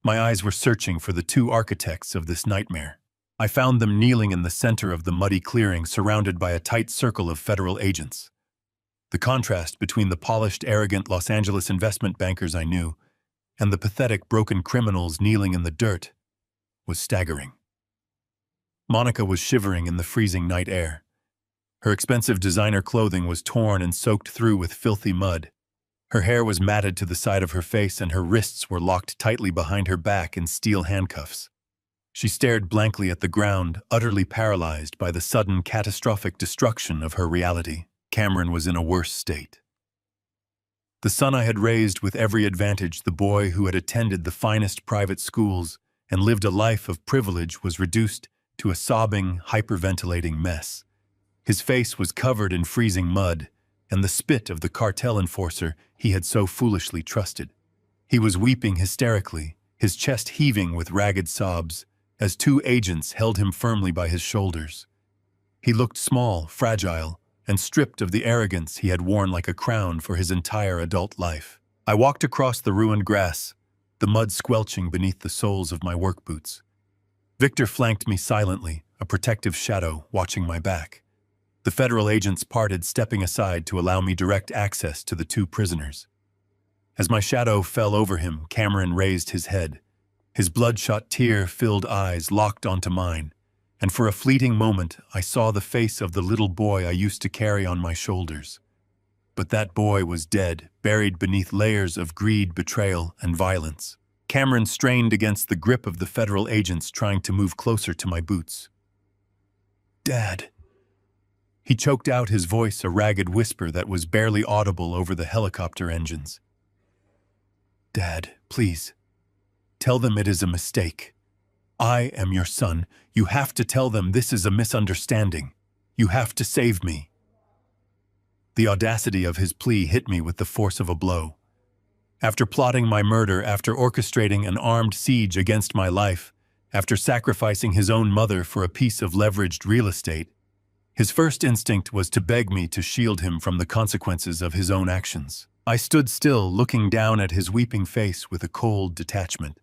Speaker 1: My eyes were searching for the 2 architects of this nightmare. I found them kneeling in the center of the muddy clearing, surrounded by a tight circle of federal agents. The contrast between the polished, arrogant Los Angeles investment bankers I knew and the pathetic, broken criminals kneeling in the dirt was staggering. Monica was shivering in the freezing night air. Her expensive designer clothing was torn and soaked through with filthy mud. Her hair was matted to the side of her face and her wrists were locked tightly behind her back in steel handcuffs. She stared blankly at the ground, utterly paralyzed by the sudden, catastrophic destruction of her reality. Cameron was in a worse state. The son I had raised with every advantage, the boy who had attended the finest private schools and lived a life of privilege, was reduced to a sobbing, hyperventilating mess. His face was covered in freezing mud, and the spit of the cartel enforcer he had so foolishly trusted. He was weeping hysterically, his chest heaving with ragged sobs, as two agents held him firmly by his shoulders. He looked small, fragile, and stripped of the arrogance he had worn like a crown for his entire adult life. I walked across the ruined grass, the mud squelching beneath the soles of my work boots. Victor flanked me silently, a protective shadow watching my back. The federal agents parted, stepping aside to allow me direct access to the two prisoners. As my shadow fell over him, Cameron raised his head. His bloodshot, tear-filled eyes locked onto mine, and for a fleeting moment I saw the face of the little boy I used to carry on my shoulders. But that boy was dead, buried beneath layers of greed, betrayal, and violence. Cameron strained against the grip of the federal agents trying to move closer to my boots. "Dad." He choked out, his voice a ragged whisper that was barely audible over the helicopter engines. "Dad, please. Tell them it is a mistake. I am your son. You have to tell them this is a misunderstanding. You have to save me." The audacity of his plea hit me with the force of a blow. After plotting my murder, after orchestrating an armed siege against my life, after sacrificing his own mother for a piece of leveraged real estate, his first instinct was to beg me to shield him from the consequences of his own actions. I stood still, looking down at his weeping face with a cold detachment.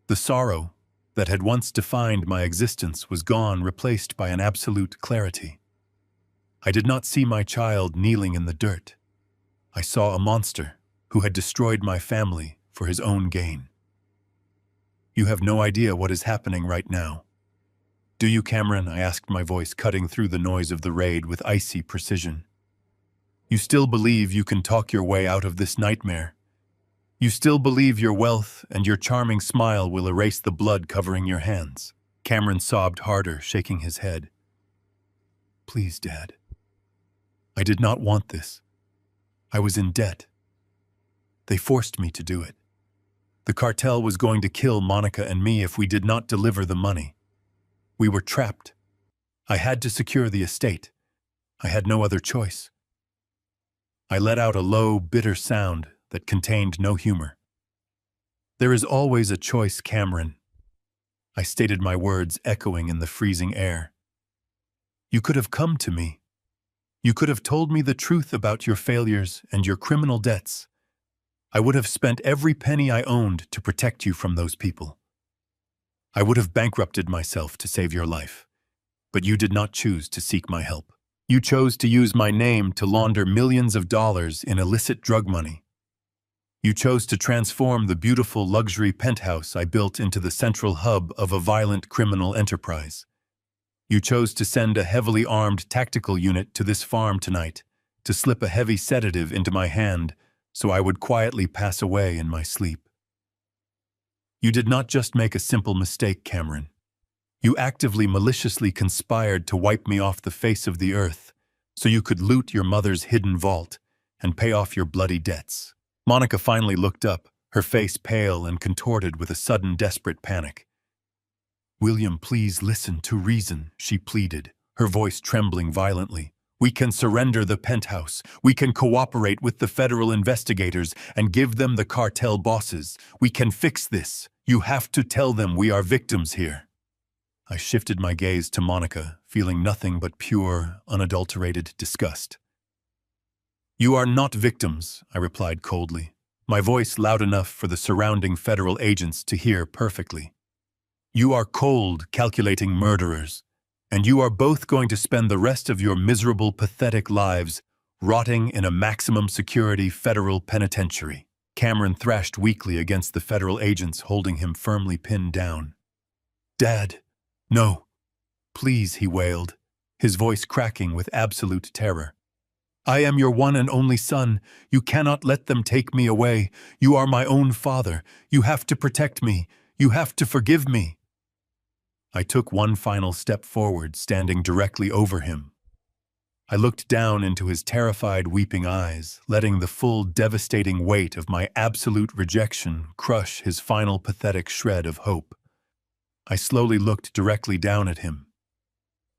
Speaker 1: The sorrow that had once defined my existence was gone, replaced by an absolute clarity. I did not see my child kneeling in the dirt. I saw a monster who had destroyed my family for his own gain. "You have no idea what is happening right now. Do you, Cameron?" I asked, my voice cutting through the noise of the raid with icy precision. "You still believe you can talk your way out of this nightmare? You still believe your wealth and your charming smile will erase the blood covering your hands?" Cameron sobbed harder, shaking his head. "Please, Dad. I did not want this. I was in debt. They forced me to do it. The cartel was going to kill Monica and me if we did not deliver the money. We were trapped. I had to secure the estate. I had no other choice." I let out a low, bitter sound that contained no humor. "There is always a choice, Cameron." I stated my words echoing in the freezing air. "You could have come to me. You could have told me the truth about your failures and your criminal debts. I would have spent every penny I owned to protect you from those people. I would have bankrupted myself to save your life. But you did not choose to seek my help. You chose to use my name to launder millions of dollars in illicit drug money. You chose to transform the beautiful luxury penthouse I built into the central hub of a violent criminal enterprise. You chose to send a heavily armed tactical unit to this farm tonight, to slip a heavy sedative into my hand so I would quietly pass away in my sleep. You did not just make a simple mistake, Cameron. You actively, maliciously conspired to wipe me off the face of the earth so you could loot your mother's hidden vault and pay off your bloody debts." Monica finally looked up, her face pale and contorted with a sudden desperate panic. "William, please listen to reason," she pleaded, her voice trembling violently. "We can surrender the penthouse. We can cooperate with the federal investigators and give them the cartel bosses. We can fix this. You have to tell them we are victims here." I shifted my gaze to Monica, feeling nothing but pure, unadulterated disgust. "You are not victims," I replied coldly, my voice loud enough for the surrounding federal agents to hear perfectly. "You are cold, calculating murderers, and you are both going to spend the rest of your miserable, pathetic lives rotting in a maximum security federal penitentiary." Cameron thrashed weakly against the federal agents holding him firmly pinned down. "Dad, no. Please," he wailed, his voice cracking with absolute terror. "I am your one and only son. You cannot let them take me away. You are my own father. You have to protect me. You have to forgive me." I took one final step forward, standing directly over him. I looked down into his terrified, weeping eyes, letting the full, devastating weight of my absolute rejection crush his final pathetic shred of hope. I slowly looked directly down at him.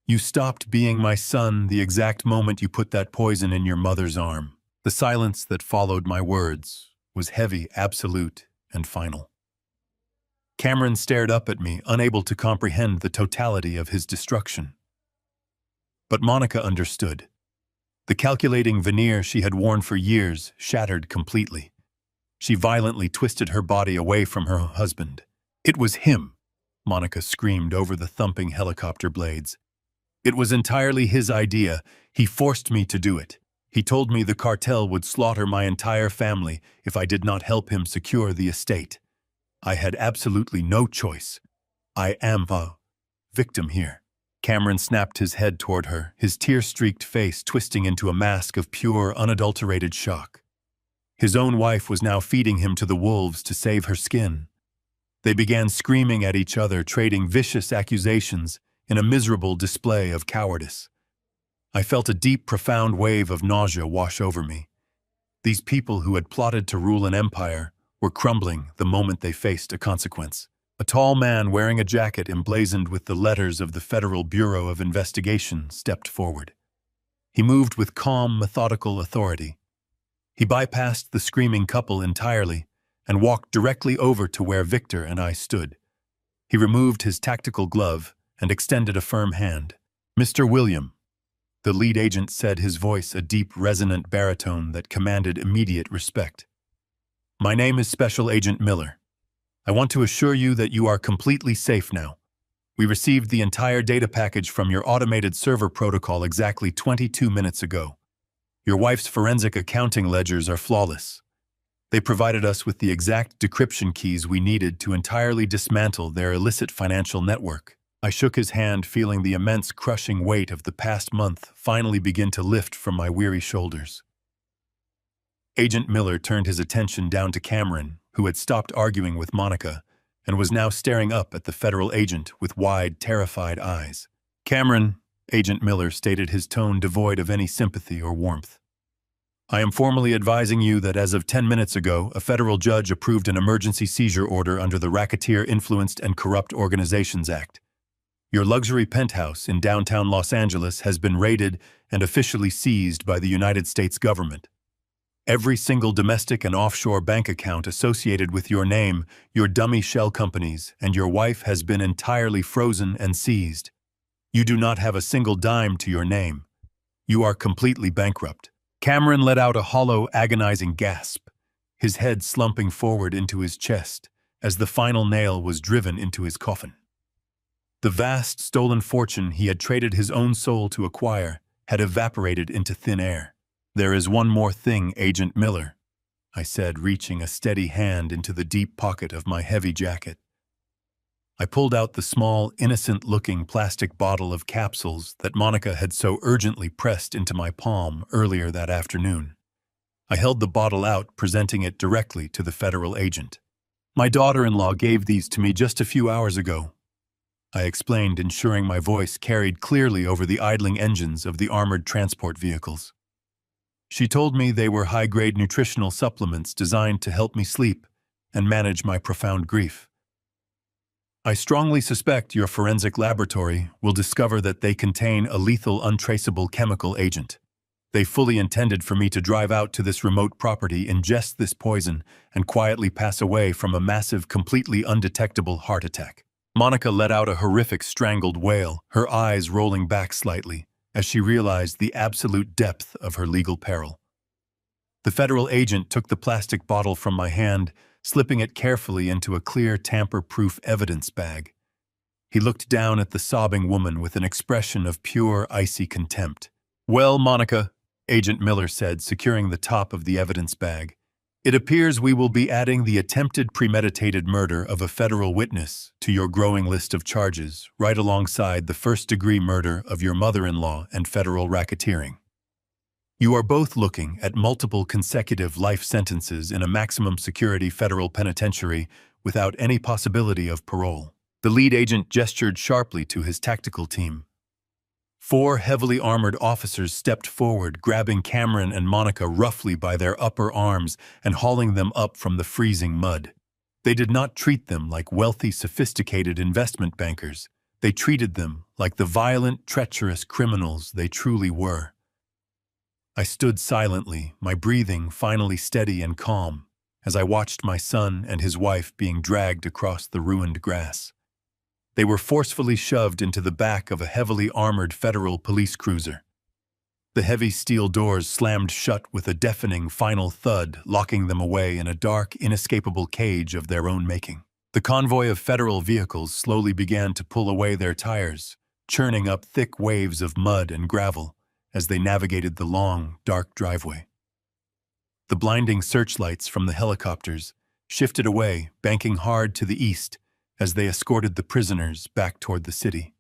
Speaker 1: You stopped being my son the exact moment you put that poison in your mother's arm. The silence that followed my words was heavy, absolute, and final. Cameron stared up at me, unable to comprehend the totality of his destruction. But Monica understood. The calculating veneer she had worn for years shattered completely. She violently twisted her body away from her husband. "It was him," Monica screamed over the thumping helicopter blades. "It was entirely his idea. He forced me to do it. He told me the cartel would slaughter my entire family if I did not help him secure the estate. I had absolutely no choice. I am a victim here." Cameron snapped his head toward her, his tear-streaked face twisting into a mask of pure, unadulterated shock. His own wife was now feeding him to the wolves to save her skin. They began screaming at each other, trading vicious accusations in a miserable display of cowardice. I felt a deep, profound wave of nausea wash over me. These people who had plotted to rule an empire were crumbling the moment they faced a consequence. A tall man wearing a jacket emblazoned with the letters of the Federal Bureau of Investigation stepped forward. He moved with calm, methodical authority. He bypassed the screaming couple entirely and walked directly over to where Victor and I stood. He removed his tactical glove and extended a firm hand. "Mr. William," the lead agent said, his voice a deep, resonant baritone that commanded immediate respect. "My name is Special Agent Miller. I want to assure you that you are completely safe now. We received the entire data package from your automated server protocol exactly 22 minutes ago. Your wife's forensic accounting ledgers are flawless. They provided us with the exact decryption keys we needed to entirely dismantle their illicit financial network." I shook his hand, feeling the immense crushing weight of the past month finally begin to lift from my weary shoulders. Agent Miller turned his attention down to Cameron, who had stopped arguing with Monica and was now staring up at the federal agent with wide, terrified eyes. "Cameron," Agent Miller stated, his tone devoid of any sympathy or warmth, "I am formally advising you that as of 10 minutes ago, a federal judge approved an emergency seizure order under the Racketeer Influenced and Corrupt Organizations Act. Your luxury penthouse in downtown Los Angeles has been raided and officially seized by the United States government. Every single domestic and offshore bank account associated with your name, your dummy shell companies, and your wife has been entirely frozen and seized. You do not have a single dime to your name. You are completely bankrupt." Cameron let out a hollow, agonizing gasp, his head slumping forward into his chest as the final nail was driven into his coffin. The vast, stolen fortune he had traded his own soul to acquire had evaporated into thin air. "There is one more thing, Agent Miller," I said, reaching a steady hand into the deep pocket of my heavy jacket. I pulled out the small, innocent-looking plastic bottle of capsules that Monica had so urgently pressed into my palm earlier that afternoon. I held the bottle out, presenting it directly to the federal agent. "My daughter-in-law gave these to me just a few hours ago," I explained, ensuring my voice carried clearly over the idling engines of the armored transport vehicles. "She told me they were high-grade nutritional supplements designed to help me sleep and manage my profound grief. I strongly suspect your forensic laboratory will discover that they contain a lethal, untraceable chemical agent. They fully intended for me to drive out to this remote property, ingest this poison, and quietly pass away from a massive, completely undetectable heart attack." Monica let out a horrific, strangled wail, her eyes rolling back slightly as she realized the absolute depth of her legal peril. The federal agent took the plastic bottle from my hand, slipping it carefully into a clear, tamper-proof evidence bag. He looked down at the sobbing woman with an expression of pure, icy contempt. "Well, Monica," Agent Miller said, securing the top of the evidence bag, "it appears we will be adding the attempted premeditated murder of a federal witness to your growing list of charges, right alongside the first-degree murder of your mother-in-law and federal racketeering. You are both looking at multiple consecutive life sentences in a maximum security federal penitentiary without any possibility of parole." The lead agent gestured sharply to his tactical team. 4 heavily armored officers stepped forward, grabbing Cameron and Monica roughly by their upper arms and hauling them up from the freezing mud. They did not treat them like wealthy, sophisticated investment bankers. They treated them like the violent, treacherous criminals they truly were. I stood silently, my breathing finally steady and calm, as I watched my son and his wife being dragged across the ruined grass. They were forcefully shoved into the back of a heavily armored federal police cruiser. The heavy steel doors slammed shut with a deafening final thud, locking them away in a dark, inescapable cage of their own making. The convoy of federal vehicles slowly began to pull away their tires, churning up thick waves of mud and gravel as they navigated the long, dark driveway. The blinding searchlights from the helicopters shifted away, banking hard to the east as they escorted the prisoners back toward the city.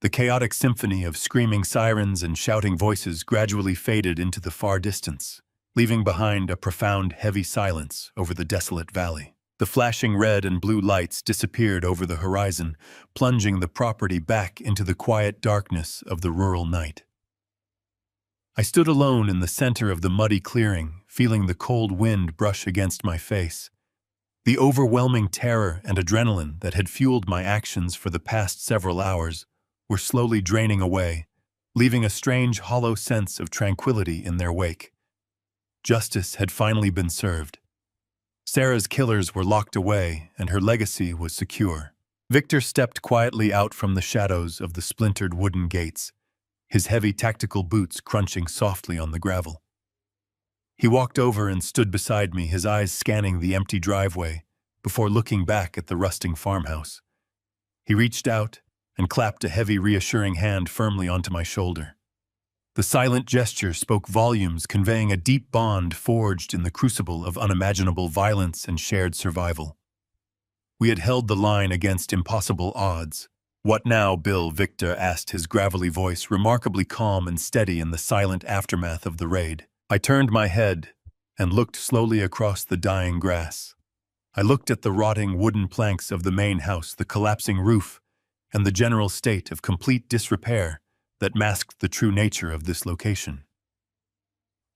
Speaker 1: The chaotic symphony of screaming sirens and shouting voices gradually faded into the far distance, leaving behind a profound, heavy silence over the desolate valley. The flashing red and blue lights disappeared over the horizon, plunging the property back into the quiet darkness of the rural night. I stood alone in the center of the muddy clearing, feeling the cold wind brush against my face. The overwhelming terror and adrenaline that had fueled my actions for the past several hours were slowly draining away, leaving a strange, hollow sense of tranquility in their wake. Justice had finally been served. Sarah's killers were locked away, and her legacy was secure. Victor stepped quietly out from the shadows of the splintered wooden gates, his heavy tactical boots crunching softly on the gravel. He walked over and stood beside me, his eyes scanning the empty driveway before looking back at the rusting farmhouse. He reached out and clapped a heavy, reassuring hand firmly onto my shoulder. The silent gesture spoke volumes, conveying a deep bond forged in the crucible of unimaginable violence and shared survival. We had held the line against impossible odds. "What now, Bill?" Victor asked, his gravelly voice remarkably calm and steady in the silent aftermath of the raid. I turned my head and looked slowly across the dying grass. I looked at the rotting wooden planks of the main house, the collapsing roof, and the general state of complete disrepair that masked the true nature of this location.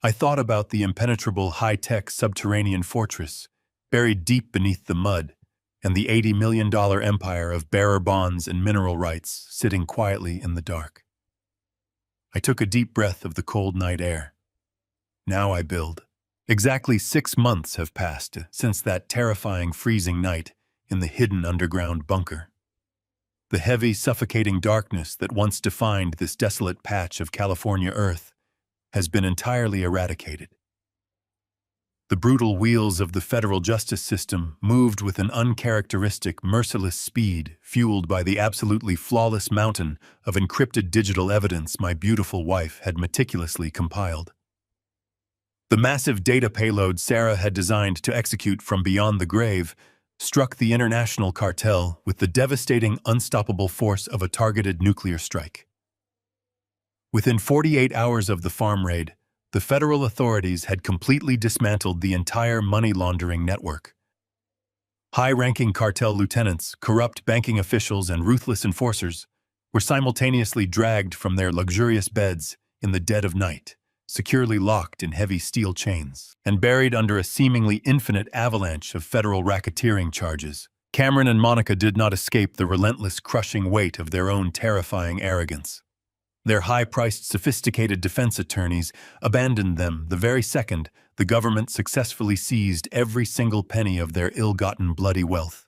Speaker 1: I thought about the impenetrable high-tech subterranean fortress, buried deep beneath the mud, and the $80 million empire of bearer bonds and mineral rights sitting quietly in the dark. I took a deep breath of the cold night air. Now I build. Exactly 6 months have passed since that terrifying freezing night in the hidden underground bunker. The heavy, suffocating darkness that once defined this desolate patch of California earth has been entirely eradicated. The brutal wheels of the federal justice system moved with an uncharacteristic, merciless speed, fueled by the absolutely flawless mountain of encrypted digital evidence my beautiful wife had meticulously compiled. The massive data payload Sarah had designed to execute from beyond the grave struck the international cartel with the devastating, unstoppable force of a targeted nuclear strike. Within 48 hours of the farm raid, the federal authorities had completely dismantled the entire money laundering network. High-ranking cartel lieutenants, corrupt banking officials, and ruthless enforcers were simultaneously dragged from their luxurious beds in the dead of night, securely locked in heavy steel chains, and buried under a seemingly infinite avalanche of federal racketeering charges. Cameron and Monica did not escape the relentless, crushing weight of their own terrifying arrogance. Their high-priced, sophisticated defense attorneys abandoned them the very second the government successfully seized every single penny of their ill-gotten bloody wealth.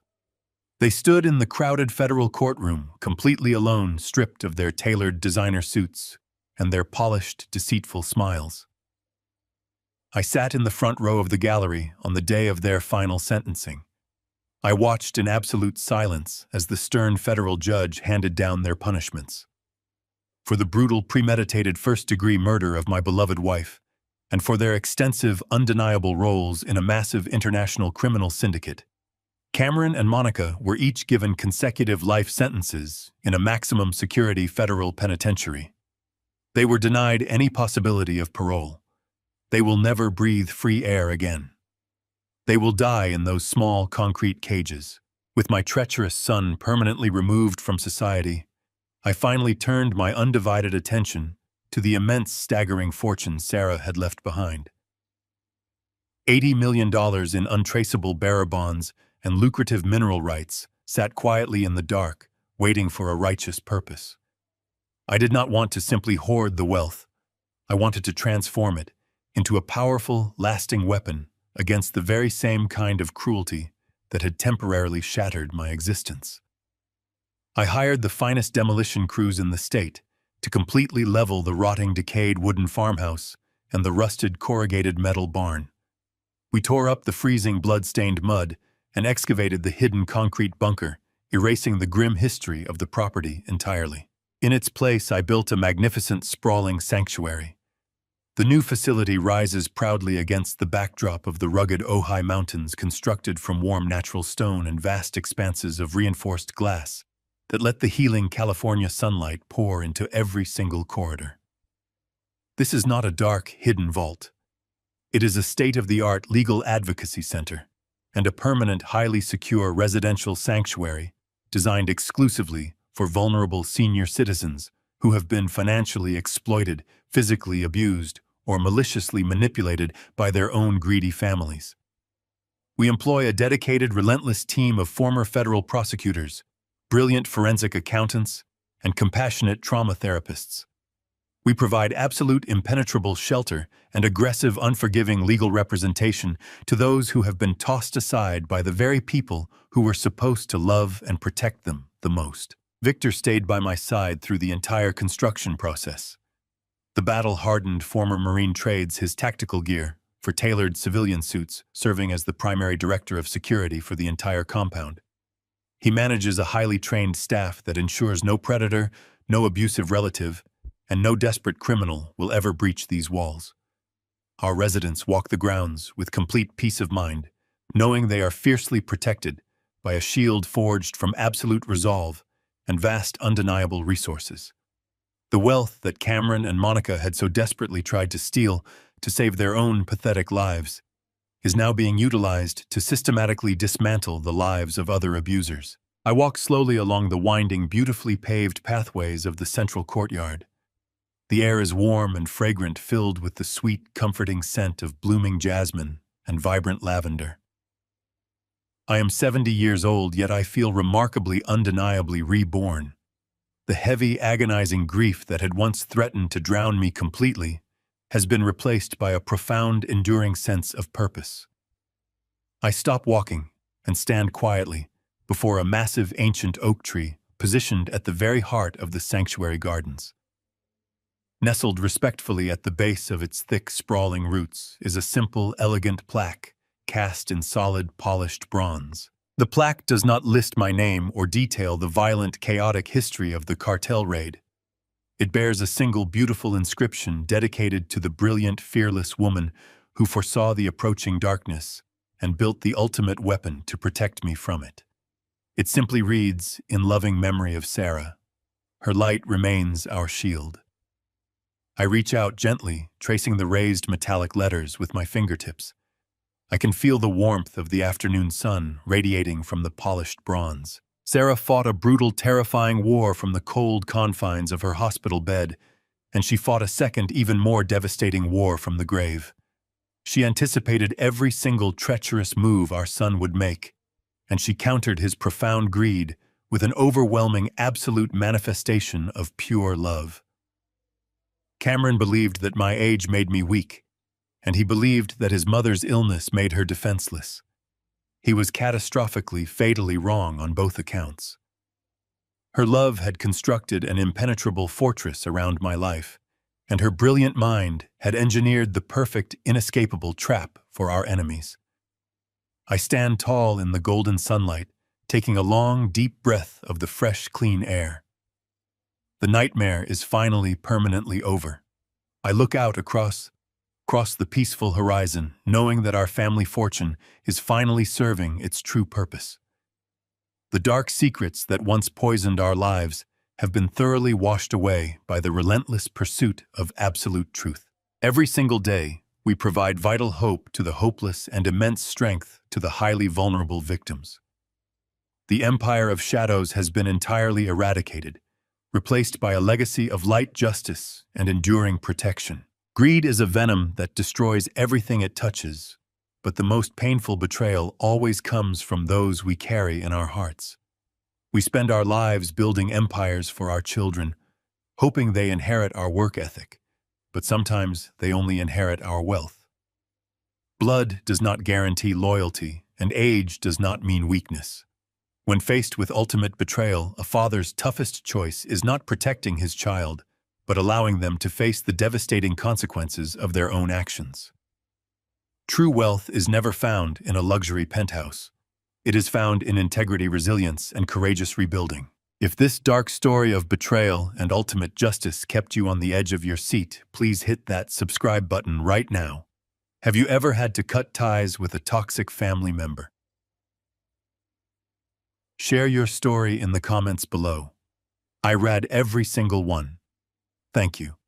Speaker 1: They stood in the crowded federal courtroom, completely alone, stripped of their tailored designer suits and their polished, deceitful smiles. I sat in the front row of the gallery on the day of their final sentencing. I watched in absolute silence as the stern federal judge handed down their punishments. For the brutal, premeditated first-degree murder of my beloved wife, and for their extensive, undeniable roles in a massive international criminal syndicate, Cameron and Monica were each given consecutive life sentences in a maximum security federal penitentiary. They were denied any possibility of parole. They will never breathe free air again. They will die in those small, concrete cages. With my treacherous son permanently removed from society, I finally turned my undivided attention to the immense, staggering fortune Sarah had left behind. $80 million in untraceable bearer bonds and lucrative mineral rights sat quietly in the dark, waiting for a righteous purpose. I did not want to simply hoard the wealth. I wanted to transform it into a powerful, lasting weapon against the very same kind of cruelty that had temporarily shattered my existence. I hired the finest demolition crews in the state to completely level the rotting, decayed wooden farmhouse and the rusted, corrugated metal barn. We tore up the freezing, blood-stained mud and excavated the hidden concrete bunker, erasing the grim history of the property entirely. In its place, I built a magnificent, sprawling sanctuary. The new facility rises proudly against the backdrop of the rugged Ojai Mountains, constructed from warm natural stone and vast expanses of reinforced glass that let the healing California sunlight pour into every single corridor. This is not a dark, hidden vault. It is a state-of-the-art legal advocacy center and a permanent, highly secure residential sanctuary designed exclusively for vulnerable senior citizens who have been financially exploited, physically abused, or maliciously manipulated by their own greedy families. We employ a dedicated, relentless team of former federal prosecutors, brilliant forensic accountants, and compassionate trauma therapists. We provide absolute, impenetrable shelter and aggressive, unforgiving legal representation to those who have been tossed aside by the very people who were supposed to love and protect them the most. Victor stayed by my side through the entire construction process. The battle-hardened former Marine trades his tactical gear for tailored civilian suits, serving as the primary director of security for the entire compound. He manages a highly trained staff that ensures no predator, no abusive relative, and no desperate criminal will ever breach these walls. Our residents walk the grounds with complete peace of mind, knowing they are fiercely protected by a shield forged from absolute resolve and vast, undeniable resources. The wealth that Cameron and Monica had so desperately tried to steal to save their own pathetic lives is now being utilized to systematically dismantle the lives of other abusers. I walk slowly along the winding, beautifully paved pathways of the central courtyard. The air is warm and fragrant, filled with the sweet, comforting scent of blooming jasmine and vibrant lavender. I am 70 years old, yet I feel remarkably, undeniably reborn. The heavy, agonizing grief that had once threatened to drown me completely has been replaced by a profound, enduring sense of purpose. I stop walking and stand quietly before a massive, ancient oak tree positioned at the very heart of the sanctuary gardens. Nestled respectfully at the base of its thick, sprawling roots is a simple, elegant plaque cast in solid, polished bronze. The plaque does not list my name or detail the violent, chaotic history of the cartel raid. It bears a single beautiful inscription dedicated to the brilliant, fearless woman who foresaw the approaching darkness and built the ultimate weapon to protect me from it. It simply reads, "In loving memory of Sarah. Her light remains our shield." I reach out gently, tracing the raised metallic letters with my fingertips. I can feel the warmth of the afternoon sun radiating from the polished bronze. Sarah fought a brutal, terrifying war from the cold confines of her hospital bed, and she fought a second, even more devastating war from the grave. She anticipated every single treacherous move our son would make, and she countered his profound greed with an overwhelming, absolute manifestation of pure love. Cameron believed that my age made me weak, and he believed that his mother's illness made her defenseless. He was catastrophically, fatally wrong on both accounts. Her love had constructed an impenetrable fortress around my life, and her brilliant mind had engineered the perfect, inescapable trap for our enemies. I stand tall in the golden sunlight, taking a long, deep breath of the fresh, clean air. The nightmare is finally permanently over. I look out across the peaceful horizon, knowing that our family fortune is finally serving its true purpose. The dark secrets that once poisoned our lives have been thoroughly washed away by the relentless pursuit of absolute truth. Every single day, we provide vital hope to the hopeless and immense strength to the highly vulnerable victims. The empire of shadows has been entirely eradicated, replaced by a legacy of light, justice, and enduring protection. Greed is a venom that destroys everything it touches, but the most painful betrayal always comes from those we carry in our hearts. We spend our lives building empires for our children, hoping they inherit our work ethic, but sometimes they only inherit our wealth. Blood does not guarantee loyalty, and age does not mean weakness. When faced with ultimate betrayal, a father's toughest choice is not protecting his child, but allowing them to face the devastating consequences of their own actions. True wealth is never found in a luxury penthouse. It is found in integrity, resilience, and courageous rebuilding. If this dark story of betrayal and ultimate justice kept you on the edge of your seat, please hit that subscribe button right now. Have you ever had to cut ties with a toxic family member? Share your story in the comments below. I read every single one. Thank you.